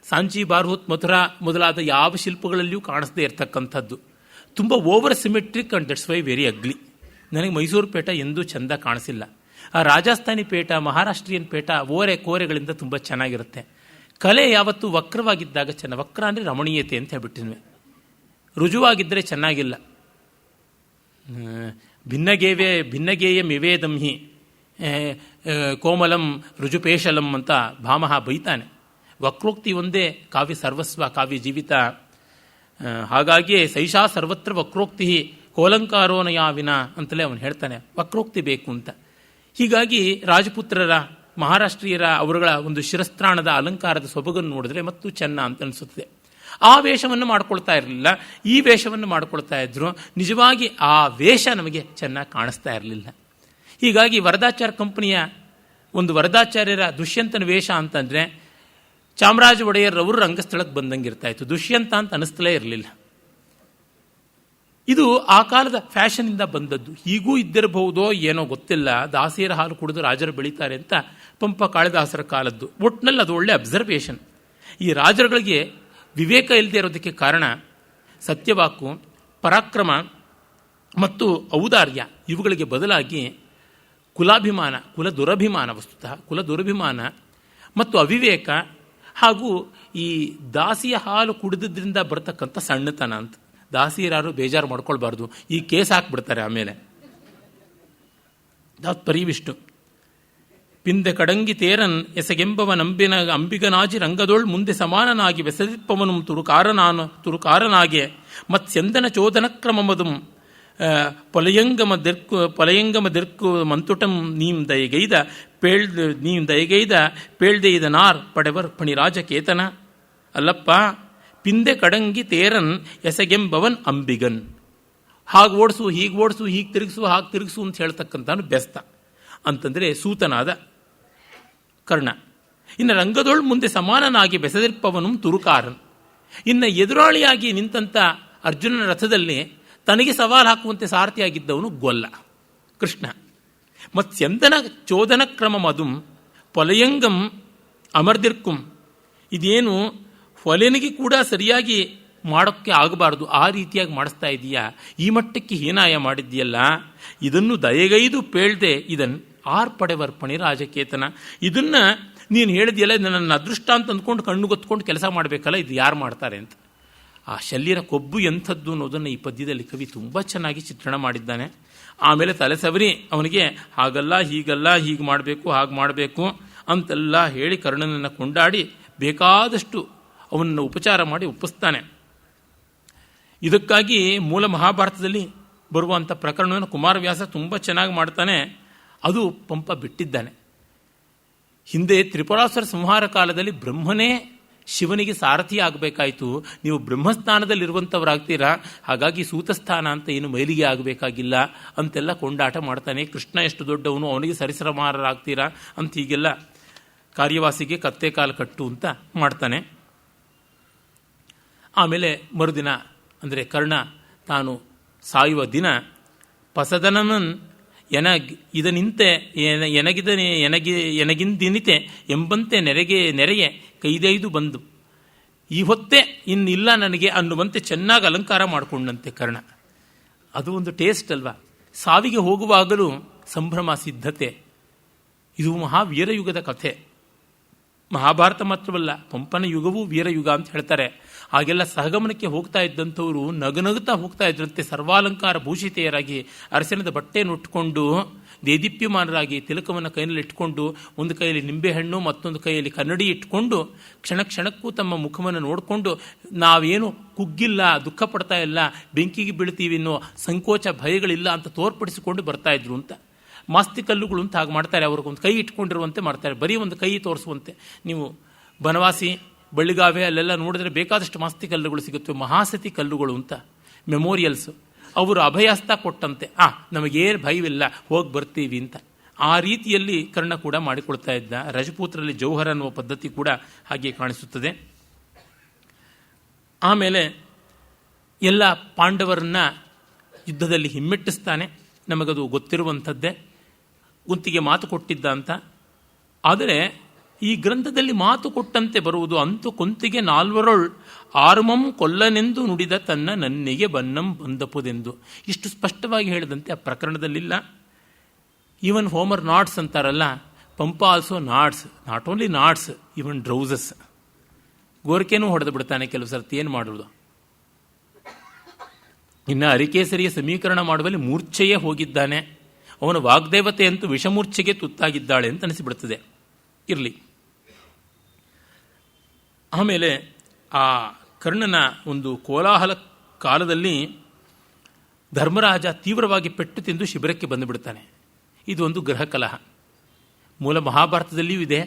ಸಾಂಚಿ, ಬಾರ್ಹುತ್, ಮಥುರಾ ಮೊದಲಾದ ಯಾವ ಶಿಲ್ಪಗಳಲ್ಲಿಯೂ ಕಾಣಿಸದೇ ಇರತಕ್ಕಂಥದ್ದು. ತುಂಬ over symmetric and that's why very ugly. ನನಗೆ ಮೈಸೂರು ಪೇಟ ಎಂದೂ ಚೆಂದ ಕಾಣಿಸಿಲ್ಲ. ಆ ರಾಜಸ್ಥಾನಿ ಪೇಟ, ಮಹಾರಾಷ್ಟ್ರೀಯನ್ ಪೇಟ ಓರೆ ಕೋರೆಗಳಿಂದ ತುಂಬ ಚೆನ್ನಾಗಿರುತ್ತೆ. ಕಲೆ ಯಾವತ್ತೂ ವಕ್ರವಾಗಿದ್ದಾಗ ವಕ್ರ ಅಂದರೆ ರಮಣೀಯತೆ ಅಂತ ಹೇಳ್ಬಿಟ್ಟಿದ್ವಿ. ರುಜುವಾಗಿದ್ದರೆ ಚೆನ್ನಾಗಿಲ್ಲ. ಭಿನ್ನಗೇಯಂ ಇವೇದಂ ಹಿ ಕೋಮಲಂ ರುಜುಪೇಶಲಂ ಅಂತ ಭಾಮಹ ಬೈತಾನೆ. ವಕ್ರೋಕ್ತಿ ಒಂದೇ ಕಾವ್ಯ ಸರ್ವಸ್ವ, ಕಾವ್ಯ ಜೀವಿತ. ಹಾಗಾಗಿಯೇ ಸೈಷಾ ಸರ್ವತ್ರ ವಕ್ರೋಕ್ತಿ ಕೋಲಂಕಾರೋನಯಾವಿನ ಅಂತಲೇ ಅವನು ಹೇಳ್ತಾನೆ. ವಕ್ರೋಕ್ತಿ ಬೇಕು ಅಂತ. ಹೀಗಾಗಿ ರಾಜಪುತ್ರರ, ಮಹಾರಾಷ್ಟ್ರೀಯರ ಅವರುಗಳ ಒಂದು ಶಿರಸ್ತ್ರಾಣದ ಅಲಂಕಾರದ ಸೊಬಗನ್ನು ನೋಡಿದ್ರೆ ಮತ್ತು ಚೆನ್ನ ಅಂತ ಅನಿಸುತ್ತದೆ. ಆ ವೇಷವನ್ನು ಮಾಡ್ಕೊಳ್ತಾ ಇರಲಿಲ್ಲ, ಈ ವೇಷವನ್ನು ಮಾಡ್ಕೊಳ್ತಾ ಇದ್ರು. ನಿಜವಾಗಿ ಆ ವೇಷ ನಮಗೆ ಚೆನ್ನಾಗಿ ಕಾಣಿಸ್ತಾ ಇರಲಿಲ್ಲ. ಹೀಗಾಗಿ ವರದಾಚಾರ್ಯ ಕಂಪನಿಯ ಒಂದು ವರದಾಚಾರ್ಯರ ದುಷ್ಯಂತನ ವೇಷ ಅಂತಂದರೆ ಚಾಮರಾಜ ಒಡೆಯರ್ರವರು ರಂಗಸ್ಥಳಕ್ಕೆ ಬಂದಂಗೆ ಇರ್ತಾ ಇತ್ತು, ದುಷ್ಯಂತ ಅಂತ ಅನಿಸ್ತಲೇ ಇರಲಿಲ್ಲ. ಇದು ಆ ಕಾಲದ ಫ್ಯಾಷನ್ನಿಂದ ಬಂದದ್ದು. ಹೀಗೂ ಇದ್ದಿರಬಹುದೋ ಏನೋ ಗೊತ್ತಿಲ್ಲ. ದಾಸಿಯರ ಹಾಲು ಕುಡಿದು ರಾಜರು ಬೆಳೀತಾರೆ ಅಂತ ಪಂಪ ಕಾಳಿದಾಸರ ಕಾಲದ್ದು. ಒಟ್ಟಿನಲ್ಲಿ ಅದು ಒಳ್ಳೆ ಅಬ್ಸರ್ವೇಷನ್. ಈ ರಾಜರುಗಳಿಗೆ ವಿವೇಕ ಇಲ್ಲದೆ ಇರೋದಕ್ಕೆ ಕಾರಣ ಸತ್ಯವಾಕು, ಪರಾಕ್ರಮ ಮತ್ತು ಔದಾರ್ಯ ಇವುಗಳಿಗೆ ಬದಲಾಗಿ ಕುಲಾಭಿಮಾನ, ಕುಲ ದುರಭಿಮಾನ, ವಸ್ತುತಃ ಕುಲ ದುರಭಿಮಾನ ಮತ್ತು ಅವಿವೇಕ ಹಾಗೂ ಈ ದಾಸಿಯ ಹಾಲು ಕುಡಿದ್ರಿಂದ ಬರ್ತಕ್ಕಂಥ ಸಣ್ಣತನ ಅಂತ. ದಾಸಿಯರಾರು ಬೇಜಾರು ಮಾಡ್ಕೊಳ್ಬಾರ್ದು, ಈ ಕೇಸ್ ಹಾಕ್ಬಿಡ್ತಾರೆ ಆಮೇಲೆ. ಪರಿವಿಷ್ಟು ಪಿಂದೆ ಕಡಂಗಿ ತೇರನ್ ಎಸಗೆಂಬವ ನಂಬಿನ ಅಂಬಿಗನಾಜಿ ರಂಗದೊಳ್ ಮುಂದೆ ಸಮಾನನಾಗಿ ಬೆಸದಿಪ್ಪವನು ತುರುಕಾರನಾಗೆ ಮತ್ಸ್ಯಂದನ ಚೋದನ ಕ್ರಮಮದುಂ ಪೊಲಯಂಗಮ ದಿರ್ಕು ಮಂತುಟಂ ನೀಂ ದಯಗೈದ ಪೇಳ್ದೆಯ್ದ ನಾರ್ ಪಡೆವರ್ ಪಣಿರಾಜ ಕೇತನ. ಅಲ್ಲಪ್ಪ, ಪಿಂದೆ ಕಡಂಗಿ ತೇರನ್ ಎಸಗೆಂಬವನ್ ಅಂಬಿಗನ್. ಹಾಗೆ ಓಡಿಸು, ಹೀಗೆ ಓಡಿಸು, ಹೀಗೆ ತಿರುಗಿಸು, ಹಾಗೆ ತಿರುಗಿಸು ಅಂತ ಹೇಳ್ತಕ್ಕಂಥನು ಬೆಸ್ತ ಅಂತಂದರೆ ಸೂತನಾದ ಕರ್ಣ. ಇನ್ನು ರಂಗದೊಳ್ ಮುಂದೆ ಸಮಾನನಾಗಿ ಬೆಸದಿರ್ಪವನು ತುರುಕಾರನ್. ಇನ್ನು ಎದುರಾಳಿಯಾಗಿ ನಿಂತಂಥ ಅರ್ಜುನನ ರಥದಲ್ಲಿ ತನಗೆ ಸವಾಲು ಹಾಕುವಂತೆ ಸಾರಥಿಯಾಗಿದ್ದವನು ಗೊಲ್ಲ, ಕೃಷ್ಣ. ಮತ್ಸ್ಯಂದನ ಚೋದನ ಕ್ರಮ ಮದುಂ ಪೊಲಯಂಗಂ ಅಮರ್ದಿರ್ಕುಂ. ಇದೇನು ಹೊಲೆನಿಗೆ ಕೂಡ ಸರಿಯಾಗಿ ಮಾಡೋಕ್ಕೆ ಆಗಬಾರ್ದು, ಆ ರೀತಿಯಾಗಿ ಮಾಡಿಸ್ತಾ ಇದೀಯಾ, ಈ ಮಟ್ಟಕ್ಕೆ ಹೀನಾಯ ಮಾಡಿದ್ದೀಯಲ್ಲ, ಇದನ್ನು ದಯಗೈದು ಪೇಳ್ದೆ ಇದನ್ ಆರ್ ಪಡೆವರ್ಪಣಿ ರಾಜಕೇತನ. ಇದನ್ನು ನೀನು ಹೇಳಿದೆಯಲ್ಲ, ನನ್ನ ಅದೃಷ್ಟ ಅಂತ ಅಂದ್ಕೊಂಡು ಕಣ್ಣು ಗೊತ್ಕೊಂಡು ಕೆಲಸ ಮಾಡಬೇಕಲ್ಲ, ಇದು ಯಾರು ಮಾಡ್ತಾರೆ ಅಂತ. ಆ ಶಲ್ಯನ ಕೊಬ್ಬು ಎಂಥದ್ದು ಅನ್ನೋದನ್ನು ಈ ಪದ್ಯದಲ್ಲಿ ಕವಿ ತುಂಬ ಚೆನ್ನಾಗಿ ಚಿತ್ರಣ ಮಾಡಿದ್ದಾನೆ. ಆಮೇಲೆ ತಲೆ ಸವರಿ ಅವನಿಗೆ ಹಾಗಲ್ಲ, ಹೀಗಲ್ಲ, ಹೀಗೆ ಮಾಡಬೇಕು, ಹಾಗೆ ಮಾಡಬೇಕು ಅಂತೆಲ್ಲ ಹೇಳಿ ಕರ್ಣನನ್ನು ಕೊಂಡಾಡಿ ಬೇಕಾದಷ್ಟು ಅವನನ್ನು ಉಪಚಾರ ಮಾಡಿ ಒಪ್ಪಿಸ್ತಾನೆ. ಇದಕ್ಕಾಗಿ ಮೂಲ ಮಹಾಭಾರತದಲ್ಲಿ ಬರುವಂಥ ಪ್ರಕರಣವನ್ನು ಕುಮಾರವ್ಯಾಸ ತುಂಬ ಚೆನ್ನಾಗಿ ಮಾಡ್ತಾನೆ. ಅದು ಪಂಪ ಬಿಟ್ಟಿದ್ದಾನೆ. ಹಿಂದೆ ತ್ರಿಪುರಾಸುರ ಸಂಹಾರ ಕಾಲದಲ್ಲಿ ಬ್ರಹ್ಮನೇ ಶಿವನಿಗೆ ಸಾರಥಿ ಆಗಬೇಕಾಯಿತು, ನೀವು ಬ್ರಹ್ಮಸ್ಥಾನದಲ್ಲಿರುವಂಥವರಾಗ್ತೀರಾ, ಹಾಗಾಗಿ ಸೂತಸ್ಥಾನ ಅಂತ ಏನು ಮೈಲಿಗೆ ಆಗಬೇಕಾಗಿಲ್ಲ ಅಂತೆಲ್ಲ ಕೊಂಡಾಟ ಮಾಡ್ತಾನೆ. ಕೃಷ್ಣ ಎಷ್ಟು ದೊಡ್ಡವನು, ಅವನಿಗೆ ಸರಿಸಮಾರರಾಗ್ತೀರಾ ಅಂತ ಹೀಗೆಲ್ಲ ಕಾರ್ಯವಾಸಿಗೆ ಕತ್ತೆ ಕಾಲು ಕಟ್ಟು ಅಂತ ಮಾಡ್ತಾನೆ. ಆಮೇಲೆ ಮರುದಿನ ಅಂದರೆ ಕರ್ಣ ತಾನು ಸಾಯುವ ದಿನ ಪಸದನಮನ್ ಇದನಿಂತೆ ಎನಗಿಂದಿನಿತೆ ಎಂಬಂತೆ ನೆರೆಗೆ ಕೈದೈದು ಬಂದು ಈ ಹೊತ್ತೇ ಇನ್ನಿಲ್ಲ ನನಗೆ ಅನ್ನುವಂತೆ ಚೆನ್ನಾಗಿ ಅಲಂಕಾರ ಮಾಡಿಕೊಂಡಂತೆ ಕರ್ಣ. ಅದು ಒಂದು ಟೇಸ್ಟ್ ಅಲ್ವಾ. ಸಾವಿಗೆ ಹೋಗುವಾಗಲೂ ಸಂಭ್ರಮ, ಸಿದ್ಧತೆ. ಇದು ಮಹಾವೀರಯುಗದ ಕಥೆ. ಮಹಾಭಾರತ ಮಾತ್ರವಲ್ಲ, ಪಂಪನ ಯುಗವೂ ವೀರಯುಗ ಅಂತ ಹೇಳ್ತಾರೆ. ಹಾಗೆಲ್ಲ ಸಹಗಮನಕ್ಕೆ ಹೋಗ್ತಾ ಇದ್ದಂಥವರು ನಗನಗುತ್ತಾ ಹೋಗ್ತಾ ಇದ್ರಂತೆ, ಸರ್ವಾಲಂಕಾರ ಭೂಷಿತೆಯರಾಗಿ ಅರಸಿನದ ಬಟ್ಟೆಯನ್ನು ಉಟ್ಕೊಂಡು ದೇದೀಪ್ಯಮಾನರಾಗಿ ತಿಲಕವನ್ನು ಕೈಯಲ್ಲಿ ಇಟ್ಕೊಂಡು, ಒಂದು ಕೈಯಲ್ಲಿ ನಿಂಬೆಹಣ್ಣು ಮತ್ತೊಂದು ಕೈಯಲ್ಲಿ ಕನ್ನಡಿ ಇಟ್ಕೊಂಡು ಕ್ಷಣ ಕ್ಷಣಕ್ಕೂ ತಮ್ಮ ಮುಖವನ್ನು ನೋಡಿಕೊಂಡು ನಾವೇನು ಕುಗ್ಗಿಲ್ಲ, ದುಃಖ ಪಡ್ತಾ ಇಲ್ಲ, ಬೆಂಕಿಗೆ ಬೀಳ್ತೀವಿ ಅನ್ನೋ ಸಂಕೋಚ ಭಯಗಳಿಲ್ಲ ಅಂತ ತೋರ್ಪಡಿಸಿಕೊಂಡು ಬರ್ತಾ ಇದ್ರು ಅಂತ. ಮಾಸ್ತಿ ಕಲ್ಲುಗಳು ಅಂತ ಹಾಗೆ ಮಾಡ್ತಾರೆ, ಅವ್ರಿಗೊಂದು ಕೈ ಇಟ್ಕೊಂಡಿರುವಂತೆ ಮಾಡ್ತಾರೆ, ಬರೀ ಒಂದು ಕೈ ತೋರಿಸುವಂತೆ. ನೀವು ಬನವಾಸಿ, ಬಳ್ಳಿಗಾವೆ ಅಲ್ಲೆಲ್ಲ ನೋಡಿದ್ರೆ ಬೇಕಾದಷ್ಟು ಮಾಸ್ತಿ ಕಲ್ಲುಗಳು ಸಿಗುತ್ತವೆ, ಮಹಾಸತಿ ಕಲ್ಲುಗಳು ಅಂತ, ಮೆಮೋರಿಯಲ್ಸ್. ಅವರು ಅಭಯಸ್ಥ ಕೊಟ್ಟಂತೆ, ನಮಗೇನು ಭಯವಿಲ್ಲ, ಹೋಗಿ ಬರ್ತೀವಿ ಅಂತ. ಆ ರೀತಿಯಲ್ಲಿ ಕರ್ಣ ಕೂಡ ಮಾಡಿಕೊಳ್ತಾ ಇದ್ದ. ರಜಪೂತ್ರರಲ್ಲಿ ಜೌಹರ ಅನ್ನುವ ಪದ್ಧತಿ ಕೂಡ ಹಾಗೆ ಕಾಣಿಸುತ್ತದೆ. ಆಮೇಲೆ ಎಲ್ಲ ಪಾಂಡವರನ್ನ ಯುದ್ಧದಲ್ಲಿ ಹಿಮ್ಮೆಟ್ಟಿಸ್ತಾನೆ. ನಮಗದು ಗೊತ್ತಿರುವಂಥದ್ದೇ, ಕುಂತಿಗೆ ಮಾತು ಕೊಟ್ಟಿದ್ದ ಅಂತ. ಆದರೆ ಈ ಗ್ರಂಥದಲ್ಲಿ ಮಾತು ಕೊಟ್ಟಂತೆ ಬರುವುದು ಅಂತೂ ಕುಂತಿಗೆ ನಾಲ್ವರೊಳ್ ಆರುಮಂ ಕೊಲ್ಲನೆಂದು ನುಡಿದ ತನ್ನ ನನ್ನಿಗೆ ಬನ್ನಂ ಬಂದಪುದೆಂದು. ಇಷ್ಟು ಸ್ಪಷ್ಟವಾಗಿ ಹೇಳಿದಂತೆ ಆ ಪ್ರಕರಣದಲ್ಲಿಲ್ಲ. ಈವನ್ ಹೋಮರ್ ನಾಟ್ಸ್ ಅಂತಾರಲ್ಲ, Pampa also nods, not only nods, even drowses. ಗೋರ್ಕೆನೂ ಹೊಡೆದು ಬಿಡ್ತಾನೆ ಕೆಲವು ಸರ್ತಿ, ಏನು ಮಾಡುವುದು. ಇನ್ನು ಅರಿಕೇಸರಿಯ ಸಮೀಕರಣ ಮಾಡುವಲ್ಲಿ ಮೂರ್ಛೆಯೇ ಹೋಗಿದ್ದಾನೆ. ಅವನ ವಾಗ್ದೇವತೆ ಅಂತೂ ವಿಷಮೂರ್ಛೆಗೆ ತುತ್ತಾಗಿದ್ದಾಳೆ ಅಂತ ಅನಿಸಿಬಿಡುತ್ತದೆ. ಇರಲಿ. ಆಮೇಲೆ ಆ ಕರ್ಣನ ಒಂದು ಕೋಲಾಹಲ ಕಾಲದಲ್ಲಿ ಧರ್ಮರಾಜ ತೀವ್ರವಾಗಿ ಪೆಟ್ಟು ತಿಂದು ಶಿಬಿರಕ್ಕೆ ಬಂದುಬಿಡ್ತಾನೆ. ಇದು ಒಂದು ಗೃಹ ಕಲಹ. ಮೂಲ ಮಹಾಭಾರತದಲ್ಲಿಯೂ ಇದೆ,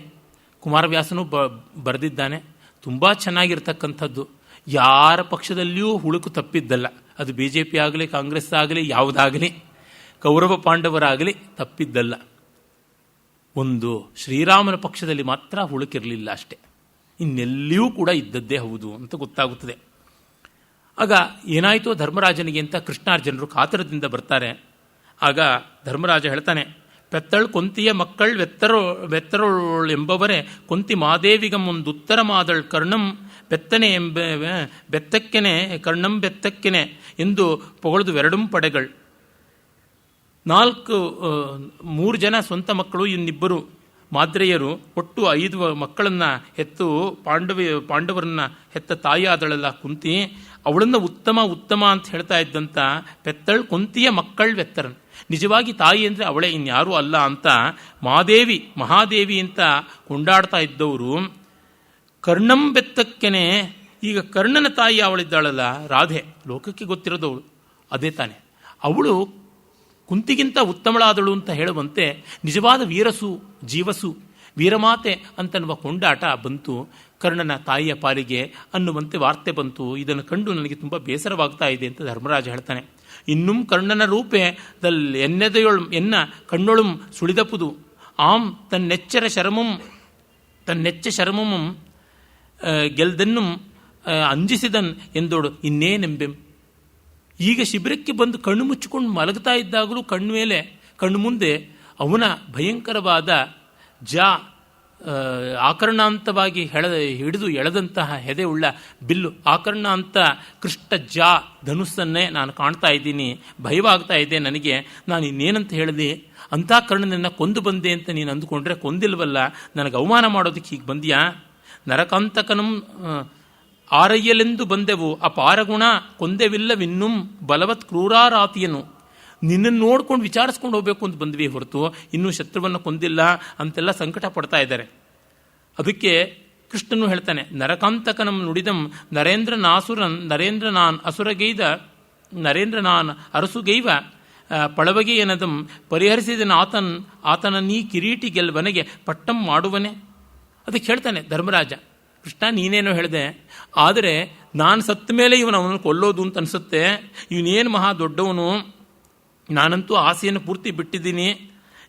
ಕುಮಾರವ್ಯಾಸನೂ ಬರೆದಿದ್ದಾನೆ. ತುಂಬ ಚೆನ್ನಾಗಿರ್ತಕ್ಕಂಥದ್ದು. ಯಾರ ಪಕ್ಷದಲ್ಲಿಯೂ ಹುಳುಕು ತಪ್ಪಿದ್ದಲ್ಲ. ಅದು BJP ಆಗಲಿ, ಕಾಂಗ್ರೆಸ್ ಆಗಲಿ, ಯಾವುದಾಗಲಿ, ಕೌರವ ಪಾಂಡವರಾಗಲಿ ತಪ್ಪಿದ್ದಲ್ಲ. ಒಂದು ಶ್ರೀರಾಮನ ಪಕ್ಷದಲ್ಲಿ ಮಾತ್ರ ಹುಳುಕಿರಲಿಲ್ಲ ಅಷ್ಟೇ, ಇನ್ನೆಲ್ಲಿಯೂ ಕೂಡ ಇದ್ದದ್ದೇ ಹೌದು ಅಂತ ಗೊತ್ತಾಗುತ್ತದೆ. ಆಗ ಏನಾಯಿತು ಧರ್ಮರಾಜನಿಗೆ ಅಂತ ಕೃಷ್ಣಾರ್ಜುನರು ಕಾತರದಿಂದ ಬರ್ತಾರೆ. ಆಗ ಧರ್ಮರಾಜ ಹೇಳ್ತಾನೆ, ಪೆತ್ತಳ್ ಕೊಂತಿಯ ಮಕ್ಕಳ್ ವೆತ್ತರೋಳೆಂಬವರೇ ಕೊಂತಿ ಮಾದೇವಿಗಂ ಒಂದು ಉತ್ತರ ಮಾದಳ್ ಕರ್ಣಂ ಬೆತ್ತನೆ ಬೆತ್ತಕ್ಕೆನೆ ಕರ್ಣಂ ಬೆತ್ತಕ್ಕೆನೆ ಎಂದು ಪೊಗಳ್ದು ಎರಡೂ ಪಡೆಗಳು. 3 ಜನ ಸ್ವಂತ ಮಕ್ಕಳು, ಇನ್ನಿಬ್ಬರು ಮಾದ್ರೆಯರು, ಒಟ್ಟು 5 ಮಕ್ಕಳನ್ನು ಹೆತ್ತು ಪಾಂಡವರನ್ನ ಹೆತ್ತ ತಾಯಿ ಆದಳಲ್ಲ ಕುಂತಿ, ಅವಳನ್ನು ಉತ್ತಮ ಅಂತ ಹೇಳ್ತಾ ಇದ್ದಂಥ ಪೆತ್ತಳ್ ಕೊಂತಿಯ ಮಕ್ಕಳ್ ವೆತ್ತರನ್, ನಿಜವಾಗಿ ತಾಯಿ ಅಂದರೆ ಅವಳೇ, ಇನ್ಯಾರೂ ಅಲ್ಲ ಅಂತ ಮಹಾದೇವಿ ಅಂತ ಕೊಂಡಾಡ್ತಾ ಇದ್ದವರು ಕರ್ಣಂ ಬೆತ್ತಕ್ಕೇನೆ. ಈಗ ಕರ್ಣನ ತಾಯಿ ಅವಳಿದ್ದಾಳಲ್ಲ ರಾಧೆ, ಲೋಕಕ್ಕೆ ಗೊತ್ತಿರೋದವಳು ಅದೇ ತಾನೆ, ಅವಳು ಕುಂತಿಗಿಂತ ಉತ್ತಮಳಾದಳು ಅಂತ ಹೇಳುವಂತೆ ನಿಜವಾದ ವೀರಸು ಜೀವಸು ವೀರಮಾತೆ ಅಂತನ್ನುವ ಕೊಂಡಾಟ ಬಂತು ಕರ್ಣನ ತಾಯಿಯ ಪಾಲಿಗೆ ಅನ್ನುವಂತೆ ವಾರ್ತೆ ಬಂತು. ಇದನ್ನು ಕಂಡು ನನಗೆ ತುಂಬ ಬೇಸರವಾಗ್ತಾ ಇದೆ ಅಂತ ಧರ್ಮರಾಜ ಹೇಳ್ತಾನೆ. ಇನ್ನೂ ಕರ್ಣನ ರೂಪೆ ಎನ್ನ ಕಣ್ಣೊಳುಂ ಸುಳಿದಪುದು ಆಂ ತನ್ನೆಚ್ಚ ಶರಮಂ ಗೆಲ್ದೆನ್ನು ಅಂಜಿಸಿದನ್ ಎಂದೋಡು ಇನ್ನೇನೆಂಬೆಂ. ಈಗ ಶಿಬಿರಕ್ಕೆ ಬಂದು ಕಣ್ಣು ಮುಚ್ಚಿಕೊಂಡು ಮಲಗ್ತಾ ಇದ್ದಾಗಲೂ ಕಣ್ಣು ಮುಂದೆ ಅವನ ಭಯಂಕರವಾದ ಆಕರ್ಣಾಂತವಾಗಿ ಹಿಡಿದು ಎಳೆದಂತಹ ಹೆದೆ ಉಳ್ಳ ಬಿಲ್ಲು, ಆಕರ್ಣಾಂತ ಕೃಷ್ಟ ಧನುಸ್ಸನ್ನೇ ನಾನು ಕಾಣ್ತಾ ಇದ್ದೀನಿ. ಭಯವಾಗ್ತಾ ಇದೆ ನನಗೆ. ನಾನು ಇನ್ನೇನಂತ ಹೇಳಿದೆ, ಅಂಥ ಕರ್ಣನನ್ನು ಕೊಂದು ಬಂದೆ ಅಂತ ನೀನು ಅಂದುಕೊಂಡ್ರೆ ಕೊಂದಿಲ್ವಲ್ಲ, ನನಗೆ ಅವಮಾನ ಮಾಡೋದಕ್ಕೆ ಹೀಗೆ ಬಂದ್ಯಾ? ನರಕಾಂತಕನಂ ಆರಯ್ಯಲೆಂದು ಬಂದೆವು ಅಪಾರಗುಣ ಕೊಂದೆವಿಲ್ಲವಿನ್ನೂ ಬಲವತ್ ಕ್ರೂರಾರಾತಿಯನು. ನಿನ್ನನ್ನು ನೋಡ್ಕೊಂಡು ವಿಚಾರಿಸ್ಕೊಂಡು ಹೋಗ್ಬೇಕು ಅಂತ ಬಂದ್ವಿ ಹೊರತು ಇನ್ನೂ ಶತ್ರುವನ್ನು ಕೊಂದಿಲ್ಲ ಅಂತೆಲ್ಲ ಸಂಕಟ ಪಡ್ತಾ ಇದ್ದಾರೆ. ಅದಕ್ಕೆ ಕೃಷ್ಣನು ಹೇಳ್ತಾನೆ, ನರಕಾಂತಕನಂ ನುಡಿದಂ ನರೇಂದ್ರ ನಾನ್ ಅರಸುಗೈವ ಪಳವಗೆಯನದಂ ಪರಿಹರಿಸಿದನ ಆತನ ನೀ ಕಿರೀಟಿ ಗೆಲ್ವನೆಗೆ ಪಟ್ಟಂ ಮಾಡುವನೆ. ಅದಕ್ಕೆ ಹೇಳ್ತಾನೆ ಧರ್ಮರಾಜ, ಕೃಷ್ಣ ನೀನೇನೋ ಹೇಳಿದೆ, ಆದರೆ ನಾನು ಸತ್ತ ಮೇಲೆ ಅವನನ್ನು ಕೊಲ್ಲೋದು ಅಂತ ಅನಿಸುತ್ತೆ. ಇವನೇನು ಮಹಾ ದೊಡ್ಡವನು, ನಾನಂತೂ ಆಸೆಯನ್ನು ಪೂರ್ತಿ ಬಿಟ್ಟಿದ್ದೀನಿ.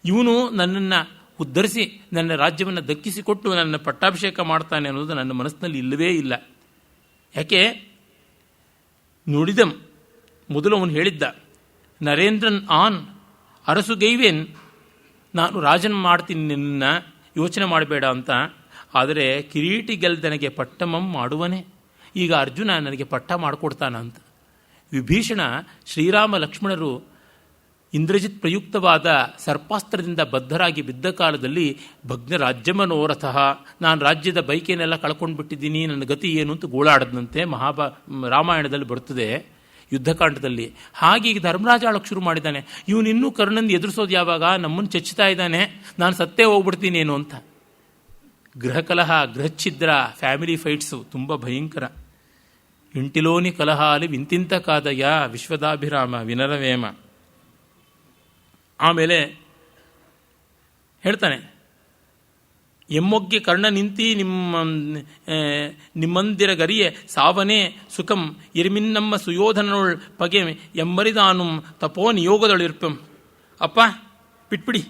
ಇವನು ನನ್ನನ್ನು ಉದ್ಧರಿಸಿ ನನ್ನ ರಾಜ್ಯವನ್ನು ದಕ್ಕಿಸಿಕೊಟ್ಟು ನನ್ನ ಪಟ್ಟಾಭಿಷೇಕ ಮಾಡ್ತಾನೆ ಅನ್ನೋದು ನನ್ನ ಮನಸ್ಸಿನಲ್ಲಿ ಇಲ್ಲವೇ ಇಲ್ಲ. ಯಾಕೆ ನುಡಿದಂ, ಮೊದಲು ಅವನು ಹೇಳಿದ್ದ ನರೇಂದ್ರನ್ ಆನ್ ಅರಸುಗೈವೇನ್, ನಾನು ರಾಜನ್ ಮಾಡ್ತೀನಿ, ನಿನ್ನ ಯೋಚನೆ ಮಾಡಬೇಡ ಅಂತ. ಆದರೆ ಕಿರೀಟಿ ಗೆಲ್ದನಿಗೆ ಪಟ್ಟಮಂ ಮಾಡುವನೇ. ಈಗ ಅರ್ಜುನ ನನಗೆ ಪಟ್ಟ ಮಾಡಿಕೊಡ್ತಾನ ಅಂತ. ವಿಭೀಷಣ ಶ್ರೀರಾಮ ಲಕ್ಷ್ಮಣರು ಇಂದ್ರಜಿತ್ ಪ್ರಯುಕ್ತವಾದ ಸರ್ಪಾಸ್ತ್ರದಿಂದ ಬದ್ಧರಾಗಿ ಬಿದ್ದ ಕಾಲದಲ್ಲಿ ಭಗ್ನ ರಾಜ್ಯಮನೋರಥಃ, ನಾನು ರಾಜ್ಯದ ಬೈಕೇನೆಲ್ಲ ಕಳ್ಕೊಂಡು ಬಿಟ್ಟಿದ್ದೀನಿ, ನನ್ನ ಗತಿ ಏನು ಅಂತ ಗೋಳಾಡದಂತೆ ರಾಮಾಯಣದಲ್ಲಿ ಬರ್ತದೆ ಯುದ್ಧಕಾಂಡದಲ್ಲಿ. ಹಾಗೆ ಈಗ ಧರ್ಮರಾಜ ಆಳಕ್ಕೆ ಶುರು ಮಾಡಿದ್ದಾನೆ. ಇವನಿನ್ನೂ ಕರ್ಣನ್ ಎದುರಿಸೋದು ಯಾವಾಗ, ನಮ್ಮನ್ನು ಚಚ್ಚುತ್ತಾ ಇದ್ದಾನೆ, ನಾನು ಸತ್ತೇ ಹೋಗ್ಬಿಡ್ತೀನಿ ಏನು ಅಂತ. ಗೃಹಕಲಹ, ಗೃಹಚ್ಛಿದ್ರ, ಫ್ಯಾಮಿಲಿ ಫೈಟ್ಸು ತುಂಬ ಭಯಂಕರ. ಇಂಟಿಲೋನಿ ಕಲಹಾಲಿ ವಿಂತಿಂತ ಕಾದಯ ವಿಶ್ವದಾಭಿರಾಮ ವಿನರವೇಮ. ಆಮೇಲೆ ಹೇಳ್ತಾನೆ, ಎಮ್ಮೊಗ್ಗೆ ಕರ್ಣ ನಿಂತಿ ನಿಮ್ಮಂದಿರ ಗರಿಯೆ ಸಾವನೆ ಸುಖಂ ಇರ್ಮಿನ್ನಮ್ಮ ಸುಯೋಧನೊಳ್ ಪಗೆ ಎಮ್ಮರಿದಾನು ತಪೋ ನಿಯೋಗದೊಳಿರ್ಪಂ. ಅಪ್ಪ ಬಿಟ್ಬಿಡಿ,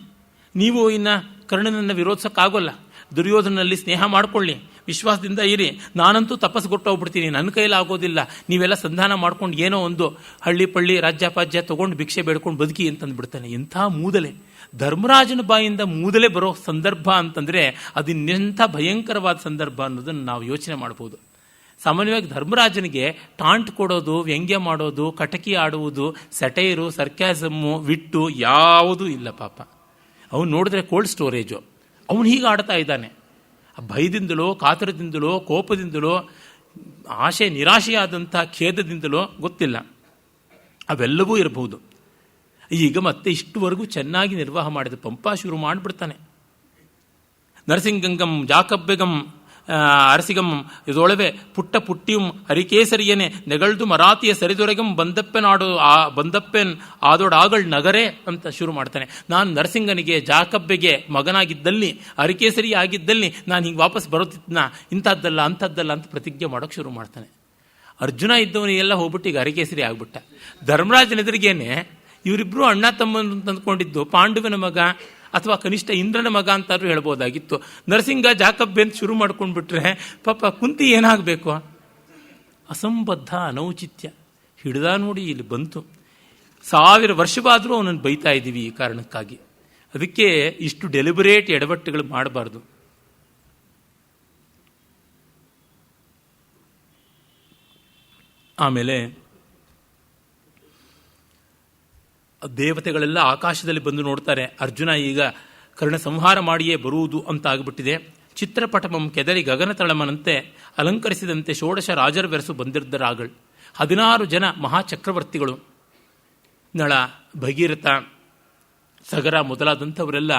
ನೀವು ಇನ್ನು ಕರ್ಣನನ್ನು ವಿರೋಧಿಸೋಕ್ಕಾಗೋಲ್ಲ, ದುರ್ಯೋಧನಲ್ಲಿ ಸ್ನೇಹ ಮಾಡಿಕೊಳ್ಳಿ, ವಿಶ್ವಾಸದಿಂದ ಇರಿ. ನಾನಂತೂ ತಪಸ್ಸು ಕೊಟ್ಟೋಗ್ಬಿಡ್ತೀನಿ, ನನ್ನ ಕೈಯಲ್ಲಿ ಆಗೋದಿಲ್ಲ, ನೀವೆಲ್ಲ ಸಂಧಾನ ಮಾಡ್ಕೊಂಡು ಏನೋ ಒಂದು ಹಳ್ಳಿ ಪಳ್ಳಿ ರಾಜ್ಯಪಾಜ್ಯ ತೊಗೊಂಡು ಭಿಕ್ಷೆ ಬೇಡ್ಕೊಂಡು ಬದುಕಿ ಅಂತಂದುಬಿಡ್ತಾನೆ. ಎಂಥ ಮೂದಲೆ, ಧರ್ಮರಾಜನ ಬಾಯಿಂದ ಮೂದಲೆ ಬರೋ ಸಂದರ್ಭ ಅಂತಂದರೆ ಅದು ಇನ್ನೆಂಥ ಭಯಂಕರವಾದ ಸಂದರ್ಭ ಅನ್ನೋದನ್ನು ನಾವು ಯೋಚನೆ ಮಾಡ್ಬೋದು. ಸಾಮಾನ್ಯವಾಗಿ ಧರ್ಮರಾಜನಿಗೆ ಟಾಂಟ್ ಕೊಡೋದು, ವ್ಯಂಗ್ಯ ಮಾಡೋದು, ಕಟಕಿ ಆಡುವುದು, ಸಟೈರು, ಸರ್ಕ್ಯಾಸಮ್ಮು, ವಿಟ್ಟು ಯಾವುದೂ ಇಲ್ಲ ಪಾಪ. ಅವನು ನೋಡಿದ್ರೆ ಕೋಲ್ಡ್ ಸ್ಟೋರೇಜು. ಅವನು ಹೀಗೆ ಆಡ್ತಾ ಇದ್ದಾನೆ. ಭಯದಿಂದಲೋ, ಕಾತರದಿಂದಲೋ, ಕೋಪದಿಂದಲೋ, ಆಶೆ ನಿರಾಶೆಯಾದಂಥ ಖೇದದಿಂದಲೋ ಗೊತ್ತಿಲ್ಲ, ಅವೆಲ್ಲವೂ ಇರಬಹುದು. ಈಗ ಮತ್ತೆ ಇಷ್ಟುವರೆಗೂ ಚೆನ್ನಾಗಿ ನಿರ್ವಾಹ ಮಾಡಿದ ಪಂಪ ಶುರು ಮಾಡಿಬಿಡ್ತಾನೆ. ನರಸಿಂಗಂಗಂ ಜಾಕಬ್ಬೆಗಂ ಅರಸಿಗಂ ಇದೊಳವೆ ಪುಟ್ಟ ಪುಟ್ಟಿಯಂ ಅರಿಕೇಸರಿಯನೆ ನೆಗಳ್ದು ಮರಾತಿಯ ಸರಿದೊರೆಗಂ ಬಂದಪ್ಪೆನ್ ಆದೊಡಾಗಳ್ ನಗರೇ ಅಂತ ಶುರು ಮಾಡ್ತಾನೆ. ನಾನು ನರಸಿಂಗನಿಗೆ ಜಾಕಬ್ಬೆಗೆ ಮಗನಾಗಿದ್ದಲ್ಲಿ, ಅರಿಕೇಸರಿ ಆಗಿದ್ದಲ್ಲಿ ನಾನು ಹಿಂಗೆ ವಾಪಸ್ ಬರೋತಿದ್ನ, ಇಂಥದ್ದಲ್ಲ ಅಂಥದ್ದಲ್ಲ ಅಂತ ಪ್ರತಿಜ್ಞೆ ಮಾಡೋಕ್ಕೆ ಶುರು ಮಾಡ್ತಾನೆ. ಅರ್ಜುನ ಇದ್ದವನಿಗೆಲ್ಲ ಹೋಗ್ಬಿಟ್ಟು ಈಗ ಅರಿಕೇಸರಿ ಆಗ್ಬಿಟ್ಟ. ಧರ್ಮರಾಜನ ಎದುರಿಗೇನೆ ಇವರಿಬ್ಬರು ಅಣ್ಣ ತಮ್ಮನ್ನು ತಂದುಕೊಂಡಿದ್ದು ಪಾಂಡುವಿನ ಮಗ ಅಥವಾ ಕನಿಷ್ಠ ಇಂದ್ರನ ಮಗ ಅಂತಾದ್ರೂ ಹೇಳ್ಬೋದಾಗಿತ್ತು. ನರಸಿಂಗ ಜಾಕಬ್ಬೆ ಅಂತ ಶುರು ಮಾಡ್ಕೊಂಡ್ಬಿಟ್ರೆ ಪಾಪ ಕುಂತಿ ಏನಾಗಬೇಕು? ಅಸಂಬದ್ಧ, ಅನೌಚಿತ್ಯ ಹಿಡ್ದ ನೋಡಿ ಇಲ್ಲಿ ಬಂತು. 1000 ವರ್ಷವಾದರೂ ಅವನನ್ನು ಬೈತಾ ಇದ್ದೀವಿ ಈ ಕಾರಣಕ್ಕಾಗಿ. ಅದಕ್ಕೆ ಇಷ್ಟು ಡೆಲಿಬರೇಟ್ ಎಡವಟ್ಟುಗಳು ಮಾಡಬಾರ್ದು. ಆಮೇಲೆ ದೇವತೆಗಳೆಲ್ಲ ಆಕಾಶದಲ್ಲಿ ಬಂದು ನೋಡ್ತಾರೆ, ಅರ್ಜುನ ಈಗ ಕರ್ಣ ಸಂಹಾರ ಮಾಡಿಯೇ ಬರುವುದು ಅಂತ ಆಗಿಬಿಟ್ಟಿದೆ. ಚಿತ್ರಪಟಮಂ ಕೆದರಿ ಗಗನತಳಮನಂತೆ ಅಲಂಕರಿಸಿದಂತೆ 16 ರಾಜರ ಬೆರಸು ಬಂದಿದ್ದರಾಗಳು. 16 ಜನ ಮಹಾಚಕ್ರವರ್ತಿಗಳು, ನಳ, ಭಗೀರಥ, ಸಗರ ಮೊದಲಾದಂಥವರೆಲ್ಲ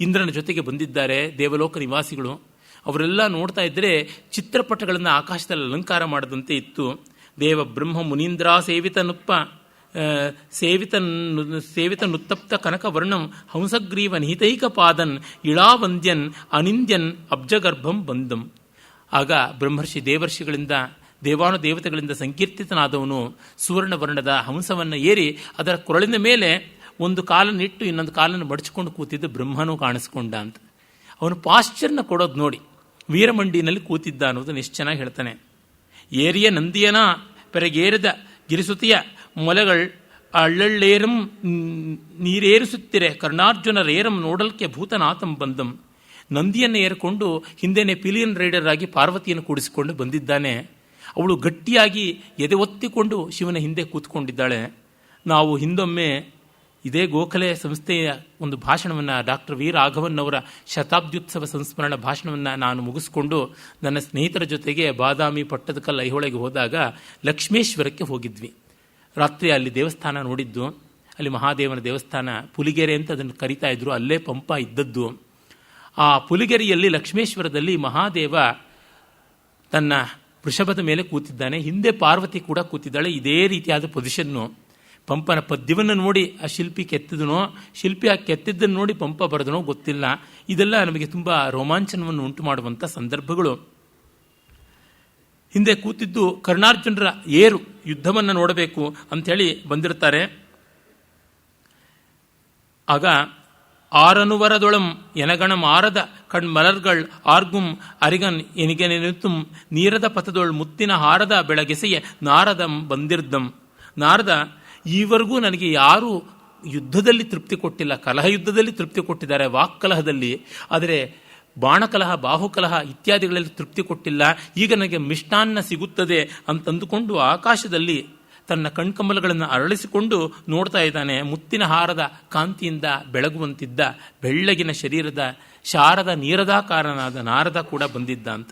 ಇಂದ್ರನ ಜೊತೆಗೆ ಬಂದಿದ್ದಾರೆ. ದೇವಲೋಕ ನಿವಾಸಿಗಳು ಅವರೆಲ್ಲ ನೋಡ್ತಾ ಇದ್ದರೆ ಚಿತ್ರಪಟಗಳನ್ನು ಆಕಾಶದಲ್ಲಿ ಅಲಂಕಾರ ಮಾಡದಂತೆ ಇತ್ತು. ದೇವ ಬ್ರಹ್ಮ ಮುನೀಂದ್ರ ಸೇವಿತ ನುತ್ತಪ್ತ ಕನಕವರ್ಣಂ ಹಂಸಗ್ರೀವ ನಿಹಿತೈಕ ಪಾದನ್ ಇಳಾವಂದ್ಯನ್ ಅನಿಂದ್ಯನ್ ಅಬ್ಜಗರ್ಭಂ ಬಂದಂ. ಆಗ ಬ್ರಹ್ಮರ್ಷಿ ದೇವರ್ಷಿಗಳಿಂದ ದೇವಾನುದೇವತೆಗಳಿಂದ ಸಂಕೀರ್ತಿತನಾದವನು ಸುವರ್ಣವರ್ಣದ ಹಂಸವನ್ನು ಏರಿ ಅದರ ಕೊರಳಿನ ಮೇಲೆ ಒಂದು ಕಾಲನ್ನಿಟ್ಟು ಇನ್ನೊಂದು ಕಾಲನ್ನು ಮಡಚಿಕೊಂಡು ಕೂತಿದ್ದ ಬ್ರಹ್ಮನೂ ಕಾಣಿಸ್ಕೊಂಡ ಅಂತ. ಅವನು ಪಾಶ್ಚರ್ನ ಕೊಡೋದು ನೋಡಿ ವೀರಮಂಡಿನಲ್ಲಿ ಕೂತಿದ್ದ ಅನ್ನೋದನ್ನು ಎಷ್ಟು ಚೆನ್ನಾಗಿ ಹೇಳ್ತಾನೆ. ಏರಿಯ ನಂದಿಯನ ಪೆರಗೇರಿದ ಗಿರಿಸುತಿಯ ಮೊಲೆಗಳು ಅಳ್ಳಳ್ಳೇರಂ ನೀರೇರಿಸುತ್ತಿರೆ ಕರ್ಣಾರ್ಜುನರೇರಂ ನೋಡಲ್ಕೆ ಭೂತನಾಥಂ ಬಂದಂ. ನಂದಿಯನ್ನು ಏರಿಕೊಂಡು ಹಿಂದೆನೇ ಪಿಲಿಯನ್ ರೈಡರ್ ಆಗಿ ಪಾರ್ವತಿಯನ್ನು ಕೂಡಿಸಿಕೊಂಡು ಬಂದಿದ್ದಾನೆ. ಅವಳು ಗಟ್ಟಿಯಾಗಿ ಎದೆ ಒತ್ತಿಕೊಂಡು ಶಿವನ ಹಿಂದೆ ಕೂತ್ಕೊಂಡಿದ್ದಾಳೆ. ನಾವು ಹಿಂದೊಮ್ಮೆ ಇದೇ ಗೋಖಲೆ ಸಂಸ್ಥೆಯ ಒಂದು ಭಾಷಣವನ್ನು ಡಾಕ್ಟರ್ ವಿ ರಾಘವನ್ ಅವರ ಶತಾಬ್ದ್ಯುತ್ಸವ ಸಂಸ್ಮರಣ ಭಾಷಣವನ್ನು ನಾನು ಮುಗಿಸ್ಕೊಂಡು ನನ್ನ ಸ್ನೇಹಿತರ ಜೊತೆಗೆ ಬಾದಾಮಿ ಪಟ್ಟದಕಲ್ಲು ಐಹೊಳೆಗೆ ಹೋದಾಗ ಲಕ್ಷ್ಮೇಶ್ವರಕ್ಕೆ ಹೋಗಿದ್ವಿ. ರಾತ್ರಿ ಅಲ್ಲಿ ದೇವಸ್ಥಾನ ನೋಡಿದ್ದು. ಅಲ್ಲಿ ಮಹಾದೇವನ ದೇವಸ್ಥಾನ, ಪುಲಿಗೆರೆ ಅಂತ ಅದನ್ನು ಕರಿತಾ ಇದ್ರು. ಅಲ್ಲೇ ಪಂಪ ಇದ್ದದ್ದು. ಆ ಪುಲಿಗೆರೆಯಲ್ಲಿ ಲಕ್ಷ್ಮೇಶ್ವರದಲ್ಲಿ ಮಹಾದೇವ ತನ್ನ ವೃಷಭದ ಮೇಲೆ ಕೂತಿದ್ದಾನೆ. ಹಿಂದೆ ಪಾರ್ವತಿ ಕೂಡ ಕೂತಿದ್ದಾಳೆ. ಇದೇ ರೀತಿಯಾದ ಪೊಸಿಷನ್ನು. ಪಂಪನ ಪದ್ಯವನ್ನು ನೋಡಿ ಆ ಶಿಲ್ಪಿ ಕೆತ್ತಿದನೋ, ಶಿಲ್ಪಿ ಆ ಕೆತ್ತಿದ್ದನ್ನು ನೋಡಿ ಪಂಪ ಬರೆದನೋ ಗೊತ್ತಿಲ್ಲ. ಇದೆಲ್ಲ ನಮಗೆ ತುಂಬ ರೋಮಾಂಚನವನ್ನು ಉಂಟು ಮಾಡುವಂಥ ಸಂದರ್ಭಗಳು. ಹಿಂದೆ ಕೂತಿದ್ದು ಕರ್ಣಾರ್ಜುನರ ಏರು ಯುದ್ಧವನ್ನು ನೋಡಬೇಕು ಅಂಥೇಳಿ ಬಂದಿರ್ತಾರೆ. ಆಗ ಆರನುವರದೊಳಂ ಎನಗಣಂ ಆರದ ಕಣ್ಮಲರ್ಗಳ್ ಆರ್ಗುಂ ಅರಿಗನ್ ಎನಿಗೆನೆನುತ್ತುಂ ನೀರದ ಪಥದೊಳ್ ಮುತ್ತಿನ ಹಾರದ ಬೆಳಗೆಸೆಯ ನಾರದಂ ಬಂದಿರ್ದಂ. ನಾರದ, ಈವರೆಗೂ ನನಗೆ ಯಾರೂ ಯುದ್ಧದಲ್ಲಿ ತೃಪ್ತಿ ಕೊಟ್ಟಿಲ್ಲ. ಕಲಹ ಯುದ್ಧದಲ್ಲಿ ತೃಪ್ತಿ ಕೊಟ್ಟಿದ್ದಾರೆ, ವಾಕ್ಕಲಹದಲ್ಲಿ. ಆದರೆ ಬಾಣಕಲಹ, ಬಾಹುಕಲಹ ಇತ್ಯಾದಿಗಳಲ್ಲಿ ತೃಪ್ತಿ ಕೊಟ್ಟಿಲ್ಲ. ಈಗ ನನಗೆ ಮಿಷ್ಟಾನ್ನ ಸಿಗುತ್ತದೆ ಅಂತಂದುಕೊಂಡು ಆಕಾಶದಲ್ಲಿ ತನ್ನ ಕಣ್ಕಮಲಗಳನ್ನು ಅರಳಿಸಿಕೊಂಡು ನೋಡ್ತಾ ಇದ್ದಾನೆ. ಮುತ್ತಿನ ಹಾರದ ಕಾಂತಿಯಿಂದ ಬೆಳಗುವಂತಿದ್ದ ಬೆಳ್ಳಗಿನ ಶರೀರದ ಶಾರದ ನೀರದಾಕಾರನಾದ ನಾರದ ಕೂಡ ಬಂದಿದ್ದ ಅಂತ.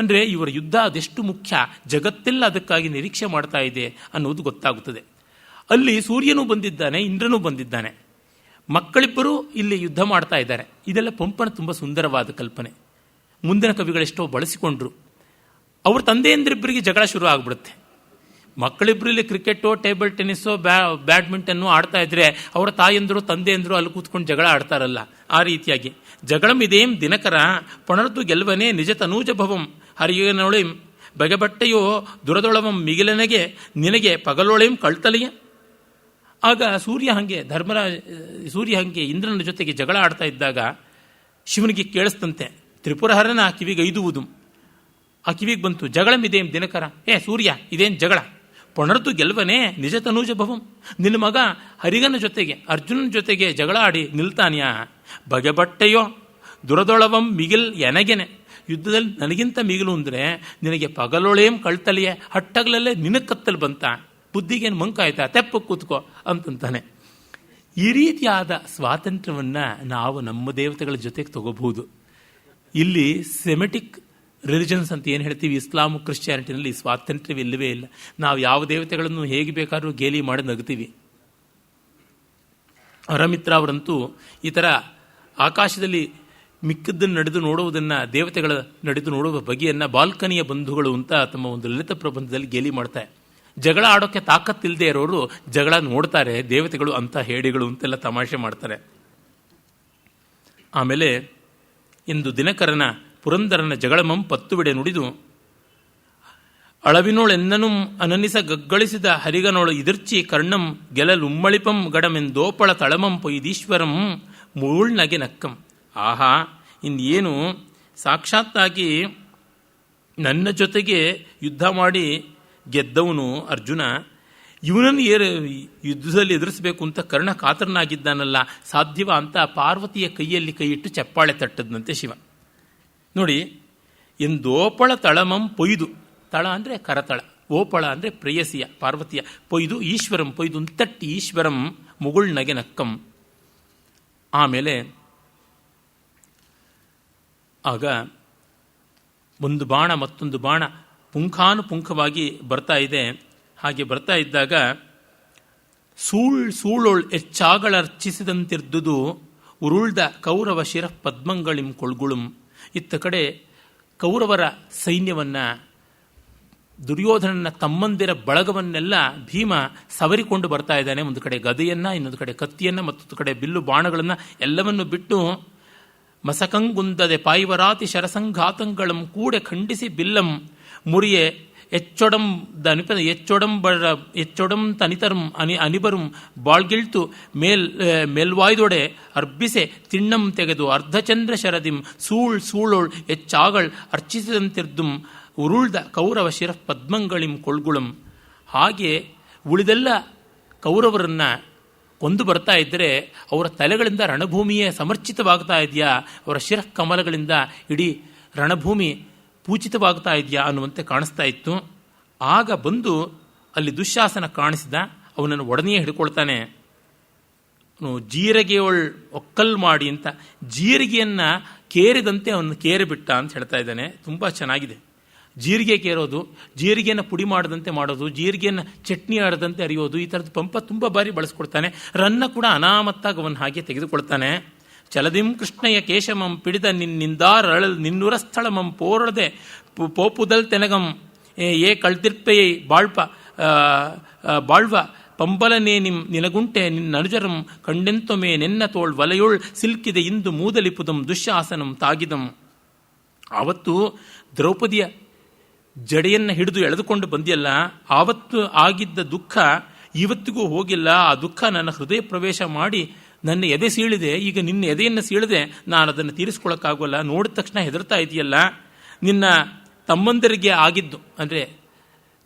ಅಂದರೆ ಇವರ ಯುದ್ಧ ಅದೆಷ್ಟು ಮುಖ್ಯ, ಜಗತ್ತೆಲ್ಲ ಅದಕ್ಕಾಗಿ ನಿರೀಕ್ಷೆ ಮಾಡ್ತಾ ಇದೆ ಅನ್ನೋದು ಗೊತ್ತಾಗುತ್ತದೆ. ಅಲ್ಲಿ ಸೂರ್ಯನೂ ಬಂದಿದ್ದಾನೆ, ಇಂದ್ರನೂ ಬಂದಿದ್ದಾನೆ. ಮಕ್ಕಳಿಬ್ಬರೂ ಇಲ್ಲಿ ಯುದ್ಧ ಮಾಡ್ತಾ ಇದ್ದಾರೆ. ಇದೆಲ್ಲ ಪಂಪನ ತುಂಬ ಸುಂದರವಾದ ಕಲ್ಪನೆ. ಮುಂದಿನ ಕವಿಗಳೆಷ್ಟೋ ಬಳಸಿಕೊಂಡ್ರು. ಅವ್ರ ತಂದೆಯಂದ್ರಿಬ್ಬರಿಗೆ ಜಗಳ ಶುರು ಆಗ್ಬಿಡುತ್ತೆ. ಮಕ್ಕಳಿಬ್ಬರು ಇಲ್ಲಿ ಕ್ರಿಕೆಟೋ, ಟೇಬಲ್ ಟೆನ್ನಿಸೋ, ಬ್ಯಾಡ್ಮಿಂಟನ್ನು ಆಡ್ತಾ ಇದ್ರೆ ಅವರ ತಾಯಂದರು ತಂದೆಯಂದರು ಅಲ್ಲಿ ಕೂತ್ಕೊಂಡು ಜಗಳ ಆಡ್ತಾರಲ್ಲ, ಆ ರೀತಿಯಾಗಿ ಜಗಳಂ ಇದೇಂ ದಿನಕರ ಪೊಣರ್ದು ಗೆಲ್ವನೇ ನಿಜ ತನೂಜ ಭವಂ ಹರಿಯನೊಳೆಂ ಬಗೆಬಟ್ಟೆಯೋ ದುರದೊಳವಂ ಮಿಗಿಲನೆಗೆ ನಿನಗೆ ಪಗಲೊಳೆಂ ಕಳ್ತಲೆಯ. ಆಗ ಸೂರ್ಯ ಹಂಗೆ ಇಂದ್ರನ ಜೊತೆಗೆ ಜಗಳ ಆಡ್ತಾ ಇದ್ದಾಗ ಶಿವನಿಗೆ ಕೇಳಿಸ್ತಂತೆ. ತ್ರಿಪುರಹರನ ಕಿವಿಗೆ ಐದುವುದು ಆ ಕಿವಿಗೆ ಬಂತು. ಜಗಳಮಿದೇಂ ದಿನಕರ, ಸೂರ್ಯ ಇದೇನು ಜಗಳ? ಪೊಣರ್ದು ಗೆಲ್ವನೇ ನಿಜ ತನೂಜ ಭವಂ, ನಿನ್ನ ಮಗ ಹರಿಗನ ಜೊತೆಗೆ ಅರ್ಜುನನ ಜೊತೆಗೆ ಜಗಳ ಆಡಿ ನಿಲ್ತಾನ್ಯಾ? ಬಗೆಬಟ್ಟೆಯೋ ದುರದೊಳವಂ ಮಿಗಿಲ್ ಎನಗೆನೆ, ಯುದ್ಧದಲ್ಲಿ ನನಗಿಂತ ಮಿಗಿಲು ಅಂದರೆ ನಿನಗೆ ಪಗಲೊಳೇಂ ಕಳ್ತಲಿಯೇ, ಹಟ್ಟಗಲಲ್ಲೇ ನಿನಗೆ ಕತ್ತಲು ಬಂತ, ಬುದ್ಧಿಗೇನು ಮಂಕಾಯ್ತಾ, ತೆಪ್ಪಕ್ಕೆ ಕೂತ್ಕೋ ಅಂತಂತಾನೆ. ಈ ರೀತಿಯಾದ ಸ್ವಾತಂತ್ರ್ಯವನ್ನು ನಾವು ನಮ್ಮ ದೇವತೆಗಳ ಜೊತೆಗೆ ತಗೋಬಹುದು. ಇಲ್ಲಿ ಸೆಮೆಟಿಕ್ ರಿಲಿಜನ್ಸ್ ಅಂತ ಏನು ಹೇಳ್ತೀವಿ, ಇಸ್ಲಾಮು ಕ್ರಿಶ್ಚಿಯಾನಿಟಿನಲ್ಲಿ ಸ್ವಾತಂತ್ರ್ಯವಿಲ್ಲವೇ ಇಲ್ಲ. ನಾವು ಯಾವ ದೇವತೆಗಳನ್ನು ಹೇಗೆ ಬೇಕಾದ್ರೂ ಗೇಲಿ ಮಾಡಿ ನಗ್ತೀವಿ. ಅರಮಿತ್ರ ಅವರಂತೂ ಈ ಥರ ಆಕಾಶದಲ್ಲಿ ಮಿಕ್ಕದ್ದನ್ನು ನಡೆದು ನೋಡುವುದನ್ನು, ದೇವತೆಗಳ ನಡೆದು ನೋಡುವ ಬಗೆಯನ್ನು ಬಾಲ್ಕನಿಯ ಬಂಧುಗಳು ಅಂತ ತಮ್ಮ ಒಂದು ಲಲಿತ ಪ್ರಬಂಧದಲ್ಲಿ ಗೇಲಿ ಮಾಡ್ತಾರೆ. ಜಗಳ ಆಡೋಕ್ಕೆ ತಾಕತ್ತಿಲ್ಲದೆ ಇರೋರು ಜಗಳ ನೋಡ್ತಾರೆ, ದೇವತೆಗಳು ಅಂತ ಹೇಡಿಗಳು ಅಂತೆಲ್ಲ ತಮಾಷೆ ಮಾಡ್ತಾರೆ. ಆಮೇಲೆ ಇಂದು ದಿನಕರನ ಪುರಂದರನ ಜಗಳಮಂ ಪತ್ತುವಿಡೆ ನುಡಿದು ಅಳವಿನೋಳೆನ್ನನು ಅನನಿಸ ಗಗ್ಗಳಿಸಿದ ಹರಿಗನೋಳು ಇದಿರ್ಚಿ ಕರ್ಣಂ ಗೆಲಲುಮ್ಮಳಿಪಂ ಗಡಮೆಂದೋಪಳ ತಳಮಂ ಪೊಯ್ದೀಶ್ವರಂ ಮೂಳ್ನಗೆ ನಕ್ಕಂ. ಆಹಾ, ಇನ್ನೇನು ಸಾಕ್ಷಾತ್ತಾಗಿ ನನ್ನ ಜೊತೆಗೆ ಯುದ್ಧ ಮಾಡಿ ಗೆದ್ದವನು ಅರ್ಜುನ, ಇವನನ್ನು ಯುದ್ಧದಲ್ಲಿ ಎದುರಿಸಬೇಕು ಅಂತ ಕರ್ಣ ಕಾತರನಾಗಿದ್ದಾನಲ್ಲ, ಸಾಧ್ಯವ ಅಂತ ಪಾರ್ವತಿಯ ಕೈಯಲ್ಲಿ ಕೈಯಿಟ್ಟು ಚಪ್ಪಾಳೆ ತಟ್ಟದ್ನಂತೆ ಶಿವ. ನೋಡಿ, ಎಂದೋಪಳ ತಳಮಂ ಪೊಯ್ದು, ತಳ ಅಂದರೆ ಕರತಳ, ಓಪಳ ಅಂದರೆ ಪ್ರೇಯಸಿಯ ಪಾರ್ವತಿಯ, ಪೊಯ್ದು ಈಶ್ವರಂ, ಪೊಯ್ದು ತಟ್ಟಿ ಈಶ್ವರಂ ಮುಗುಳ್ನಗೆ ನಕ್ಕಂ. ಆಮೇಲೆ ಆಗ ಒಂದು ಬಾಣ ಮತ್ತೊಂದು ಬಾಣ ಪುಂಖಾನುಪುಂಖವಾಗಿ ಬರ್ತಾ ಇದೆ. ಹಾಗೆ ಬರ್ತಾ ಇದ್ದಾಗ ಸೂಳೊಳ್ ಹೆಚ್ಚಾಗಳರ್ಚಿಸಿದಂತಿರ್ದುದು ಉರುಳ್ದ ಕೌರವ ಶಿರಃ ಪದ್ಮಂಗಳಿಂ ಕೊಳ್ಗುಳುಂ. ಇತ್ತ ಕಡೆ ಕೌರವರ ಸೈನ್ಯವನ್ನು, ದುರ್ಯೋಧನನ ತಮ್ಮಂದಿರ ಬಳಗವನ್ನೆಲ್ಲ ಭೀಮ ಸವರಿಕೊಂಡು ಬರ್ತಾ ಇದ್ದಾನೆ. ಒಂದು ಕಡೆ ಗದೆಯನ್ನು, ಇನ್ನೊಂದು ಕಡೆ ಕತ್ತಿಯನ್ನು, ಮತ್ತೊಂದು ಕಡೆ ಬಿಲ್ಲು ಬಾಣಗಳನ್ನು ಎಲ್ಲವನ್ನು ಬಿಟ್ಟು ಮಸಕಂಗುಂದದೆ ಪಾಯ್ವರಾತಿ ಶರಸಂಘಾತಂಗಳಂ ಕೂಡೆ ಖಂಡಿಸಿ ಬಿಲ್ಲಂ ಮುರಿಯೆ ಎಚ್ಚೊಡಂ ತನಿತರಂ ಅನಿಬರುಂ ಬಾಳ್ಗಿಳ್ತು ಮೇಲ್ವಾಯ್ದೊಡೆ ಅರ್ಬಿಸೆ ತಿಣ್ಣಂ ತೆಗೆದು ಅರ್ಧಚಂದ್ರ ಶರದಿಂ ಸೂಳೊಳ್ ಹೆಚ್ಚಾಗಳ್ ಅರ್ಚಿಸಿದಂತಿರ್ದುಂ ಉರುಳ್ದ ಕೌರವ ಶಿರಃ ಪದ್ಮಂಗಳಿಂ ಕೊಳ್ಗುಳಂ. ಹಾಗೆ ಉಳಿದೆಲ್ಲ ಕೌರವರನ್ನ ಕೊಂದು ಬರ್ತಾ ಇದ್ದರೆ ಅವರ ತಲೆಗಳಿಂದ ರಣಭೂಮಿಯೇ ಸಮರ್ಚಿತವಾಗ್ತಾ ಇದೆಯಾ, ಅವರ ಶಿರಃ ಕಮಲಗಳಿಂದ ಇಡೀ ರಣಭೂಮಿ ಪೂಜಿತವಾಗ್ತಾ ಇದೆಯಾ ಅನ್ನುವಂತೆ ಕಾಣಿಸ್ತಾ ಇತ್ತು. ಆಗ ಬಂದು ಅಲ್ಲಿ ದುಶ್ಯಾಸನ ಕಾಣಿಸಿದ, ಅವನನ್ನು ಒಡನೆಯೇ ಹಿಡ್ಕೊಳ್ತಾನೆ. ಜೀರಿಗೆಯೊಳ್ ಒಕ್ಕಲ್ ಮಾಡಿ ಅಂತ, ಜೀರಿಗೆಯನ್ನು ಕೇರಿದಂತೆ ಅವನು ಕೇರಿಬಿಟ್ಟ ಅಂತ ಹೇಳ್ತಾ ಇದ್ದಾನೆ. ತುಂಬ ಚೆನ್ನಾಗಿದೆ. ಜೀರಿಗೆ ಕೇರೋದು, ಜೀರಿಗೆಯನ್ನು ಪುಡಿ ಮಾಡದಂತೆ ಮಾಡೋದು, ಜೀರಿಗೆಯನ್ನು ಚಟ್ನಿ ಆಡದಂತೆ ಅರಿಯೋದು, ಈ ಥರದ್ದು ಪಂಪ ತುಂಬ ಬಾರಿ ಬಳಸ್ಕೊಡ್ತಾನೆ. ರನ್ನ ಕೂಡ ಅನಾಮತ್ತಾಗಿ ಅವನು ಹಾಗೆ ತೆಗೆದುಕೊಳ್ತಾನೆ. ಚಲದಿಂ ಕೃಷ್ಣಯ್ಯ ಕೇಶಮಂ ಪಿಡಿದ ನಿನ್ನಿಂದಾರಳಲ್ ನಿನ್ನುರ ಸ್ಥಳಮಂ ಪೋರದೆ ಪೋಪುದಲ್ ತೆನಗಂ ಏ ಕಳ್ತಿರ್ಪೆಯೈ ಬಾಳ್ವ ಪಂಬಲನೇ ನಿನಗುಂಟೆ ನಿನ್ನನುಜರಂ ಕಂಡೆಂತೊಮೆ ನೆನ್ನ ತೋಳ್ ವಲಯೋಳ್ ಸಿಲ್ಕಿದೆ ಇಂದು ಮೂದಲಿಪುದಂ ದುಶ್ಯಾಸನಂ ತಾಗಿದಂ. ಆವತ್ತು ದ್ರೌಪದಿಯ ಜಡೆಯನ್ನು ಹಿಡಿದು ಎಳೆದುಕೊಂಡು ಬಂದಿಯಲ್ಲ, ಆವತ್ತು ಆಗಿದ್ದ ದುಃಖ ಇವತ್ತಿಗೂ ಹೋಗಿಲ್ಲ. ಆ ದುಃಖ ನನ್ನ ಹೃದಯ ಪ್ರವೇಶ ಮಾಡಿ ನನ್ನ ಎದೆ ಸೀಳಿದೆ. ಈಗ ನಿನ್ನ ಎದೆಯನ್ನು ಸೀಳಿದೆ, ನಾನು ಅದನ್ನು ತೀರಿಸ್ಕೊಳ್ಳೋಕ್ಕಾಗೋಲ್ಲ. ನೋಡಿದ ತಕ್ಷಣ ಹೆದರ್ತಾ ಇದೆಯಲ್ಲ. ನಿನ್ನ ತಮ್ಮಂದರಿಗೆ ಆಗಿದ್ದು ಅಂದರೆ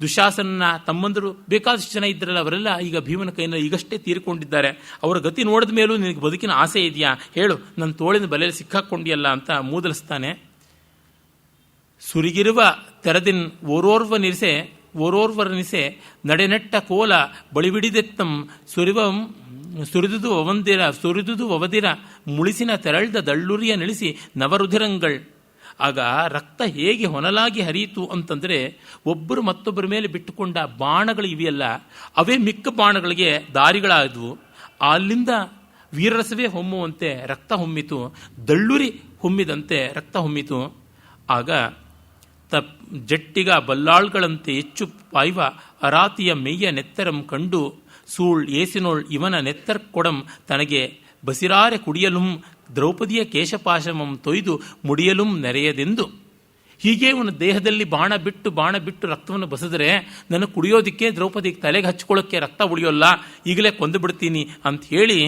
ದುಶ್ಯಾಸನ ತಮ್ಮಂದರು ಬೇಕಾದಷ್ಟು ಜನ ಇದ್ದರಲ್ಲ, ಅವರೆಲ್ಲ ಈಗ ಭೀಮನ ಕೈಯಲ್ಲಿ ಈಗಷ್ಟೇ ತೀರಿಕೊಂಡಿದ್ದಾರೆ. ಅವರ ಗತಿ ನೋಡಿದ ಮೇಲೂ ನಿನಗೆ ಬದುಕಿನ ಆಸೆ ಇದೆಯಾ ಹೇಳು, ನನ್ನ ತೋಳಿನ ಬಲೆಯಲ್ಲಿ ಸಿಕ್ಕಾಕೊಂಡಿಯಲ್ಲ ಅಂತ ಮೂದಲಿಸ್ತಾನೆ. ಸುರಿಗಿರುವ ತೆರದಿನ್ ಓರೋರ್ವರನಿಸೆ ನಡೆನೆಟ್ಟ ಕೋಲ ಬಳಿಬಿಡಿದೆತ್ತಂ ಸುರಿದುದು ಅವದಿರ ಮುಳಿಸಿನ ತೆರಳ್ದ ದಳ್ಳುರಿಯ ನಿಳಿಸಿ ನವರುಧಿರಂಗಳ್. ಆಗ ರಕ್ತ ಹೇಗೆ ಹೊನಲಾಗಿ ಹರಿಯಿತು ಅಂತಂದರೆ, ಒಬ್ಬರು ಮತ್ತೊಬ್ಬರ ಮೇಲೆ ಬಿಟ್ಟುಕೊಂಡ ಬಾಣಗಳು ಇವೆಯಲ್ಲ, ಅವೇ ಮಿಕ್ಕ ಬಾಣಗಳಿಗೆ ದಾರಿಗಳಾದವು. ಅಲ್ಲಿಂದ ವೀರರಸವೇ ಹೊಮ್ಮುವಂತೆ ರಕ್ತ ಹೊಮ್ಮಿತು, ದಳ್ಳುರಿ ಹೊಮ್ಮಿದಂತೆ ರಕ್ತ ಹೊಮ್ಮಿತು. ಆಗ ಜಟ್ಟಿಗ ಬಲ್ಲಾಳ್ಗಳಂತೆ ಹೆಚ್ಚು ಪಾಯ್ವ ಅರಾತಿಯ ಮೆಯ್ಯ ನೆತ್ತರಂ ಕಂಡು ಸೂಳ್ ಏಸಿನೋಳ್ ಇವನ ನೆತ್ತರ್ಕೊಡಂ ತನಗೆ ಬಸಿರಾರೆ ಕುಡಿಯಲುಂ ದ್ರೌಪದಿಯ ಕೇಶಪಾಶಮಂ ತೊಯ್ದು ಮುಡಿಯಲುಂ ನೆರೆಯದೆಂದು. ಹೀಗೆ ಅವನ ದೇಹದಲ್ಲಿ ಬಾಣ ಬಿಟ್ಟು ರಕ್ತವನ್ನು ಬಸಿದ್ರೆ ನನಗೆ ಕುಡಿಯೋದಿಕ್ಕೆ, ದ್ರೌಪದಿಗೆ ತಲೆಗೆ ಹಚ್ಕೊಳ್ಳೋಕ್ಕೆ ರಕ್ತ ಉಳಿಯೋಲ್ಲ, ಈಗಲೇ ಕೊಂದು ಬಿಡ್ತೀನಿ ಅಂತ ಹೇಳಿ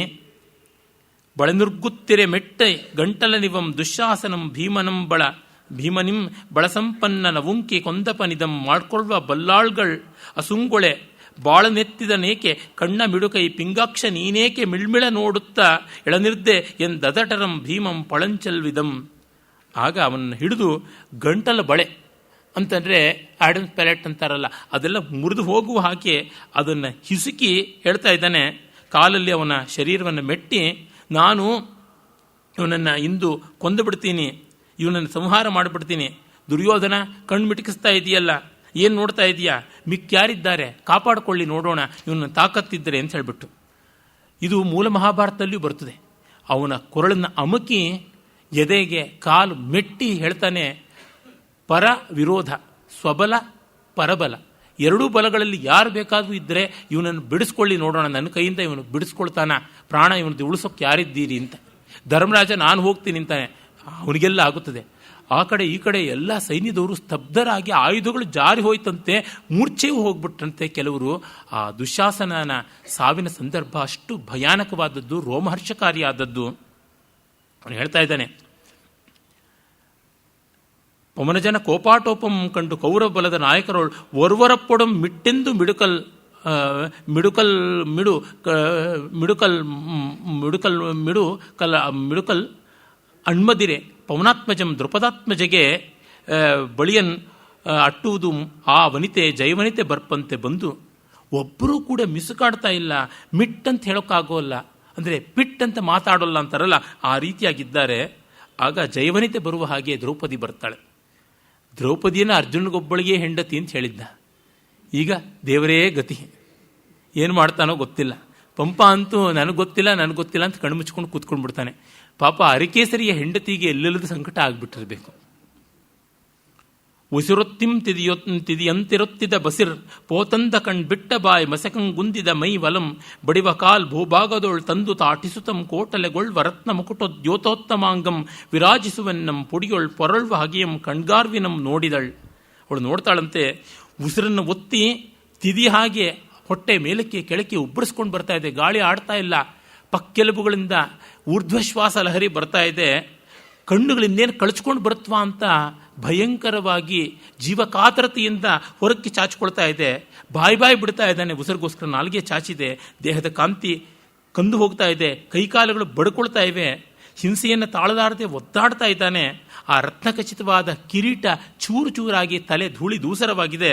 ಬಳನುರ್ಗುತ್ತಿರೆ ಮೆಟ್ಟೆ ಗಂಟಲನಿವಂ ದುಶ್ಯಾಸನಂ ಭೀಮನಿಂ ಬಳಸಂಪನ್ನ ನವುಂಕಿ ಕೊಂದಪನಿದಂ ಮಾಡ್ಕೊಳ್ಳುವ ಬಲ್ಲಾಳ್ಗಳ್ ಅಸುಂಗೊಳೆ ಬಾಳನೆತ್ತಿದ ನೇಕೆ ಕಣ್ಣ ಮಿಡುಕೈ ಪಿಂಗಾಕ್ಷ ನೀನೇಕೆ ಮಿಳ್ಮಿಳ ನೋಡುತ್ತಾ ಎಳನಿರ್ದೆ ಎಂದದಟರಂ ಭೀಮಂ ಪಳಂಚಲ್ವಿದಂ. ಆಗ ಅವನನ್ನು ಹಿಡಿದು ಗಂಟಲ ಬಳೆ ಅಂತಂದರೆ ಆಡಮ್ಸ್ ಪ್ಯಾಲೆಟ್ ಅಂತಾರಲ್ಲ, ಅದೆಲ್ಲ ಮುರಿದು ಹೋಗುವ ಹಾಗೆ ಅದನ್ನು ಹಿಸುಕಿ ಹೇಳ್ತಾ ಇದ್ದಾನೆ. ಕಾಲಲ್ಲಿ ಅವನ ಶರೀರವನ್ನು ಮೆಟ್ಟಿ, ನಾನು ಇವನನ್ನು ಇಂದು ಕೊಂದು ಬಿಡ್ತೀನಿ, ಇವನನ್ನು ಸಂಹಾರ ಮಾಡಿಬಿಡ್ತೀನಿ. ದುರ್ಯೋಧನ ಕಣ್ಣು ಮಿಟಕಿಸ್ತಾ ಇದೆಯಲ್ಲ, ಏನು ನೋಡ್ತಾ ಇದೆಯಾ, ಮಿಕ್ಕ್ಯಾರಿದ್ದಾರೆ, ಕಾಪಾಡಿಕೊಳ್ಳಿ ನೋಡೋಣ, ಇವನ ತಾಕತ್ತಿದ್ದರೆ ಅಂತ ಹೇಳಿಬಿಟ್ಟು. ಇದು ಮೂಲ ಮಹಾಭಾರತದಲ್ಲಿಯೂ ಬರ್ತದೆ. ಅವನ ಕೊರಳನ್ನು ಅಮುಕಿ ಎದೆಗೆ ಕಾಲು ಮೆಟ್ಟಿ ಹೇಳ್ತಾನೆ, ಪರ ವಿರೋಧ, ಸ್ವಬಲ ಪರಬಲ, ಎರಡೂ ಬಲಗಳಲ್ಲಿ ಯಾರು ಬೇಕಾದರೂ ಇದ್ದರೆ ಇವನನ್ನು ಬಿಡಿಸ್ಕೊಳ್ಳಿ ನೋಡೋಣ, ನನ್ನ ಕೈಯಿಂದ ಇವನು ಬಿಡಿಸ್ಕೊಳ್ತಾನ, ಪ್ರಾಣ ಇವನದ್ದು ಉಳಿಸೋಕೆ ಯಾರಿದ್ದೀರಿ ಅಂತ. ಧರ್ಮರಾಜ ನಾನು ಹೋಗ್ತೀನಿ ಅಂತಾನೆ, ಅವನಿಗೆಲ್ಲ ಆಗುತ್ತದೆ. ಆ ಕಡೆ ಈ ಕಡೆ ಎಲ್ಲ ಸೈನ್ಯದವರು ಸ್ತಬ್ಧರಾಗಿ ಆಯುಧಗಳು ಜಾರಿ ಹೋಯ್ತಂತೆ, ಮೂರ್ಛೆಯೂ ಹೋಗ್ಬಿಟ್ರಂತೆ ಕೆಲವರು. ಆ ದುಶ್ಯಾಸನನ ಸಾವಿನ ಸಂದರ್ಭ ಅಷ್ಟು ಭಯಾನಕವಾದದ್ದು, ರೋಮಹರ್ಷಕಾರಿಯಾದದ್ದು. ಅವನು ಹೇಳ್ತಾ ಇದ್ದಾನೆ, ಪವನಜನ ಕೋಪಾಟೋಪಂ ಕಂಡು ಕೌರವ ಬಲದ ನಾಯಕರೋಳು ಒರ್ವರಪ್ಪೊಡಂ ಮಿಟ್ಟೆಂದು ಮಿಡುಕಲ್ ಅಣ್ಮದಿರೆ ಪವನಾತ್ಮಜಂ ದ್ರುಪದಾತ್ಮಜಗೆ ಬಳಿಯನ್ ಅಟ್ಟುವುದು ಆ ವನಿತೆ ಜಯವನಿತೆ ಬರ್ಪಂತೆ ಬಂದು. ಒಬ್ಬರೂ ಕೂಡ ಮಿಸುಕಾಡ್ತಾ ಇಲ್ಲ, ಮಿಟ್ ಅಂತ ಹೇಳೋಕ್ಕಾಗೋಲ್ಲ, ಅಂದರೆ ಪಿಟ್ ಅಂತ ಮಾತಾಡೋಲ್ಲ ಅಂತಾರಲ್ಲ, ಆ ರೀತಿಯಾಗಿದ್ದಾರೆ. ಆಗ ಜಯವನಿತೆ ಬರುವ ಹಾಗೆ ದ್ರೌಪದಿ ಬರ್ತಾಳೆ. ದ್ರೌಪದಿಯನ್ನು ಅರ್ಜುನಗೊಬ್ಬಳಿಗೆ ಹೆಂಡತಿ ಅಂತ ಹೇಳಿದ್ದ. ಈಗ ದೇವರೇ ಗತಿ, ಏನು ಮಾಡ್ತಾನೋ ಗೊತ್ತಿಲ್ಲ. ಪಂಪ ಅಂತೂ ನನಗೆ ಗೊತ್ತಿಲ್ಲ ಅಂತ ಕಣ್ಣು ಮುಚ್ಕೊಂಡು ಕೂತ್ಕೊಂಡು ಬಿಡ್ತಾನೆ. ಪಾಪ ಅರಿಕೇಸರಿಯ ಹೆಂಡತಿಗೆ ಎಲ್ಲೆಲ್ಲದ ಸಂಕಟ ಆಗ್ಬಿಟ್ಟಿರಬೇಕು. ಉಸಿರೊತ್ತಿಂ ತಿದಿಯಂತಿರೊತ್ತಿದ ಬಸಿರ್ ಪೋತಂದ ಕಣ್ ಬಿಟ್ಟ ಬಾಯ್ ಮಸಕಂಗುಂದಿದ ಮೈ ವಲಂ ಬಡಿವ ಕಾಲ್ ಭೂಭಾಗದೊಳ್ ತಂದು ತಾಟಿಸುತ್ತಂ ಕೋಟಲೆಗೊಳ್ವ ರತ್ನ ಮುಕುಟೋದ್ಯೋತೋತ್ತಮಾಂಗಂ ವಿರಾಜಿಸುವೆನ್ನಂ ಪುಡಿಯೊಳ್ ಪೊರಳ್ವ ಹಗೆಯಂ ಕಣ್ಗಾರ್ವಿನಂ ನೋಡಿದಳ್. ಅವಳು ನೋಡ್ತಾಳಂತೆ, ಉಸಿರನ್ನು ಒತ್ತಿ ತಿದಿ ಹಾಗೆ ಹೊಟ್ಟೆ ಮೇಲಕ್ಕೆ ಕೆಳಕ್ಕೆ ಉಬ್ಬರಿಸ್ಕೊಂಡು ಬರ್ತಾ ಇದೆ, ಗಾಳಿ ಆಡ್ತಾ ಇಲ್ಲ, ಪಕ್ಕೆಲುಬುಗಳಿಂದ ಊರ್ಧ್ವಶ್ವಾಸ ಲಹರಿ ಬರ್ತಾ ಇದೆ, ಕಣ್ಣುಗಳಿಂದೇನು ಕಳಚ್ಕೊಂಡು ಬರುತ್ತವಾ ಅಂತ ಭಯಂಕರವಾಗಿ ಜೀವಕಾತರತೆಯಿಂದ ಹೊರಕ್ಕೆ ಚಾಚಿಕೊಳ್ತಾ ಇದೆ. ಬಾಯಿ ಬಿಡ್ತಾ ಇದ್ದಾನೆ, ಉಸಿರಿಗೋಸ್ಕರ ನಾಲ್ಗೆ ಚಾಚಿದೆ, ದೇಹದ ಕಾಂತಿ ಕಂದು ಹೋಗ್ತಾ ಇದೆ, ಕೈಕಾಲುಗಳು ಬಡ್ಕೊಳ್ತಾ ಇವೆ, ಹಿಂಸೆಯನ್ನು ತಾಳಲಾರದೆ ಒದ್ದಾಡ್ತಾ ಇದ್ದಾನೆ. ಆ ರತ್ನಖಚಿತವಾದ ಕಿರೀಟ ಚೂರು ಚೂರಾಗಿ ತಲೆ ಧೂಳಿ ದೂಸರವಾಗಿದೆ.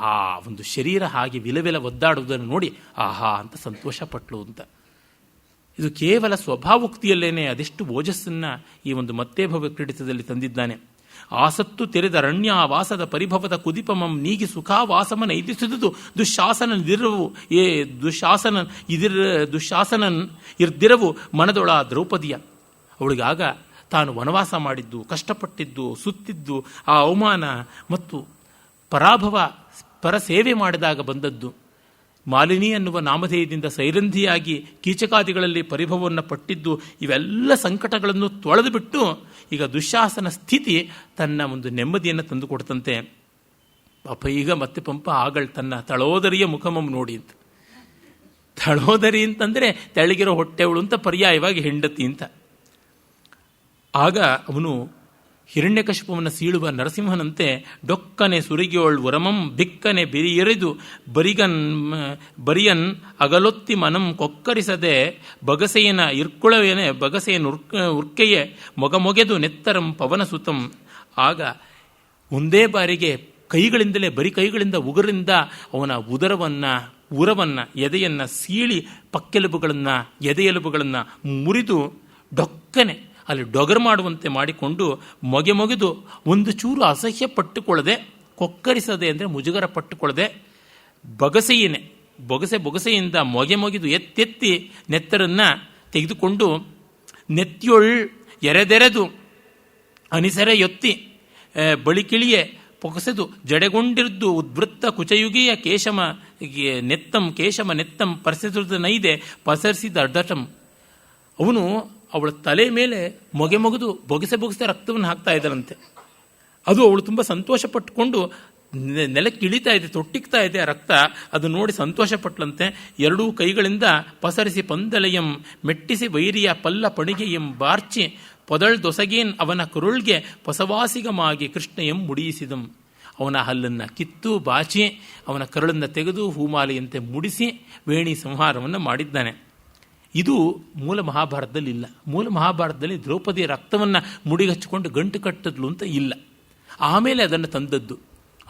ಆ ಒಂದು ಶರೀರ ಹಾಗೆ ವಿಲವಿಲ ಒದ್ದಾಡುವುದನ್ನು ನೋಡಿ ಆಹಾ ಅಂತ ಸಂತೋಷಪಟ್ಲು ಅಂತ. ಇದು ಕೇವಲ ಸ್ವಭಾವೋಕ್ತಿಯಲ್ಲೇನೆ ಅದೆಷ್ಟು ಓಜಸ್ಸನ್ನು ಈ ಒಂದು ಮತ್ತೆ ಭವ ಕ್ರೀಡಿತದಲ್ಲಿ ತಂದಿದ್ದಾನೆ. ಆಸತ್ತು ತೆರೆದ ಅರಣ್ಯ ವಾಸದ ಪರಿಭವದ ಕುದಿಪಮಂ ನೀಗಿ ಸುಖಾವಾಸಮನ ಇದಿಸುವುದು ದುಶ್ಶಾಸನನಿದಿರವು ದುಶ್ಶಾಸನನ್ ಇರ್ದಿರವು ಮನದೊಳ ದ್ರೌಪದಿಯ. ಅವಳಿಗಾಗ ತಾನು ವನವಾಸ ಮಾಡಿದ್ದು, ಕಷ್ಟಪಟ್ಟಿದ್ದು, ಸುತ್ತಿದ್ದು, ಆ ಅವಮಾನ ಮತ್ತು ಪರಾಭವ ಪರಸೇವೆ ಮಾಡಿದಾಗ ಬಂದದ್ದು, ಮಾಲಿನಿ ಅನ್ನುವ ನಾಮಧೇಯದಿಂದ ಸೈರಂಧಿಯಾಗಿ ಕೀಚಕಾದಿಗಳಲ್ಲಿ ಪರಿಭವವನ್ನು ಪಟ್ಟಿದ್ದು, ಇವೆಲ್ಲ ಸಂಕಟಗಳನ್ನು ತೊಳೆದು ಬಿಟ್ಟು ಈಗ ದುಶ್ಯಾಸನ ಸ್ಥಿತಿ ತನ್ನ ಒಂದು ನೆಮ್ಮದಿಯನ್ನು ತಂದುಕೊಡ್ತಂತೆ. ಪಾಪ ಈಗ ಮತ್ತೆ ಪಂಪ ಆಗಳ್ ತನ್ನ ತಳೋದರಿಯ ಮುಖಮಂ ನೋಡಿ ಅಂತ. ತಳೋದರಿ ಅಂತಂದರೆ ತೆಳಗಿರೋ ಹೊಟ್ಟೆವಳು ಅಂತ, ಪರ್ಯಾಯವಾಗಿ ಹೆಂಡತಿ ಅಂತ. ಆಗ ಅವನು ಹಿರಣ್ಯಕಶಿಪುವನ್ನು ಸೀಳುವ ನರಸಿಂಹನಂತೆ ಡೊಕ್ಕನೆ ಸುರಿಗಿಯೋಳ್ ಉರಮಂ ಬಿಕ್ಕನೆ ಬಿರಿಯೆರೆದು ಬರಿಯನ್ ಅಗಲೊತ್ತಿ ಮನಂ ಕೊಕ್ಕರಿಸದೆ ಬಗಸೆಯನ ಇರ್ಕುಳವೇನೆ ಬಗಸೆಯನ ಉರ್ಕೆಯೇ ಮೊಗಮೊಗೆದು ನೆತ್ತರಂ ಪವನಸುತಂ. ಆಗ ಒಂದೇ ಬಾರಿಗೆ ಕೈಗಳಿಂದಲೇ, ಬರೀ ಕೈಗಳಿಂದ ಉಗುರಿಂದ ಅವನ ಉರವನ್ನು ಎದೆಯನ್ನು ಸೀಳಿ ಪಕ್ಕೆಲುಬುಗಳನ್ನು ಎದೆಯೆಲುಬುಗಳನ್ನು ಮುರಿದು ಡೊಕ್ಕನೆ ಅಲ್ಲಿ ಡೊಗರ್ ಮಾಡುವಂತೆ ಮಾಡಿಕೊಂಡು ಮೊಗೆದು ಒಂದು ಚೂರು ಅಸಹ್ಯ ಪಟ್ಟುಕೊಳ್ಳದೆ, ಕೊಕ್ಕರಿಸದೆ ಅಂದರೆ ಮುಜುಗರ ಪಟ್ಟುಕೊಳ್ಳದೆ, ಬೊಗಸೆಯಿಂದ ಮೊಗೆದು ಎತ್ತೆತ್ತಿ ನೆತ್ತರನ್ನು ತೆಗೆದುಕೊಂಡು ನೆತ್ತಿಯೊಳ್ ಎರೆದೆರೆದು ಅನಿಸರೆಯೊತ್ತಿ ಬಳಿಕಿಳಿಯೇ ಪೊಗಸೆದು ಜಡೆಗೊಂಡಿದ್ದು ಉದ್ವೃತ್ತ ಕುಚಯುಗಿಯ ಕೇಶಮ ನೆತ್ತಂ ಪರ್ಸೆದು ನೈದೆ ಪಸರಿಸಿದ ಅರ್ಧಟಂ. ಅವನು ಅವಳ ತಲೆ ಮೇಲೆ ಮೊಗೆದು ಬೊಗಸೆ ರಕ್ತವನ್ನು ಹಾಕ್ತಾ ಇದ್ದಾರಂತೆ. ಅದು ಅವಳು ತುಂಬ ಸಂತೋಷ ಪಟ್ಟುಕೊಂಡು ನೆಲಕ್ಕೆ ಇಳಿತಾ ಇದೆ, ತೊಟ್ಟಿಕ್ತಾ ಇದೆ ಆ ರಕ್ತ. ಅದು ನೋಡಿ ಸಂತೋಷಪಟ್ಲಂತೆ. ಎರಡೂ ಕೈಗಳಿಂದ ಪಸರಿಸಿ ಪಂದಲೆಯಂ ಮೆಟ್ಟಿಸಿ ವೈರಿಯ ಪಲ್ಲ ಪಣಿಗೆಯಂ ಬಾರ್ಚಿ ಪೊದಳ್ ದೊಸಗೇನ್ ಅವನ ಕರುಳ್ಗೆ ಪಸವಾಸಿಗಮಾಗಿ ಕೃಷ್ಣಯಂ ಮುಡಿಯಿಸಿದಂ. ಅವನ ಹಲ್ಲನ್ನು ಕಿತ್ತು ಬಾಚಿ ಅವನ ಕರುಳನ್ನು ತೆಗೆದು ಹೂಮಾಲೆಯಂತೆ ಮುಡಿಸಿ ವೇಣಿ ಸಂಹಾರವನ್ನು ಮಾಡಿದ್ದಾನೆ. ಇದು ಮೂಲ ಮಹಾಭಾರತದಲ್ಲಿ ಇಲ್ಲ. ಮೂಲ ಮಹಾಭಾರತದಲ್ಲಿ ದ್ರೌಪದಿಯ ರಕ್ತವನ್ನು ಮುಡಿಗಚ್ಚಿಕೊಂಡು ಗಂಟು ಕಟ್ಟಿದ್ಲು ಅಂತ ಇಲ್ಲ. ಆಮೇಲೆ ಅದನ್ನು ತಂದದ್ದು.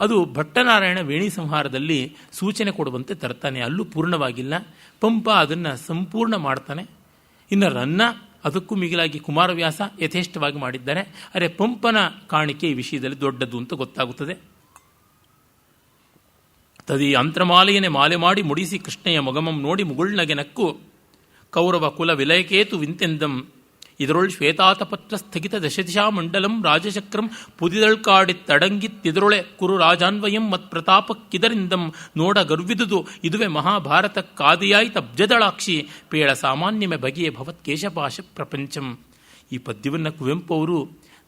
ಅದು ಭಟ್ಟನಾರಾಯಣ ವೇಣಿ ಸಂಹಾರದಲ್ಲಿ ಸೂಚನೆ ಕೊಡುವಂತೆ ತರ್ತಾನೆ. ಅಲ್ಲೂ ಪೂರ್ಣವಾಗಿಲ್ಲ. ಪಂಪ ಅದನ್ನು ಸಂಪೂರ್ಣ ಮಾಡ್ತಾನೆ. ಇನ್ನು ರನ್ನ ಅದಕ್ಕೂ ಮಿಗಿಲಾಗಿ ಕುಮಾರವ್ಯಾಸ ಯಥೇಷ್ಟವಾಗಿ ಮಾಡಿದ್ದಾರೆ. ಅರೆ ಪಂಪನ ಕಾಣಿಕೆ ಈ ವಿಷಯದಲ್ಲಿ ದೊಡ್ಡದು ಅಂತ ಗೊತ್ತಾಗುತ್ತದೆ. ತದಿ ಅಂತರಮಾಲೆಯನ್ನೇ ಮಾಲೆ ಮಾಡಿ ಮುಡಿಸಿ ಕೃಷ್ಣಯ್ಯ ಮೊಗಮಂ ನೋಡಿ ಮುಗುಳ್ನಗೆ ನಕ್ಕು ಕೌರವ ಕುಲ ವಿಲಯಕೇತು ವಿಂತೆಂದಂ ಇದರೊಳ್ ಶ್ವೇತಾತಪತ್ರ ಸ್ಥಗಿತ ದಶದಿಶಾ ಮಂಡಲಂ ರಾಜಚಕ್ರಂ ಪುದಿದಳ್ಕಾಡಿತ್ತಡಂಗಿತ್ತಿದರೊಳೆ ಕುರು ರಾಜಾನ್ವಯಂ ಮತ್ ಪ್ರತಾಪಕ್ಕಿದರಿಂದಂ ನೋಡ ಗರ್ವಿದುದು ಇದುವೆ ಮಹಾಭಾರತಕ್ಕಾದಿಯಾಯ್ತ ಅಬ್ಜದಳಾಕ್ಷಿ ಪೇಳ ಸಾಮಾನ್ಯಮೆ ಬಗೆಯೇ ಭವತ್ ಕೇಶಪಾಶ ಪ್ರಪಂಚಂ. ಈ ಪದ್ಯವನ್ನು ಕುವೆಂಪು ಅವರು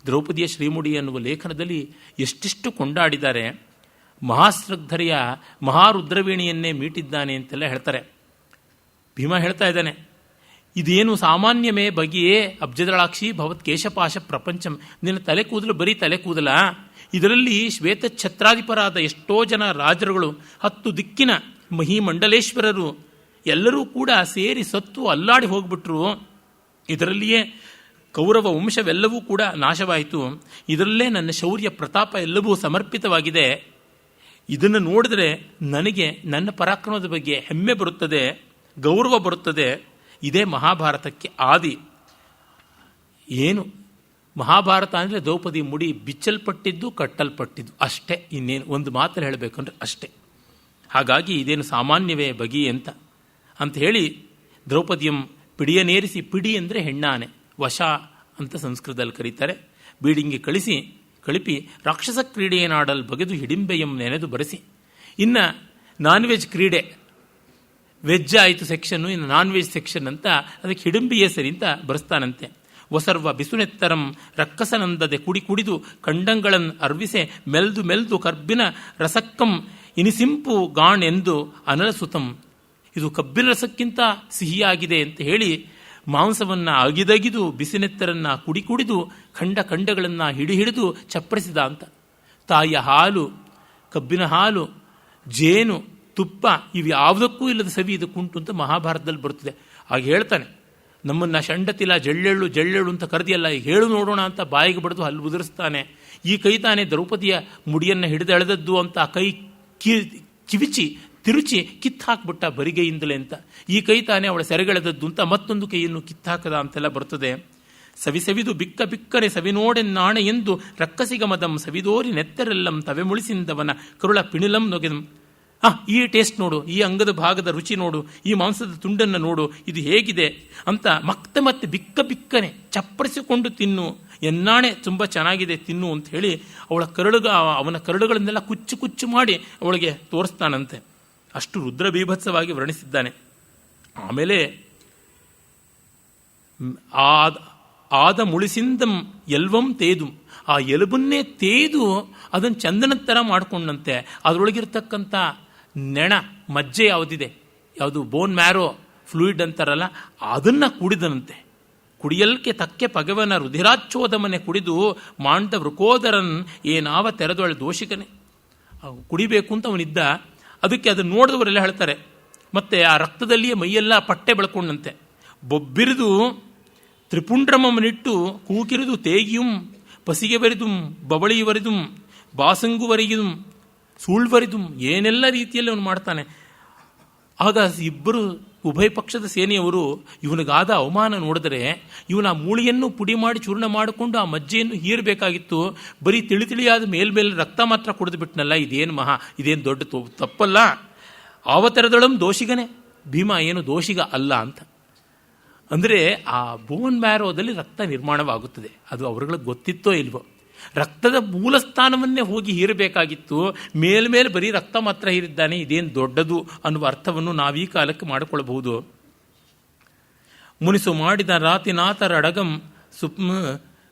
ದ್ರೌಪದಿಯ ಶ್ರೀಮುಡಿ ಎನ್ನುವ ಲೇಖನದಲ್ಲಿ ಎಷ್ಟೆಷ್ಟು ಕೊಂಡಾಡಿದ್ದಾರೆ. ಮಹಾಶ್ರದ್ಧರೆಯ ಮಹಾರುದ್ರವೀಣಿಯನ್ನೇ ಮೀಟಿದ್ದಾನೆ ಅಂತೆಲ್ಲ ಹೇಳ್ತಾರೆ. ಭೀಮ ಹೇಳ್ತಾ ಇದ್ದಾನೆ, ಇದೇನು ಸಾಮಾನ್ಯವೇ ಬಗೆಯೇ ಅಬ್ಜದಳಾಕ್ಷಿ ಭವತ್ ಕೇಶಪಾಶ ಪ್ರಪಂಚಂ. ನಿನ್ನ ತಲೆ ಕೂದಲು ಬರೀ ತಲೆ ಕೂದಲ, ಇದರಲ್ಲಿ ಶ್ವೇತ ಛತ್ರಾಧಿಪರಾದ ಎಷ್ಟೋ ಜನ ರಾಜರುಗಳು, 10 ದಿಕ್ಕಿನ ಮಹಿಮಂಡಲೇಶ್ವರರು ಎಲ್ಲರೂ ಕೂಡ ಸೇರಿ ಸತ್ತು ಅಲ್ಲಾಡಿ ಹೋಗ್ಬಿಟ್ರು. ಇದರಲ್ಲಿಯೇ ಕೌರವ ವಂಶವೆಲ್ಲವೂ ಕೂಡ ನಾಶವಾಯಿತು. ಇದರಲ್ಲೇ ನನ್ನ ಶೌರ್ಯ ಪ್ರತಾಪ ಎಲ್ಲವೂ ಸಮರ್ಪಿತವಾಗಿದೆ. ಇದನ್ನು ನೋಡಿದ್ರೆ ನನಗೆ ನನ್ನ ಪರಾಕ್ರಮದ ಬಗ್ಗೆ ಹೆಮ್ಮೆ ಬರುತ್ತದೆ, ಗೌರವ ಬರುತ್ತದೆ. ಇದೇ ಮಹಾಭಾರತಕ್ಕೆ ಆದಿ. ಏನು ಮಹಾಭಾರತ ಅಂದರೆ ದ್ರೌಪದಿ ಮುಡಿ ಬಿಚ್ಚಲ್ಪಟ್ಟಿದ್ದು ಕಟ್ಟಲ್ಪಟ್ಟಿದ್ದು ಅಷ್ಟೇ, ಇನ್ನೇನು ಒಂದು ಮಾತಲ್ಲಿ ಹೇಳಬೇಕಂದ್ರೆ ಅಷ್ಟೇ. ಹಾಗಾಗಿ ಇದೇನು ಸಾಮಾನ್ಯವೇ ಬಗೆ ಅಂತ ಹೇಳಿ ದ್ರೌಪದಿಯಂ ಪಿಡಿಯನೇರಿಸಿ, ಪಿಡಿ ಅಂದರೆ ಹೆಣ್ಣಾನೆ, ವಶ ಅಂತ ಸಂಸ್ಕೃತದಲ್ಲಿ ಕರೀತಾರೆ, ಬೀಡಿಂಗೆ ಕಳಿಪಿ ರಾಕ್ಷಸ ಕ್ರೀಡೆಯನ್ನಾಡಲ್ ಬಗೆದು ಹಿಡಿಂಬೆಯಂ ನೆನೆದು ಬರೆಸಿ. ಇನ್ನು ನಾನ್ ವೆಜ್ ಕ್ರೀಡೆ, ವೆಜ್ ಆಯಿತು ಸೆಕ್ಷನ್ನು, ಇನ್ನು ನಾನ್ ವೆಜ್ ಸೆಕ್ಷನ್ ಅಂತ ಅದಕ್ಕೆ ಹಿಡಿಂಬಿಯೇ ಸರಿ ಅಂತ ಬರೆಸ್ತಾನಂತೆ. ಒಸರ್ವ ಬಿಸುನೆತ್ತರಂ ರಕ್ಕಸನಂದದೆ ಕುಡಿದು ಕಂಡಂಗಳನ್ ಅರ್ವಿಸೆ ಮೆಲ್ದು ಕರ್ಬಿನ ರಸಕ್ಕಂ ಇನಿಸಿಂಪು ಗಾಣ್ ಎಂದು ಅನಲಸುತಂ. ಇದು ಕಬ್ಬಿನ ರಸಕ್ಕಿಂತ ಸಿಹಿಯಾಗಿದೆ ಅಂತ ಹೇಳಿ ಮಾಂಸವನ್ನು ಅಗಿದಗಿದು ಬಿಸಿನೆತ್ತರನ್ನು ಕುಡಿದು ಖಂಡಗಳನ್ನು ಹಿಡಿದು ಚಪ್ಪರಿಸಿದ ಅಂತ. ತಾಯಿಯ ಹಾಲು, ಕಬ್ಬಿನ ಹಾಲು, ಜೇನು, ತುಪ್ಪ ಇವ್ಯಾವುದಕ್ಕೂ ಇಲ್ಲದ ಸವಿ ಇದಕ್ಕುಂಟು ಅಂತ ಮಹಾಭಾರತದಲ್ಲಿ ಬರುತ್ತದೆ. ಆಗ ಹೇಳ್ತಾನೆ, ನಮ್ಮನ್ನು ಶಂಡತಿಲ ಜಳ್ಳೆಳ್ಳು ಅಂತ ಕರೆದಿಯಲ್ಲ, ಈಗ ಹೇಳು ನೋಡೋಣ ಅಂತ ಬಾಯಿಗೆ ಬಡಿದು ಹಲ್ಲು ಉದುರಿಸ್ತಾನೆ. ಈ ಕೈ ತಾನೇ ದ್ರೌಪದಿಯ ಮುಡಿಯನ್ನು ಹಿಡಿದೆಳೆದದ್ದು ಅಂತ ಆ ಕೈ ಕಿವಿಚಿ ತಿರುಚಿ ಕಿತ್ತಾಕ್ಬಿಟ್ಟ ಬರಿಗೈಯಿಂದಲೇ ಅಂತ. ಈ ಕೈ ತಾನೇ ಅವಳ ಸೆರೆಗೆಳೆದದ್ದು ಅಂತ ಮತ್ತೊಂದು ಕೈಯನ್ನು ಕಿತ್ತಾಕದ ಅಂತೆಲ್ಲ ಬರ್ತದೆ. ಸವಿದು ಬಿಕ್ಕನೆ ಸವಿನೋಡೆನ್ನಾಣೆ ಎಂದು ರಕ್ಕಸಿಗಮದಂ ಸವಿದೋರಿ ನೆತ್ತರೆಲ್ಲಂ ತವೆ ಮುಳಿಸಿಂದವನ ಕರುಳ ಪಿಣಿಲಂ ನೊಗೆದಂ. ಈ ಟೇಸ್ಟ್ ನೋಡು, ಈ ಅಂಗದ ಭಾಗದ ರುಚಿ ನೋಡು, ಈ ಮಾಂಸದ ತುಂಡನ್ನು ನೋಡು, ಇದು ಹೇಗಿದೆ ಅಂತ ಮತ್ತೆ ಬಿಕ್ಕನೆ ಚಪ್ಪರಿಸಿಕೊಂಡು ತಿನ್ನು, ಎನ್ನಾಣೆ ತುಂಬ ಚೆನ್ನಾಗಿದೆ ತಿನ್ನು ಅಂತ ಹೇಳಿ ಅವನ ಕರಳುಗಳನ್ನೆಲ್ಲ ಕುಚ್ಚು ಮಾಡಿ ಅವಳಿಗೆ ತೋರಿಸ್ತಾನಂತೆ. ಅಷ್ಟು ರುದ್ರ ಬೀಭತ್ಸವಾಗಿ ವರ್ಣಿಸಿದ್ದಾನೆ. ಆಮೇಲೆ ಆದ ಮುಳಿಸಿಂದಂ ಎಲ್ವಂ ತೇದು, ಆ ಎಲುಬನ್ನೇ ತೇದು ಅದನ್ನು ಚಂದನದ ಥರ ಮಾಡಿಕೊಂಡಂತೆ. ಅದರೊಳಗಿರ್ತಕ್ಕಂಥ ನೆಣ ಮಜ್ಜೆ ಯಾವುದಿದೆ, ಯಾವುದು ಬೋನ್ ಮ್ಯಾರೋ ಫ್ಲೂಯಿಡ್ ಅಂತಾರಲ್ಲ, ಅದನ್ನು ಕುಡಿದನಂತೆ. ಕುಡಿಯಲ್ಕೆ ತಕ್ಕೆ ಪಗವನ ರುಧಿರಾಚ್ಛೋದಮನೆ ಕುಡಿದು ಮಾಂಡ ವೃಕೋದರನ್ ಏನಾವ ತೆರೆದೊಳೆ ದೋಷಿಕನೇ. ಕುಡಿಬೇಕು ಅಂತ ಅವನಿದ್ದ. ಅದಕ್ಕೆ ಅದನ್ನು ನೋಡಿದವರೆಲ್ಲ ಹೇಳ್ತಾರೆ. ಮತ್ತೆ ಆ ರಕ್ತದಲ್ಲಿಯೇ ಮೈಯೆಲ್ಲ ಪಟ್ಟೆ ಬೆಳ್ಕೊಂಡಂತೆ. ಬೊಬ್ಬಿರಿದು ತ್ರಿಪುಂಡ್ರಮನಿಟ್ಟು ಕೂಕಿರಿದು ತೇಗಿಯುಂ ಪಸಿಗೆ ಬರಿದುಂ ಬಬಳಿಯವರಿದುಂ ಬಾಸಂಗುವರಿಗಿದುಂ ಸೂಳ್ವರಿದುಂ ಏನೆಲ್ಲ ರೀತಿಯಲ್ಲಿ ಅವನು ಮಾಡ್ತಾನೆ. ಆಗ ಇಬ್ಬರು ಉಭಯ ಪಕ್ಷದ ಸೇನೆಯವರು ಇವನಿಗಾದ ಅವಮಾನ ನೋಡಿದರೆ, ಇವನ ಮೂಳೆಯನ್ನು ಪುಡಿ ಮಾಡಿ ಚೂರ್ಣ ಮಾಡಿಕೊಂಡು ಆ ಮಜ್ಜೆಯನ್ನು ಹೀರಬೇಕಾಗಿತ್ತು. ಬರೀ ತಿಳಿಯಾದ ಮೇಲ್ಮೇಲೆ ರಕ್ತ ಮಾತ್ರ ಕುಡಿದು ಬಿಟ್ನಲ್ಲ, ಇದೇನು ದೊಡ್ಡ ತಪ್ಪಲ್ಲ. ಆವತರದೊಳಂ ದೋಷಿಗನೇ, ಭೀಮ ಏನು ದೋಷಿಗ ಅಲ್ಲ ಅಂತ. ಅಂದರೆ ಆ ಬೋನ್ ಮ್ಯಾರೋದಲ್ಲಿ ರಕ್ತ ನಿರ್ಮಾಣವಾಗುತ್ತದೆ. ಅದು ಅವರುಗಳಿಗೆ ಗೊತ್ತಿತ್ತೋ ಇಲ್ವೋ. ರಕ್ತದ ಮೂಲ ಸ್ಥಾನವನ್ನೇ ಹೋಗಿ ಹೀರಬೇಕಾಗಿತ್ತು, ಮೇಲ್ಮೇಲೆ ಬರೀ ರಕ್ತ ಮಾತ್ರ ಹೀರಿದ್ದಾನೆ, ಇದೇನು ದೊಡ್ಡದು ಅನ್ನುವ ಅರ್ಥವನ್ನು ನಾವೀ ಕಾಲಕ್ಕೆ ಮಾಡಿಕೊಳ್ಳಬಹುದು. ಮುನಿಸು ಮಾಡಿದ ರಾತಿನಾಥರ ಅಡಗಂ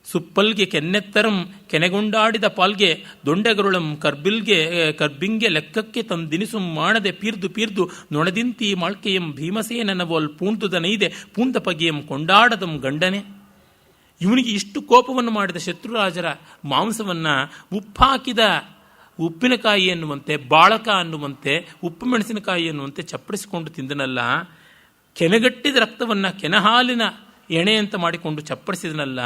ಸುಪ್ಪಲ್ಗೆ ಕೆನ್ನೆತ್ತರಂ ಕೆನೆಗೊಂಡಾಡಿದ ಪಾಲ್ಗೆ ದೊಂಡೆಗರುಳಂ ಕರ್ಬಿಂಗೆ ಲೆಕ್ಕಕ್ಕೆ ತಂದಿನಿಸು ಮಾಡದೆ ಪೀರ್ದು ನೊಣದಿಂತಿ ಮಾಳ್ಕೆಯಂ ಭೀಮಸೇನನವೋಲ್ ಪೂಂತುದ ನೈದೆ ಪೂಂತ ಪಗೆಯಂ ಕೊಂಡಾಡದಂ ಗಂಡನೆ. ಇವನಿಗೆ ಇಷ್ಟು ಕೋಪವನ್ನು ಮಾಡಿದ ಶತ್ರುರಾಜರ ಮಾಂಸವನ್ನು ಉಪ್ಪಾಕಿದ ಉಪ್ಪಿನಕಾಯಿ ಎನ್ನುವಂತೆ, ಬಾಳಕ ಅನ್ನುವಂತೆ, ಉಪ್ಪು ಮೆಣಸಿನಕಾಯಿ ಎನ್ನುವಂತೆ ಚಪ್ಪರಿಸಿಕೊಂಡು ತಿಂದನಲ್ಲ. ಕೆನೆಗಟ್ಟಿದ ರಕ್ತವನ್ನು ಕೆನಹಾಲಿನ ಎಣೆ ಅಂತ ಮಾಡಿಕೊಂಡು ಚಪ್ಪರಿಸಿದನಲ್ಲ.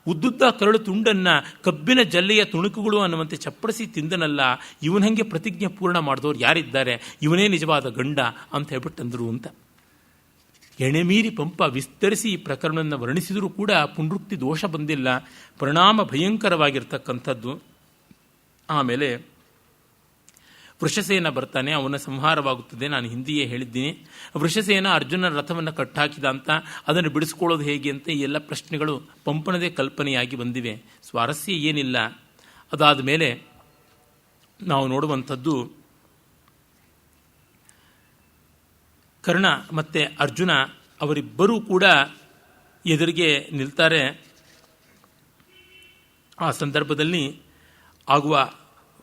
ಉದ್ದುದ್ದ ಕರಳು ತುಂಡನ್ನು ಕಬ್ಬಿನ ಜಲ್ಲೆಯ ತುಣುಕುಗಳು ಅನ್ನುವಂತೆ ಚಪ್ಪರಿಸಿ ತಿಂದನಲ್ಲ. ಇವನಂಗೆ ಪ್ರತಿಜ್ಞೆ ಪೂರ್ಣ ಮಾಡಿದವರು ಯಾರಿದ್ದಾರೆ, ಇವನೇ ನಿಜವಾದ ಗಂಡ ಅಂತ ಹೇಳ್ಬಿಟ್ಟಂದರು ಅಂತ. ಎಣೆಮೀರಿ ಪಂಪ ವಿಸ್ತರಿಸಿ ಈ ಪ್ರಕರಣವನ್ನು ವರ್ಣಿಸಿದರೂ ಕೂಡ ಪುನರುಕ್ತಿ ದೋಷ ಬಂದಿಲ್ಲ. ಪರಿಣಾಮ ಭಯಂಕರವಾಗಿರ್ತಕ್ಕಂಥದ್ದು. ಆಮೇಲೆ ವೃಷಸೇನ ಬರ್ತಾನೆ, ಅವನ ಸಂಹಾರವಾಗುತ್ತದೆ. ನಾನು ಹಿಂದಿಯೇ ಹೇಳಿದ್ದೀನಿ. ವೃಷಸೇನ ಅರ್ಜುನ ರಥವನ್ನು ಕಟ್ಟಾಕಿದ ಅಂತ, ಅದನ್ನು ಬಿಡಿಸ್ಕೊಳ್ಳೋದು ಹೇಗೆ ಅಂತ ಈ ಎಲ್ಲ ಪ್ರಶ್ನೆಗಳು ಪಂಪನದೇ ಕಲ್ಪನೆಯಾಗಿ ಬಂದಿವೆ. ಸ್ವಾರಸ್ಯ ಏನಿಲ್ಲ. ಅದಾದ ಮೇಲೆ ನಾವು ನೋಡುವಂಥದ್ದು ಕರ್ಣ ಮತ್ತು ಅರ್ಜುನ ಅವರಿಬ್ಬರೂ ಕೂಡ ಎದುರಿಗೆ ನಿಲ್ತಾರೆ. ಆ ಸಂದರ್ಭದಲ್ಲಿ ಆಗುವ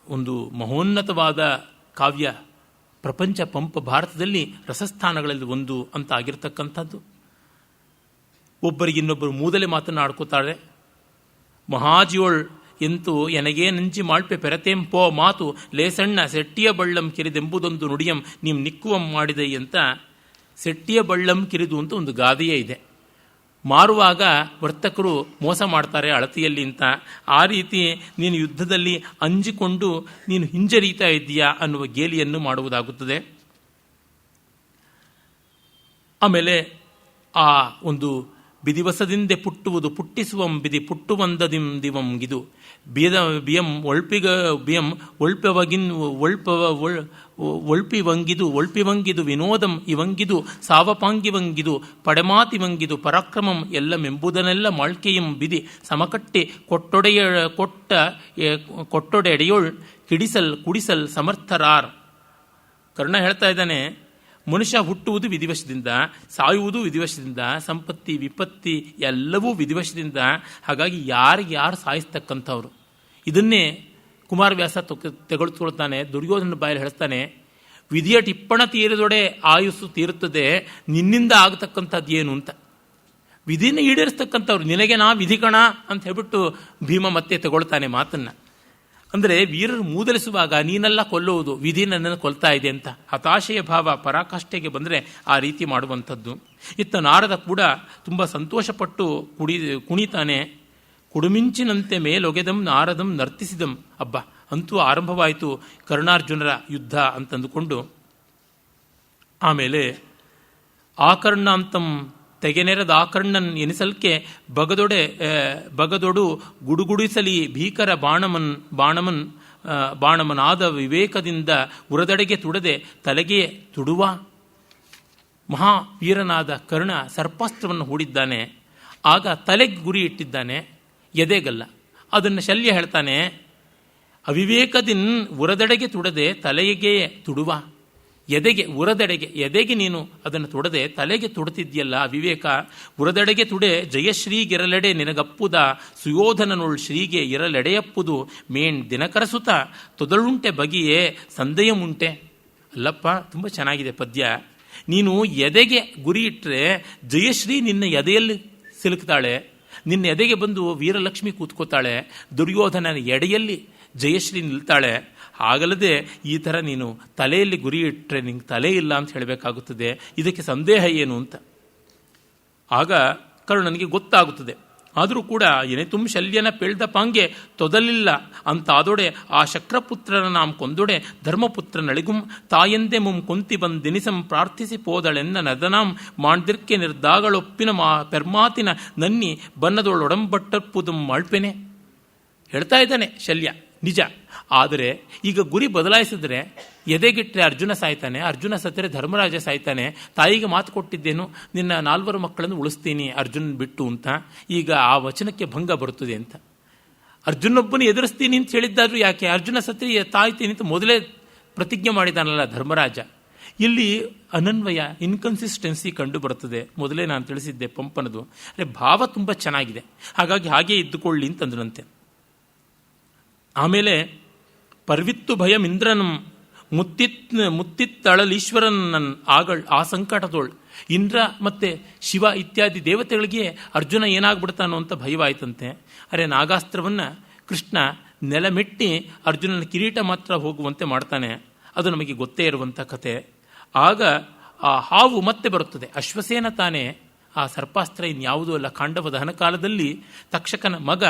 ಒಂದು ಮಹೋನ್ನತವಾದ ಕಾವ್ಯ ಪ್ರಪಂಚ ಪಂಪ ಭಾರತದಲ್ಲಿ ರಸಸ್ಥಾನಗಳಲ್ಲಿ ಒಂದು ಅಂತ ಆಗಿರ್ತಕ್ಕಂಥದ್ದು. ಒಬ್ಬರಿಗಿನ್ನೊಬ್ಬರು ಮೂದಲೆ ಮಾತನಾಡ್ಕೋತಾರೆ. ಮಹಾಜಿಯೋಳ್ ಎಂತೂ ಎನಗೇ ನಂಜಿ ಮಾಳ್ಪೆ ಪೆರತೆಂಪೋ ಮಾತು ಲೇಸಣ್ಣ ಸೆಟ್ಟಿಯ ಬಳ್ಳಂ ಕಿರಿದೆಂಬುದೊಂದು ನುಡಿಯಂ ನೀವು ನಿಕ್ಕುವಂ ಮಾಡಿದೆ ಅಂತ ಸೆಟ್ಟಿಯ ಬಳ್ಳಂ ಕಿರಿದು ಅಂತ ಒಂದು ಗಾದೆಯೇ ಇದೆ. ಮಾರುವಾಗ ವರ್ತಕರು ಮೋಸ ಮಾಡ್ತಾರೆ ಅಳತೆಯಲ್ಲಿ ಅಂತ. ಆ ರೀತಿ ನೀನು ಯುದ್ಧದಲ್ಲಿ ಅಂಜಿಕೊಂಡು ನೀನು ಹಿಂಜರಿತಾ ಇದ್ದೀಯಾ ಅನ್ನುವ ಗೇಲಿಯನ್ನು ಮಾಡುವುದಾಗುತ್ತದೆ. ಆಮೇಲೆ ಆ ಒಂದು ಬಿದಿವಸದಿಂದೆ ಪುಟ್ಟುವುದು ಪುಟ್ಟಿಸುವಂ ಬಿದಿ ಪುಟ್ಟುವಂದದಿಂ ದಿವಂ ಗಿದು ಬಿಯಂ ಒಳ್ಪಿಗ ಬಿಯಂ ಒಳ್ಪವಗಿನ್ ಒಳ್ಪಿವಂಗಿದು ಒಳ್ಪಿವಂಗಿದು ವಿನೋದಂ ಇವಂಗಿದು ಸಾವಪಾಂಗಿವಂಗಿದು ಪಡೆಮಾತಿವಂಗಿದು ಪರಾಕ್ರಮಂ ಎಲ್ಲಮೆಂಬುದನ್ನೆಲ್ಲ ಮಾಳ್ಕೆಯಂ ಬಿದಿ ಸಮಕಟ್ಟೆ ಕೊಟ್ಟೊಡೆಯೊಳ್ ಕಿಡಿಸಲ್ ಕುಡಿಸಲ್ ಸಮರ್ಥರಾರ್. ಕರ್ಣ ಹೇಳ್ತಾ ಇದ್ದಾನೆ, ಮನುಷ್ಯ ಹುಟ್ಟುವುದು ವಿಧಿವಶದಿಂದ, ಸಾಯುವುದು ವಿಧಿವಶದಿಂದ, ಸಂಪತ್ತಿ ವಿಪತ್ತಿ ಎಲ್ಲವೂ ವಿಧಿವಶದಿಂದ. ಹಾಗಾಗಿ ಯಾರು ಸಾಯಿಸ್ತಕ್ಕಂಥವ್ರು. ಇದನ್ನೇ ಕುಮಾರವ್ಯಾಸ ತೆಗೆದುಕೊಳ್ತಾನೆ. ದುರ್ಯೋಧನ ಬಾಯಲ್ಲಿ ಹೇಳ್ತಾನೆ, ವಿಧಿಯ ಟಿಪ್ಪಣ ತೀರದೊಡೆ ಆಯುಸ್ಸು ತೀರುತ್ತದೆ, ನಿನ್ನಿಂದ ಆಗತಕ್ಕಂಥದ್ದು ಏನು ಅಂತ. ವಿಧಿನ ಈಡೇರಿಸ್ತಕ್ಕಂಥವ್ರು ನಿನಗೆ ನಾ ವಿಧಿಕಣ ಅಂತ ಹೇಳ್ಬಿಟ್ಟು ಭೀಮ ಮತ್ತೆ ತಗೊಳ್ತಾನೆ ಮಾತನ್ನು. ಅಂದರೆ ವೀರರು ಮೂದಲಿಸುವಾಗ ನೀನೆಲ್ಲ ಕೊಲ್ಲುವುದು, ವಿಧಿ ನನ್ನನ್ನು ಕೊಲ್ತಾ ಇದೆ ಅಂತ ಹತಾಶೆಯ ಭಾವ ಪರಾಕಾಷ್ಠೆಗೆ ಬಂದರೆ ಆ ರೀತಿ ಮಾಡುವಂಥದ್ದು. ಇತ್ತ ನಾರದ ಕೂಡ ತುಂಬ ಸಂತೋಷಪಟ್ಟು ಕುಣಿತಾನೆ. ಕುಡುಮಿಂಚಿನಂತೆ ಮೇಲೊಗೆದಂ ನಾರದಂ ನರ್ತಿಸಿದಂ. ಅಬ್ಬ, ಅಂತೂ ಆರಂಭವಾಯಿತು ಕರ್ಣಾರ್ಜುನರ ಯುದ್ಧ ಅಂತಂದುಕೊಂಡು ಆಮೇಲೆ ಆಕರ್ಣಾಂತಂ ತೆಗೆನೆರದ ಆಕರ್ಣನ್ ಎನಿಸಲ್ಕೆ ಬಗದೊಡು ಗುಡುಗುಡಿಸಲಿ ಭೀಕರ ಬಾಣಮನಾದ ವಿವೇಕದಿಂದ ಉರದಡೆಗೆ ತುಡದೆ ತಲೆಗೆ ತುಡುವ. ಮಹಾವೀರನಾದ ಕರ್ಣ ಸರ್ಪಾಸ್ತ್ರವನ್ನು ಹೂಡಿದ್ದಾನೆ. ಆಗ ತಲೆಗೆ ಗುರಿ ಇಟ್ಟಿದ್ದಾನೆ, ಎದೆಗಲ್ಲ. ಅದನ್ನು ಶಲ್ಯ ಹೇಳ್ತಾನೆ, ಅವಿವೇಕದಿನ್ ಉರದಡೆಗೆ ತುಡದೆ ತಲೆಗೆ ತುಡುವ. ಎದೆಗೆ ಉರದೆಡೆಗೆ, ಎದೆಗೆ ನೀನು ಅದನ್ನು ತೊಡದೆ ತಲೆಗೆ ತೊಡುತ್ತಿದ್ಯಲ್ಲ ಅವಿವೇಕ. ಉರದೆಡೆಗೆ ತುಡೆ ಜಯಶ್ರೀಗಿರಲೆಡೆ ನಿನಗಪ್ಪುದ ಸುಯೋಧನನುಳ್ ಶ್ರೀಗೆ ಇರಲೆಡೆಯಪ್ಪುದು ಮೇಣ್ ದಿನಕರಸುತ ತೊದಳುಂಟೆ ಬಗೆಯೇ ಸಂದೇಯಮುಂಟೆ. ಅಲ್ಲಪ್ಪ, ತುಂಬ ಚೆನ್ನಾಗಿದೆ ಪದ್ಯ. ನೀನು ಎದೆಗೆ ಗುರಿ ಇಟ್ಟರೆ ಜಯಶ್ರೀ ನಿನ್ನ ಎದೆಯಲ್ಲಿ ಸಿಲುಕ್ತಾಳೆ, ನಿನ್ನ ಎದೆಗೆ ಬಂದು ವೀರಲಕ್ಷ್ಮಿ ಕೂತ್ಕೋತಾಳೆ, ದುರ್ಯೋಧನನ ಎಡೆಯಲ್ಲಿ ಜಯಶ್ರೀ ನಿಲ್ತಾಳೆ. ಹಾಗಲ್ಲದೆ ಈ ಥರ ನೀನು ತಲೆಯಲ್ಲಿ ಗುರಿ ಇಟ್ಟರೆ ನಿಂಗೆ ತಲೆ ಇಲ್ಲ ಅಂತ ಹೇಳಬೇಕಾಗುತ್ತದೆ, ಇದಕ್ಕೆ ಸಂದೇಹ ಏನು ಅಂತ. ಆಗ ಕರ್ಣನಿಗೆ ಗೊತ್ತಾಗುತ್ತದೆ. ಆದರೂ ಕೂಡ ಎನೆತುಂ ಶಲ್ಯನ ಪೇಳ್ದ ಪಾಂಗೆ ತೊದಲಿಲ್ಲ ಅಂತಾದೊಡೆ ಆ ಶಕ್ರಪುತ್ರನ ನಾಂ ಕೊಂದೊಡೆ ಧರ್ಮಪುತ್ರ ನಳಿಗುಂ ತಾಯಂದೆ ಮುಂ ಕೊಂತಿ ಬಂದಿನಿಸಂ ಪ್ರಾರ್ಥಿಸಿ ಪೋದಳೆನ್ನ ನದನಾಂ ಮಾಂದಿರ್ಕೆ ನಿರ್ದಾಗಳೊಪ್ಪಿನ ಪೆರ್ಮಾತಿನ ನನ್ನಿ ಬನ್ನದೊಳೊಡಂಬಟ್ಟಪ್ಪುದುಂ ಮಾಳ್ಪೆನೆ. ಹೇಳ್ತಾ ಇದ್ದಾನೆ ಶಲ್ಯ, ನಿಜ. ಆದರೆ ಈಗ ಗುರಿ ಬದಲಾಯಿಸಿದ್ರೆ ಎದೆಗಿಟ್ಟರೆ ಅರ್ಜುನ ಸಾಯ್ತಾನೆ, ಅರ್ಜುನ ಸತ್ತರೆ ಧರ್ಮರಾಜ ಸಾಯ್ತಾನೆ. ತಾಯಿಗೆ ಮಾತು ಕೊಟ್ಟಿದ್ದೇನು, ನಿನ್ನ 4 ಮಕ್ಕಳನ್ನು ಉಳಿಸ್ತೀನಿ ಅರ್ಜುನ್ ಬಿಟ್ಟು ಅಂತ. ಈಗ ಆ ವಚನಕ್ಕೆ ಭಂಗ ಬರುತ್ತದೆ ಅಂತ. ಅರ್ಜುನೊಬ್ಬನು ಎದುರಿಸ್ತೀನಿ ಅಂತ ಹೇಳಿದ್ದಾದ್ರೂ ಯಾಕೆ, ಅರ್ಜುನ ಸತ್ರಿ ತಾಯ್ತೀನಿ ಅಂತ ಮೊದಲೇ ಪ್ರತಿಜ್ಞೆ ಮಾಡಿದಾನಲ್ಲ ಧರ್ಮರಾಜ. ಇಲ್ಲಿ ಅನನ್ವಯ, ಇನ್ಕನ್ಸಿಸ್ಟೆನ್ಸಿ ಕಂಡು ಬರುತ್ತದೆ. ಮೊದಲೇ ನಾನು ತಿಳಿಸಿದ್ದೆ ಪಂಪನದು. ಅರೆ, ಭಾವ ತುಂಬ ಚೆನ್ನಾಗಿದೆ, ಹಾಗಾಗಿ ಹಾಗೇ ಇದ್ದುಕೊಳ್ಳಿ ಅಂತಂದ್ರಂತೆ. ಆಮೇಲೆ ಪರ್ವಿತ್ತು ಭಯಂ ಇಂದ್ರನಂ ಮುತ್ತಿತ್ತಳಲೀಶ್ವರನ್ ಆ ಸಂಕಟದೋಳ್. ಇಂದ್ರ ಮತ್ತೆ ಶಿವ ಇತ್ಯಾದಿ ದೇವತೆಗಳಿಗೆ ಅರ್ಜುನ ಏನಾಗ್ಬಿಡ್ತಾನೋ ಅಂತ ಭಯವಾಯ್ತಂತೆ. ಅರೆ, ನಾಗಾಸ್ತ್ರವನ್ನು ಕೃಷ್ಣ ನೆಲಮೆಟ್ಟಿ ಅರ್ಜುನನ ಕಿರೀಟ ಮಾತ್ರ ಹೋಗುವಂತೆ ಮಾಡ್ತಾನೆ. ಅದು ನಮಗೆ ಗೊತ್ತೇ ಇರುವಂಥ ಕಥೆ. ಆಗ ಆ ಹಾವು ಮತ್ತೆ ಬರುತ್ತದೆ. ಅಶ್ವಸೇನ ತಾನೇ ಆ ಸರ್ಪಾಸ್ತ್ರ ಇನ್ಯಾವುದೂ ಅಲ್ಲ. ಖಾಂಡವ ದಹನ ಕಾಲದಲ್ಲಿ ತಕ್ಷಕನ ಮಗ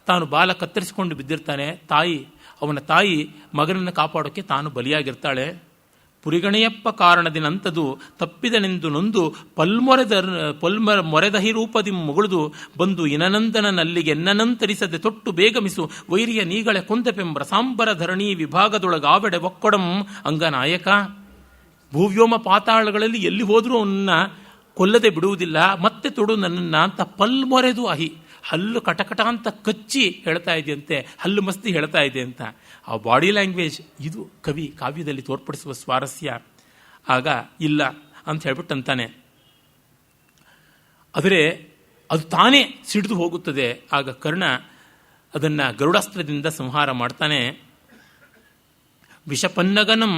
ತಾನು ಬಾಲ ಕತ್ತರಿಸಿಕೊಂಡು ಬಿದ್ದಿರ್ತಾನೆ. ಅವನ ತಾಯಿ ಮಗನನ್ನು ಕಾಪಾಡೋಕ್ಕೆ ತಾನು ಬಲಿಯಾಗಿರ್ತಾಳೆ. ಪುರಿಗಣೆಯಪ್ಪ ಕಾರಣದಿನಂತದು ತಪ್ಪಿದನೆಂದು ನೊಂದು ಮೊರೆದಹಿ ರೂಪದಿ ಮುಗುಳುದು ಬಂದು ಇನನಂದನಲ್ಲಿಗೆ ಎನ್ನನಂತರಿಸದೆ ತೊಟ್ಟು ಬೇಗಮಿಸು ವೈರಿಯ ನೀಗಳೆ ಕೊಂದಪೆಂಬ ಸಾಂಬರ ಧರಣಿ ವಿಭಾಗದೊಳಗಾವೆಡೆ ಒಕ್ಕೊಡಂ ಅಂಗನಾಯಕ. ಭೂವ್ಯೋಮ ಪಾತಾಳಗಳಲ್ಲಿ ಎಲ್ಲಿ ಹೋದರೂ ಅವನ್ನ ಕೊಲ್ಲದೆ ಬಿಡುವುದಿಲ್ಲ, ಮತ್ತೆ ತೊಡು ನನ್ನನ್ನು ಅಂತ ಪಲ್ಮೊರೆದು ಅಹಿ, ಹಲ್ಲು ಕಟಕಟ ಅಂತ ಕಚ್ಚಿ ಹೇಳ್ತಾ ಇದೆಯಂತೆ, ಹಲ್ಲು ಮಸ್ತಿ ಹೇಳ್ತಾ ಇದೆ ಅಂತ. ಆ ಬಾಡಿ ಲ್ಯಾಂಗ್ವೇಜ್ ಇದು ಕವಿ ಕಾವ್ಯದಲ್ಲಿ ತೋರ್ಪಡಿಸುವ ಸ್ವಾರಸ್ಯ. ಆಗ ಇಲ್ಲ ಅಂತ ಹೇಳ್ಬಿಟ್ಟಂತಾನೆ. ಆದರೆ ಅದು ತಾನೇ ಸಿಡಿದು ಹೋಗುತ್ತದೆ. ಆಗ ಕರ್ಣ ಅದನ್ನು ಗರುಡಾಸ್ತ್ರದಿಂದ ಸಂಹಾರ ಮಾಡ್ತಾನೆ. ವಿಷಪನ್ನಗನಂ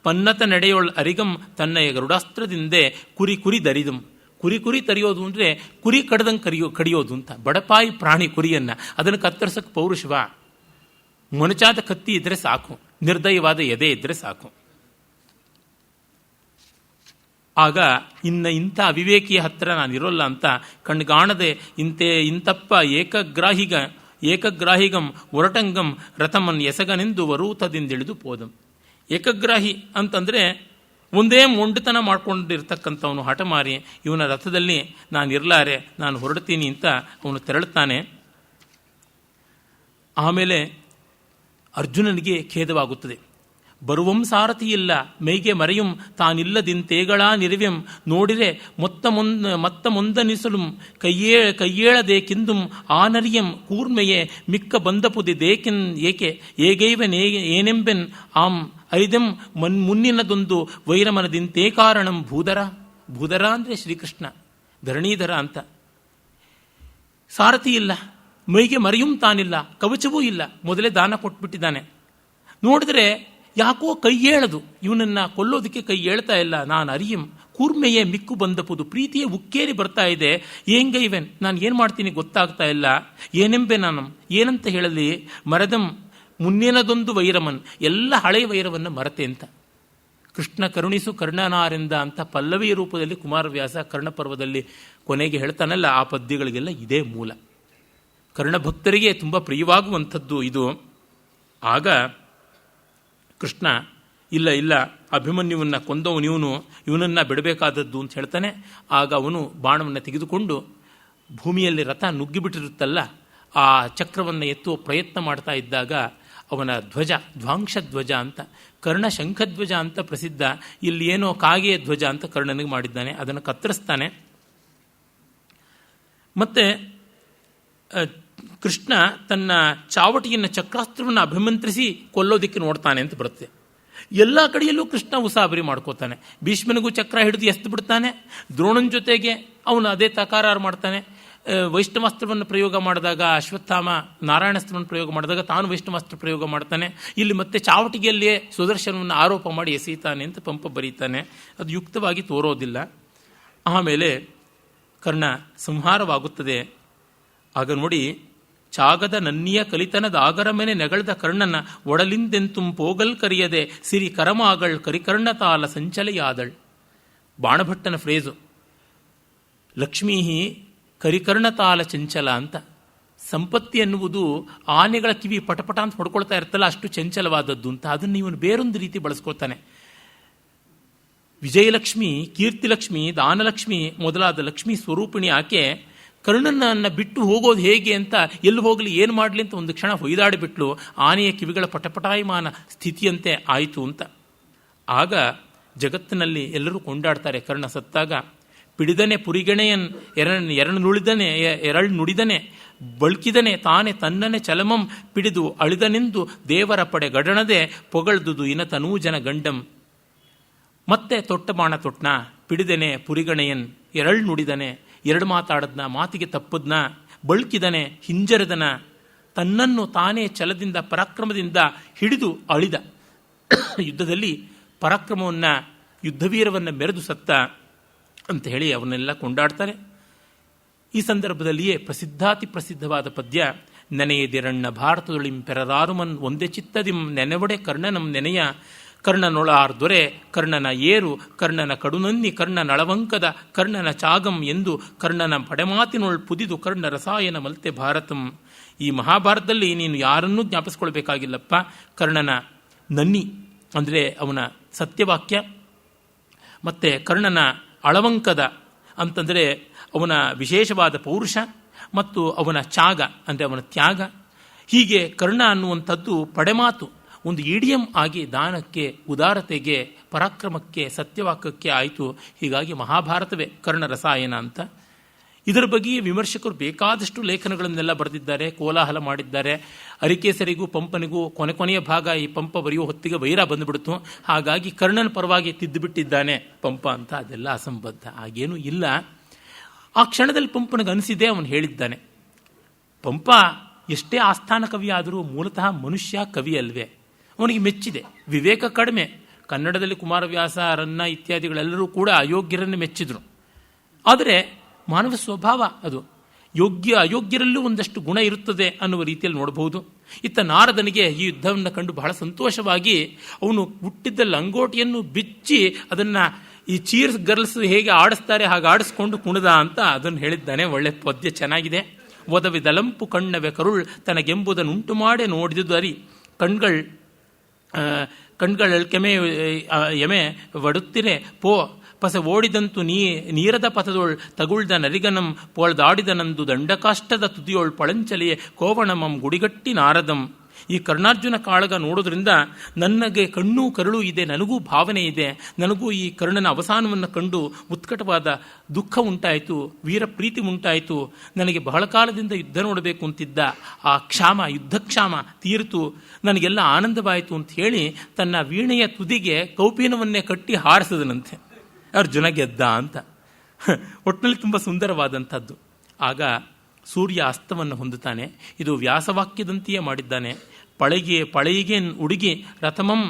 ಪನ್ನತ ನಡೆಯೋಳ್ ಅರಿಗಂ ತನ್ನಯ ಗರುಡಾಸ್ತ್ರದಿಂದೇ ಕುರಿ ಕುರಿ ದರಿದಂ. ಕುರಿ ಕುರಿ ತರಿಯೋದು ಅಂದರೆ ಕುರಿ ಕಡ್ದಂಗೆ ಕಡಿಯೋದು ಅಂತ. ಬಡಪಾಯಿ ಪ್ರಾಣಿ ಕುರಿಯನ್ನು, ಅದನ್ನು ಕತ್ತರಿಸೋಕ್ಕೆ ಪೌರುಷವ. ಮೊನಚಾದ ಕತ್ತಿ ಇದ್ದರೆ ಸಾಕು, ನಿರ್ದಯವಾದ ಎದೆ ಇದ್ದರೆ ಸಾಕು. ಆಗ ಇಂಥ ಅವಿವೇಕಿಯ ಹತ್ತಿರ ನಾನಿರೋಲ್ಲ ಅಂತ ಕಣ್ಗಾಣದೆ ಇಂತಪ್ಪ ಏಕಗ್ರಾಹಿಗಂ ಒರಟಂಗಂ ರಥಮನ್ ಎಸಗನೆಂದು ವರೂತದಿಂದಿಳಿದು ಪೋದಂ. ಏಕಗ್ರಾಹಿ ಅಂತಂದರೆ ಒಂದೇ ಮೊಂಡುತನ ಮಾಡ್ಕೊಂಡಿರ್ತಕ್ಕಂಥವನು ಹಠಮಾರಿ. ಇವನ ರಥದಲ್ಲಿ ನಾನು ಇರಲಾರೆ, ನಾನು ಹೊರಡ್ತೀನಿ ಅಂತ ಅವನು ತೆರಳುತ್ತಾನೆ. ಆಮೇಲೆ ಅರ್ಜುನನಿಗೆ ಖೇದವಾಗುತ್ತದೆ. ಬರುವಂ ಸಾರಥಿ ಇಲ್ಲ ಮೈಗೆ ಮರೆಯುಂ ತಾನಿಲ್ಲದಿಂತೇಗಳಾ ನಿರಿವ್ಯಂ ನೋಡಿರೆ ಮತ್ತ ಮುಂದನಿಸಲುಂ ಕೈಯೇಳದೇಕಿಂದುಂ ಆನರಿಯಂ ಕೂರ್ಮೆಯೇ ಮಿಕ್ಕ ಬಂದಪುದಿ ದೇಕಿನ್ ಏಕೆ ಏಗೈವನ್ ಏನೆಂಬೆನ್ ಆಂ ಅರಿದೆಂ ಮುನ್ನಿನದೊಂದು ವೈರಮನದಿಂತೇ ಕಾರಣಂ ಭೂಧರ ಅಂದರೆ ಶ್ರೀಕೃಷ್ಣ, ಧರಣೀಧರ ಅಂತ. ಸಾರಥಿ ಇಲ್ಲ, ಮೈಗೆ ಮರೆಯುಂ ತಾನಿಲ್ಲ, ಕವಚವೂ ಇಲ್ಲ, ಮೊದಲೇ ದಾನ ಕೊಟ್ಬಿಟ್ಟಿದ್ದಾನೆ. ನೋಡಿದ್ರೆ ಯಾಕೋ ಕೈ ಏಳದು, ಇವನನ್ನು ಕೊಲ್ಲೋದಕ್ಕೆ ಕೈ ಏಳ್ತಾ ಇಲ್ಲ. ನಾನು ಅರಿಯಂ ಕೂರ್ಮೆಯೇ ಮಿಕ್ಕು ಬಂದಪುದು, ಪ್ರೀತಿಯೇ ಉಕ್ಕೇರಿ ಬರ್ತಾ ಇದೆ. ಏಂಗೈವೆನ್, ನಾನು ಏನು ಮಾಡ್ತೀನಿ ಗೊತ್ತಾಗ್ತಾ ಇಲ್ಲ. ಏನೆಂಬೆ ನಾನು ಏನಂತ ಹೇಳಲಿ. ಮರದಂ ಮುನ್ನೇನದೊಂದು ವೈರಮನ್, ಎಲ್ಲ ಹಳೆಯ ವೈರವನ್ನು ಮರತೆ ಅಂತ. ಕೃಷ್ಣ ಕರುಣಿಸು ಕರ್ಣನಾರೆಂದ ಅಂತ ಪಲ್ಲವಿ ರೂಪದಲ್ಲಿ ಕುಮಾರವ್ಯಾಸ ಕರ್ಣಪರ್ವದಲ್ಲಿ ಕೊನೆಗೆ ಹೇಳ್ತಾನಲ್ಲ, ಆ ಪದ್ಯಗಳಿಗೆಲ್ಲ ಇದೇ ಮೂಲ. ಕರ್ಣಭಕ್ತರಿಗೆ ತುಂಬ ಪ್ರಿಯವಾಗುವಂಥದ್ದು ಇದು. ಆಗ ಕೃಷ್ಣ ಇಲ್ಲ ಅಭಿಮನ್ಯುವನ್ನು ಕೊಂದವನು ಇವನನ್ನು ಬಿಡಬೇಕಾದದ್ದು ಅಂತ ಹೇಳ್ತಾನೆ. ಆಗ ಅವನು ಬಾಣವನ್ನು ತೆಗೆದುಕೊಂಡು ಭೂಮಿಯಲ್ಲಿ ರಥ ನುಗ್ಗಿಬಿಟ್ಟಿರುತ್ತಲ್ಲ, ಆ ಚಕ್ರವನ್ನು ಎತ್ತುವ ಪ್ರಯತ್ನ ಮಾಡ್ತಾ ಇದ್ದಾಗ ಅವನ ಧ್ವಜ ಧ್ವಾಂಶಧ್ವಜ ಅಂತ, ಕರ್ಣ ಶಂಖಧ್ವಜ ಅಂತ ಪ್ರಸಿದ್ಧ. ಇಲ್ಲಿ ಏನೋ ಕಾಗೆಯ ಧ್ವಜ ಅಂತ ಕರ್ಣನಿಗೆ ಮಾಡಿದ್ದಾನೆ, ಅದನ್ನು ಕತ್ತರಿಸ್ತಾನೆ. ಮತ್ತೆ ಕೃಷ್ಣ ತನ್ನ ಚಾವಟಿಯನ್ನು ಚಕ್ರಾಸ್ತ್ರವನ್ನು ಅಭಿಮಂತ್ರಿಸಿ ಕೊಲ್ಲೋದಿಕ್ಕೆ ನೋಡ್ತಾನೆ ಅಂತ ಬರುತ್ತೆ. ಎಲ್ಲ ಕಡೆಯಲ್ಲೂ ಕೃಷ್ಣ ಉಸಾಬರಿ ಮಾಡ್ಕೋತಾನೆ. ಭೀಷ್ಮನಿಗೂ ಚಕ್ರ ಹಿಡಿದು ಎಸ್ದು ಬಿಡ್ತಾನೆ. ದ್ರೋಣನ ಜೊತೆಗೆ ಅವನು ಅದೇ ತಕರಾರು ಮಾಡ್ತಾನೆ. ವೈಷ್ಣವಾಸ್ತ್ರವನ್ನು ಪ್ರಯೋಗ ಮಾಡಿದಾಗ ಅಶ್ವತ್ಥಾಮ ನಾರಾಯಣಾಸ್ತ್ರವನ್ನು ಪ್ರಯೋಗ ಮಾಡಿದಾಗ ತಾನು ವೈಷ್ಣವಾಸ್ತ್ರ ಪ್ರಯೋಗ ಮಾಡ್ತಾನೆ. ಇಲ್ಲಿ ಮತ್ತೆ ಚಾವಟಿಗೆಯಲ್ಲಿಯೇ ಸುದರ್ಶನವನ್ನು ಆರೋಪ ಮಾಡಿ ಎಸೀತಾನೆ ಅಂತ ಪಂಪ ಬರೀತಾನೆ. ಅದು ಯುಕ್ತವಾಗಿ ತೋರೋದಿಲ್ಲ. ಆಮೇಲೆ ಕರ್ಣ ಸಂಹಾರವಾಗುತ್ತದೆ. ಆಗ ನೋಡಿ, ಚಾಗದ ನನ್ನಿಯ ಕಲಿತನದ ಆಗರಮೆನೆ ನೆಗಳದ ಕರ್ಣನ ಒಡಲಿಂದೆಂತುಂ ಪೋಗಲ್ ಕರಿಯದೆ ಸಿರಿ ಕರಮಾಗಳ್ ಕರಿಕರ್ಣ ತಾಲ ಸಂಚಲೆಯಾದಳ್. ಬಾಣಭಟ್ಟನ ಫ್ರೇಜು, ಲಕ್ಷ್ಮೀ ಕರಿಕರ್ಣತಾಲ ಚಂಚಲ ಅಂತ. ಸಂಪತ್ತಿ ಎನ್ನುವುದು ಆನೆಗಳ ಕಿವಿ ಪಟಪಟ ಅಂತ ಹೊಡ್ಕೊಳ್ತಾ ಇರ್ತಲ್ಲ, ಅಷ್ಟು ಚಂಚಲವಾದದ್ದು ಅಂತ. ಅದನ್ನು ಇವನು ಬೇರೊಂದು ರೀತಿ ಬಳಸ್ಕೊಳ್ತಾನೆ. ವಿಜಯಲಕ್ಷ್ಮಿ, ಕೀರ್ತಿಲಕ್ಷ್ಮಿ, ದಾನಲಕ್ಷ್ಮಿ ಮೊದಲಾದ ಲಕ್ಷ್ಮೀ ಸ್ವರೂಪಿಣಿ ಆಕೆ ಕರ್ಣನನ್ನು ಬಿಟ್ಟು ಹೋಗೋದು ಹೇಗೆ ಅಂತ, ಎಲ್ಲಿ ಹೋಗಲಿ ಏನು ಮಾಡಲಿ ಅಂತ ಒಂದು ಕ್ಷಣ ಹೊಯ್ದಾಡಿಬಿಟ್ಲು. ಆನೆಯ ಕಿವಿಗಳ ಪಟಪಟಾಯಮಾನ ಸ್ಥಿತಿಯಂತೆ ಆಯಿತು ಅಂತ. ಆಗ ಜಗತ್ತಿನಲ್ಲಿ ಎಲ್ಲರೂ ಕೊಂಡಾಡ್ತಾರೆ. ಕರ್ಣ ಸತ್ತಾಗ ಪಿಡಿದನೆ ಪುರಿಗಣೆಯನ್ ಎರಳು ನುಡಿದನೆ ಬಳ್ಕಿದನೆ ತಾನೆ ತನ್ನನೆ ಚಲಮಂ ಪಿಡಿದು ಅಳಿದನೆಂದು ದೇವರ ಪಡೆ ಗಡಣದೆ ಪೊಗಳ್ದುದು ಇನ ತನೂಜನ ಗಂಡಂ. ಮತ್ತೆ ತೊಟ್ಟ ಬಾಣ ತೊಟ್ನ, ಪಿಡಿದನೆ ಪುರಿಗಣೆಯನ್ ಎರಳು ನುಡಿದನೆ, ಎರಡು ಮಾತಾಡದ್ನ, ಮಾತಿಗೆ ತಪ್ಪದ್ನ, ಬಳ್ಕಿದನೆ ಹಿಂಜರದನ, ತನ್ನನ್ನು ತಾನೇ ಛಲದಿಂದ ಪರಾಕ್ರಮದಿಂದ ಹಿಡಿದು ಅಳಿದ. ಯುದ್ಧದಲ್ಲಿ ಪರಾಕ್ರಮವನ್ನು ಯುದ್ಧವೀರವನ್ನು ಮೆರೆದು ಸತ್ತ ಅಂತ ಹೇಳಿ ಅವನ್ನೆಲ್ಲ ಕೊಂಡಾಡ್ತಾರೆ. ಈ ಸಂದರ್ಭದಲ್ಲಿಯೇ ಪ್ರಸಿದ್ಧಾತಿ ಪ್ರಸಿದ್ಧವಾದ ಪದ್ಯ ನೆನೆಯದಿರಣ್ಣ ಭಾರತದೊಳಿಂಪೆರರಾರುಮನ್ ಒಂದೇ ಚಿತ್ತದಿಂ ನೆನೆವಡೆ ಕರ್ಣನಂ ನೆನೆಯ ಕರ್ಣನೊಳಾರ್ ದೊರೆ ಕರ್ಣನ ಏರು ಕರ್ಣನ ಕಡುನನ್ನಿ ಕರ್ಣನಳವಂಕದ ಕರ್ಣನ ಚಾಗಂ ಎಂದು ಕರ್ಣನ ಪಡೆಮಾತಿನೊಳ್ ಪುದಿದು ಕರ್ಣ ರಸಾಯನ ಮಲ್ತೆ ಭಾರತಂ. ಈ ಮಹಾಭಾರತದಲ್ಲಿ ನೀನು ಯಾರನ್ನೂ ಜ್ಞಾಪಿಸ್ಕೊಳ್ಬೇಕಾಗಿಲ್ಲಪ್ಪ. ಕರ್ಣನ ನನ್ನಿ ಅಂದರೆ ಅವನ ಸತ್ಯವಾಕ್ಯ, ಮತ್ತು ಕರ್ಣನ ಅಳವಂಕದ ಅಂತಂದರೆ ಅವನ ವಿಶೇಷವಾದ ಪೌರುಷ, ಮತ್ತು ಅವನ ಚಾಗ ಅಂದರೆ ಅವನ ತ್ಯಾಗ. ಹೀಗೆ ಕರ್ಣ ಅನ್ನುವಂಥದ್ದು ಪಡೆಮಾತು, ಒಂದು ಇಡಿಯಂ ಆಗಿ ದಾನಕ್ಕೆ, ಉದಾರತೆಗೆ, ಪರಾಕ್ರಮಕ್ಕೆ, ಸತ್ಯವಾಕ್ಯಕ್ಕೆ ಆಯಿತು. ಹೀಗಾಗಿ ಮಹಾಭಾರತವೇ ಕರ್ಣ ರಸಾಯನ ಅಂತ. ಇದರ ಬಗ್ಗೆ ವಿಮರ್ಶಕರು ಬೇಕಾದಷ್ಟು ಲೇಖನಗಳನ್ನೆಲ್ಲ ಬರೆದಿದ್ದಾರೆ, ಕೋಲಾಹಲ ಮಾಡಿದ್ದಾರೆ. ಅರಿಕೇಸರಿಗೂ ಪಂಪನಿಗೂ ಕೊನೆಯ ಭಾಗ ಈ ಪಂಪ ಬರೆಯುವ ಹೊತ್ತಿಗೆ ವೈರ ಬಂದುಬಿಡ್ತು. ಹಾಗಾಗಿ ಕರ್ಣನ ಪರವಾಗಿ ತಿದ್ದುಬಿಟ್ಟಿದ್ದಾನೆ ಪಂಪ ಅಂತ. ಅದೆಲ್ಲ ಅಸಂಬದ್ಧ, ಹಾಗೇನೂ ಇಲ್ಲ. ಆ ಕ್ಷಣದಲ್ಲಿ ಪಂಪನಿಗೆ ಅನಿಸಿದೆ, ಅವನು ಹೇಳಿದ್ದಾನೆ. ಪಂಪ ಎಷ್ಟೇ ಆಸ್ಥಾನ ಕವಿ ಆದರೂ ಮೂಲತಃ ಮನುಷ್ಯ ಕವಿ ಅಲ್ವೇ, ಅವನಿಗೆ ಮೆಚ್ಚಿದೆ. ವಿವೇಕ ಕಡಿಮೆ. ಕನ್ನಡದಲ್ಲಿ ಕುಮಾರವ್ಯಾಸ, ರನ್ನ ಇತ್ಯಾದಿಗಳೆಲ್ಲರೂ ಕೂಡ ಅಯೋಗ್ಯರನ್ನು ಮೆಚ್ಚಿದ್ರು. ಆದರೆ ಮಾನವ ಸ್ವಭಾವ ಅದು. ಯೋಗ್ಯ ಅಯೋಗ್ಯರಲ್ಲೂ ಒಂದಷ್ಟು ಗುಣ ಇರುತ್ತದೆ ಅನ್ನುವ ರೀತಿಯಲ್ಲಿ ನೋಡಬಹುದು. ಇತ್ತ ನಾರದನಿಗೆ ಈ ಯುದ್ಧವನ್ನು ಕಂಡು ಬಹಳ ಸಂತೋಷವಾಗಿ ಅವನು ಹುಟ್ಟಿದ್ದ ಲಂಗೋಟಿಯನ್ನು ಬಿಚ್ಚಿ ಅದನ್ನು ಈ ಚೀರ್ಸ್ ಗರ್ಲ್ಸ್ ಹೇಗೆ ಆಡಿಸ್ತಾರೆ ಹಾಗೆ ಆಡಿಸ್ಕೊಂಡು ಕುಣಿದ ಅಂತ ಅದನ್ನು ಹೇಳಿದ್ದಾನೆ. ಒಳ್ಳೆ ಪದ್ಯ ಚೆನ್ನಾಗಿದೆ. ಒದವಿದಲಂಪು ಕಣ್ಣವೆ ಕರುಳ್ ತನಗೆಂಬುದನ್ನುಂಟು ಮಾಡಿ ನೋಡಿದುದು ಅರಿ ಕಣ್ಗಳಕೆಮೆ ಎಮೆ ಒಡುತ್ತಿರೆ ಪೋ ಪಸ ಓಡಿದಂತು ನೀರದ ಪಥದೊಳ್ ತಗುಳ್ದ ನರಿಗನಂ ಪೋಳ್ದಾಡಿದನಂದು ದಂಡಕಾಷ್ಟದ ತುದಿಯೊಳ್ ಪಳಂಚಲಿಯೇ ಕೋವಣಮಂ ಗುಡಿಗಟ್ಟಿ ನಾರದಂ. ಈ ಕರ್ಣಾರ್ಜುನ ಕಾಳಗ ನೋಡೋದ್ರಿಂದ ನನಗೆ ಕಣ್ಣು ಕರುಳು ಇದೆ, ನನಗೂ ಭಾವನೆ ಇದೆ, ನನಗೂ ಈ ಕರ್ಣನ ಅವಸಾನವನ್ನು ಕಂಡು ಉತ್ಕಟವಾದ ದುಃಖ ಉಂಟಾಯಿತು, ವೀರ ಪ್ರೀತಿ ಉಂಟಾಯಿತು. ನನಗೆ ಬಹಳ ಕಾಲದಿಂದ ಯುದ್ಧ ನೋಡಬೇಕು ಅಂತಿದ್ದ ಆ ಕ್ಷಾಮ, ಯುದ್ಧ ಕ್ಷಾಮ ತೀರಿತು, ನನಗೆಲ್ಲ ಆನಂದವಾಯಿತು ಅಂತ ಹೇಳಿ ತನ್ನ ವೀಣೆಯ ತುದಿಗೆ ಕೌಪೀನವನ್ನೇ ಕಟ್ಟಿ ಹಾರಿಸಿದನಂತೆ. ಅರ್ಜುನ ಗೆದ್ದ ಅಂತ. ಒಟ್ಟಿನಲ್ಲಿ ತುಂಬ ಸುಂದರವಾದಂಥದ್ದು. ಆಗ ಸೂರ್ಯ ಅಸ್ತವನ್ನು ಹೊಂದುತ್ತಾನೆ. ಇದು ವ್ಯಾಸವಾಕ್ಯದಂತೆಯೇ ಮಾಡಿದ್ದಾನೆ. ಪಳೆಯಿಗೆ ಉಡುಗಿ ರಥಮಂ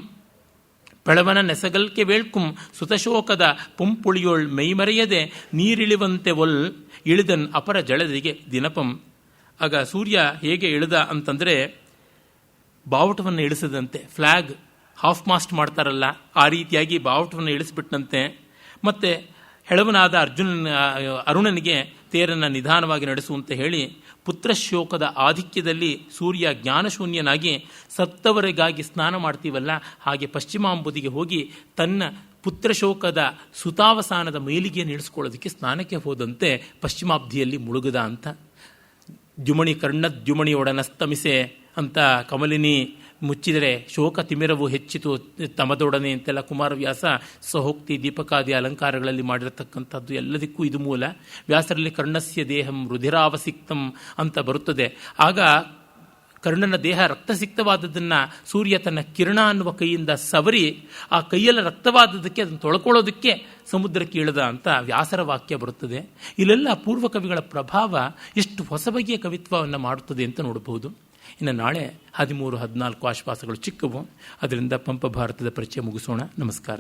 ಪೆಳವನ ನೆಸಗಲ್ಕೆ ವೇಳ್ಕುಂ ಸುತಶೋಕದ ಪೊಂಪುಳಿಯೋಳ್ ಮೈಮರೆಯದೆ ನೀರಿಳಿವಂತೆ ಒಲ್ ಇಳಿದನ್ ಅಪರ ಜಳದಿಗೆ ದಿನಪಂ. ಆಗ ಸೂರ್ಯ ಹೇಗೆ ಇಳಿದ ಅಂತಂದರೆ ಬಾವುಟವನ್ನು ಇಳಿಸದಂತೆ, ಫ್ಲ್ಯಾಗ್ ಹಾಫ್ ಮಾಸ್ಟ್ ಮಾಡ್ತಾರಲ್ಲ ಆ ರೀತಿಯಾಗಿ ಬಾವುಟವನ್ನು ಇಳಿಸಿಬಿಟ್ಟಂತೆ. ಮತ್ತು ಹೆಳವನಾದ ಅರುಣನಿಗೆ ತೇರನ್ನು ನಿಧಾನವಾಗಿ ನಡೆಸುವಂತೆ ಹೇಳಿ ಪುತ್ರಶೋಕದ ಆಧಿಕ್ಯದಲ್ಲಿ ಸೂರ್ಯ ಜ್ಞಾನಶೂನ್ಯನಾಗಿ ಸತ್ತವರಿಗಾಗಿ ಸ್ನಾನ ಮಾಡ್ತೀವಲ್ಲ ಹಾಗೆ ಪಶ್ಚಿಮಾಂಬುದಿಗೆ ಹೋಗಿ ತನ್ನ ಪುತ್ರಶೋಕದ ಸುತಾವಸಾನದ ಮೈಲಿಗೆಯನ್ನು ಇಳಿಸ್ಕೊಳ್ಳೋದಕ್ಕೆ ಸ್ನಾನಕ್ಕೆ ಹೋದಂತೆ ಪಶ್ಚಿಮಾಬ್ಧಿಯಲ್ಲಿ ಮುಳುಗದ ಅಂತ. ದ್ಯುಮಣಿ ಕರ್ಣದ್ಯುಮಣಿಯೊಡನಸ್ತಮಿಸೆ ಅಂತ ಕಮಲಿನಿ ಮುಚ್ಚಿದರೆ ಶೋಕ ತಿಮಿರವು ಹೆಚ್ಚಿತು ತಮದೊಡನೆ ಅಂತೆಲ್ಲ ಕುಮಾರವ್ಯಾಸ ಸಹೋಕ್ತಿ ದೀಪಕಾದಿ ಅಲಂಕಾರಗಳಲ್ಲಿ ಮಾಡಿರತಕ್ಕಂಥದ್ದು. ಎಲ್ಲದಕ್ಕೂ ಇದು ಮೂಲ. ವ್ಯಾಸರಲ್ಲಿ ಕರ್ಣಸ್ಯ ದೇಹಂ ರುಧಿರಾವಸಿಕ್ತಂ ಅಂತ ಬರುತ್ತದೆ. ಆಗ ಕರ್ಣನ ದೇಹ ರಕ್ತಸಿಕ್ತವಾದದ್ದನ್ನು ಸೂರ್ಯ ತನ್ನ ಕಿರಣ ಅನ್ನುವ ಕೈಯಿಂದ ಸವರಿ ಆ ಕೈಯೆಲ್ಲ ರಕ್ತವಾದದ್ದಕ್ಕೆ ಅದನ್ನು ತೊಳ್ಕೊಳ್ಳೋದಕ್ಕೆ ಸಮುದ್ರಕ್ಕೆ ಇಳಿದ ಅಂತ ವ್ಯಾಸರ ವಾಕ್ಯ ಬರುತ್ತದೆ. ಇಲ್ಲೆಲ್ಲ ಪೂರ್ವ ಕವಿಗಳ ಪ್ರಭಾವ ಎಷ್ಟು ಹೊಸ ಬಗೆಯ ಕವಿತ್ವವನ್ನು ಮಾಡುತ್ತದೆ ಅಂತ ನೋಡಬಹುದು. ಇನ್ನು ನಾಳೆ 13-14 ಆಶ್ವಾಸಗಳು ಚಿಕ್ಕವು. ಅದರಿಂದ ಪಂಪ ಭಾರತದ ಪರಿಚಯ ಮುಗಿಸೋಣ. ನಮಸ್ಕಾರ.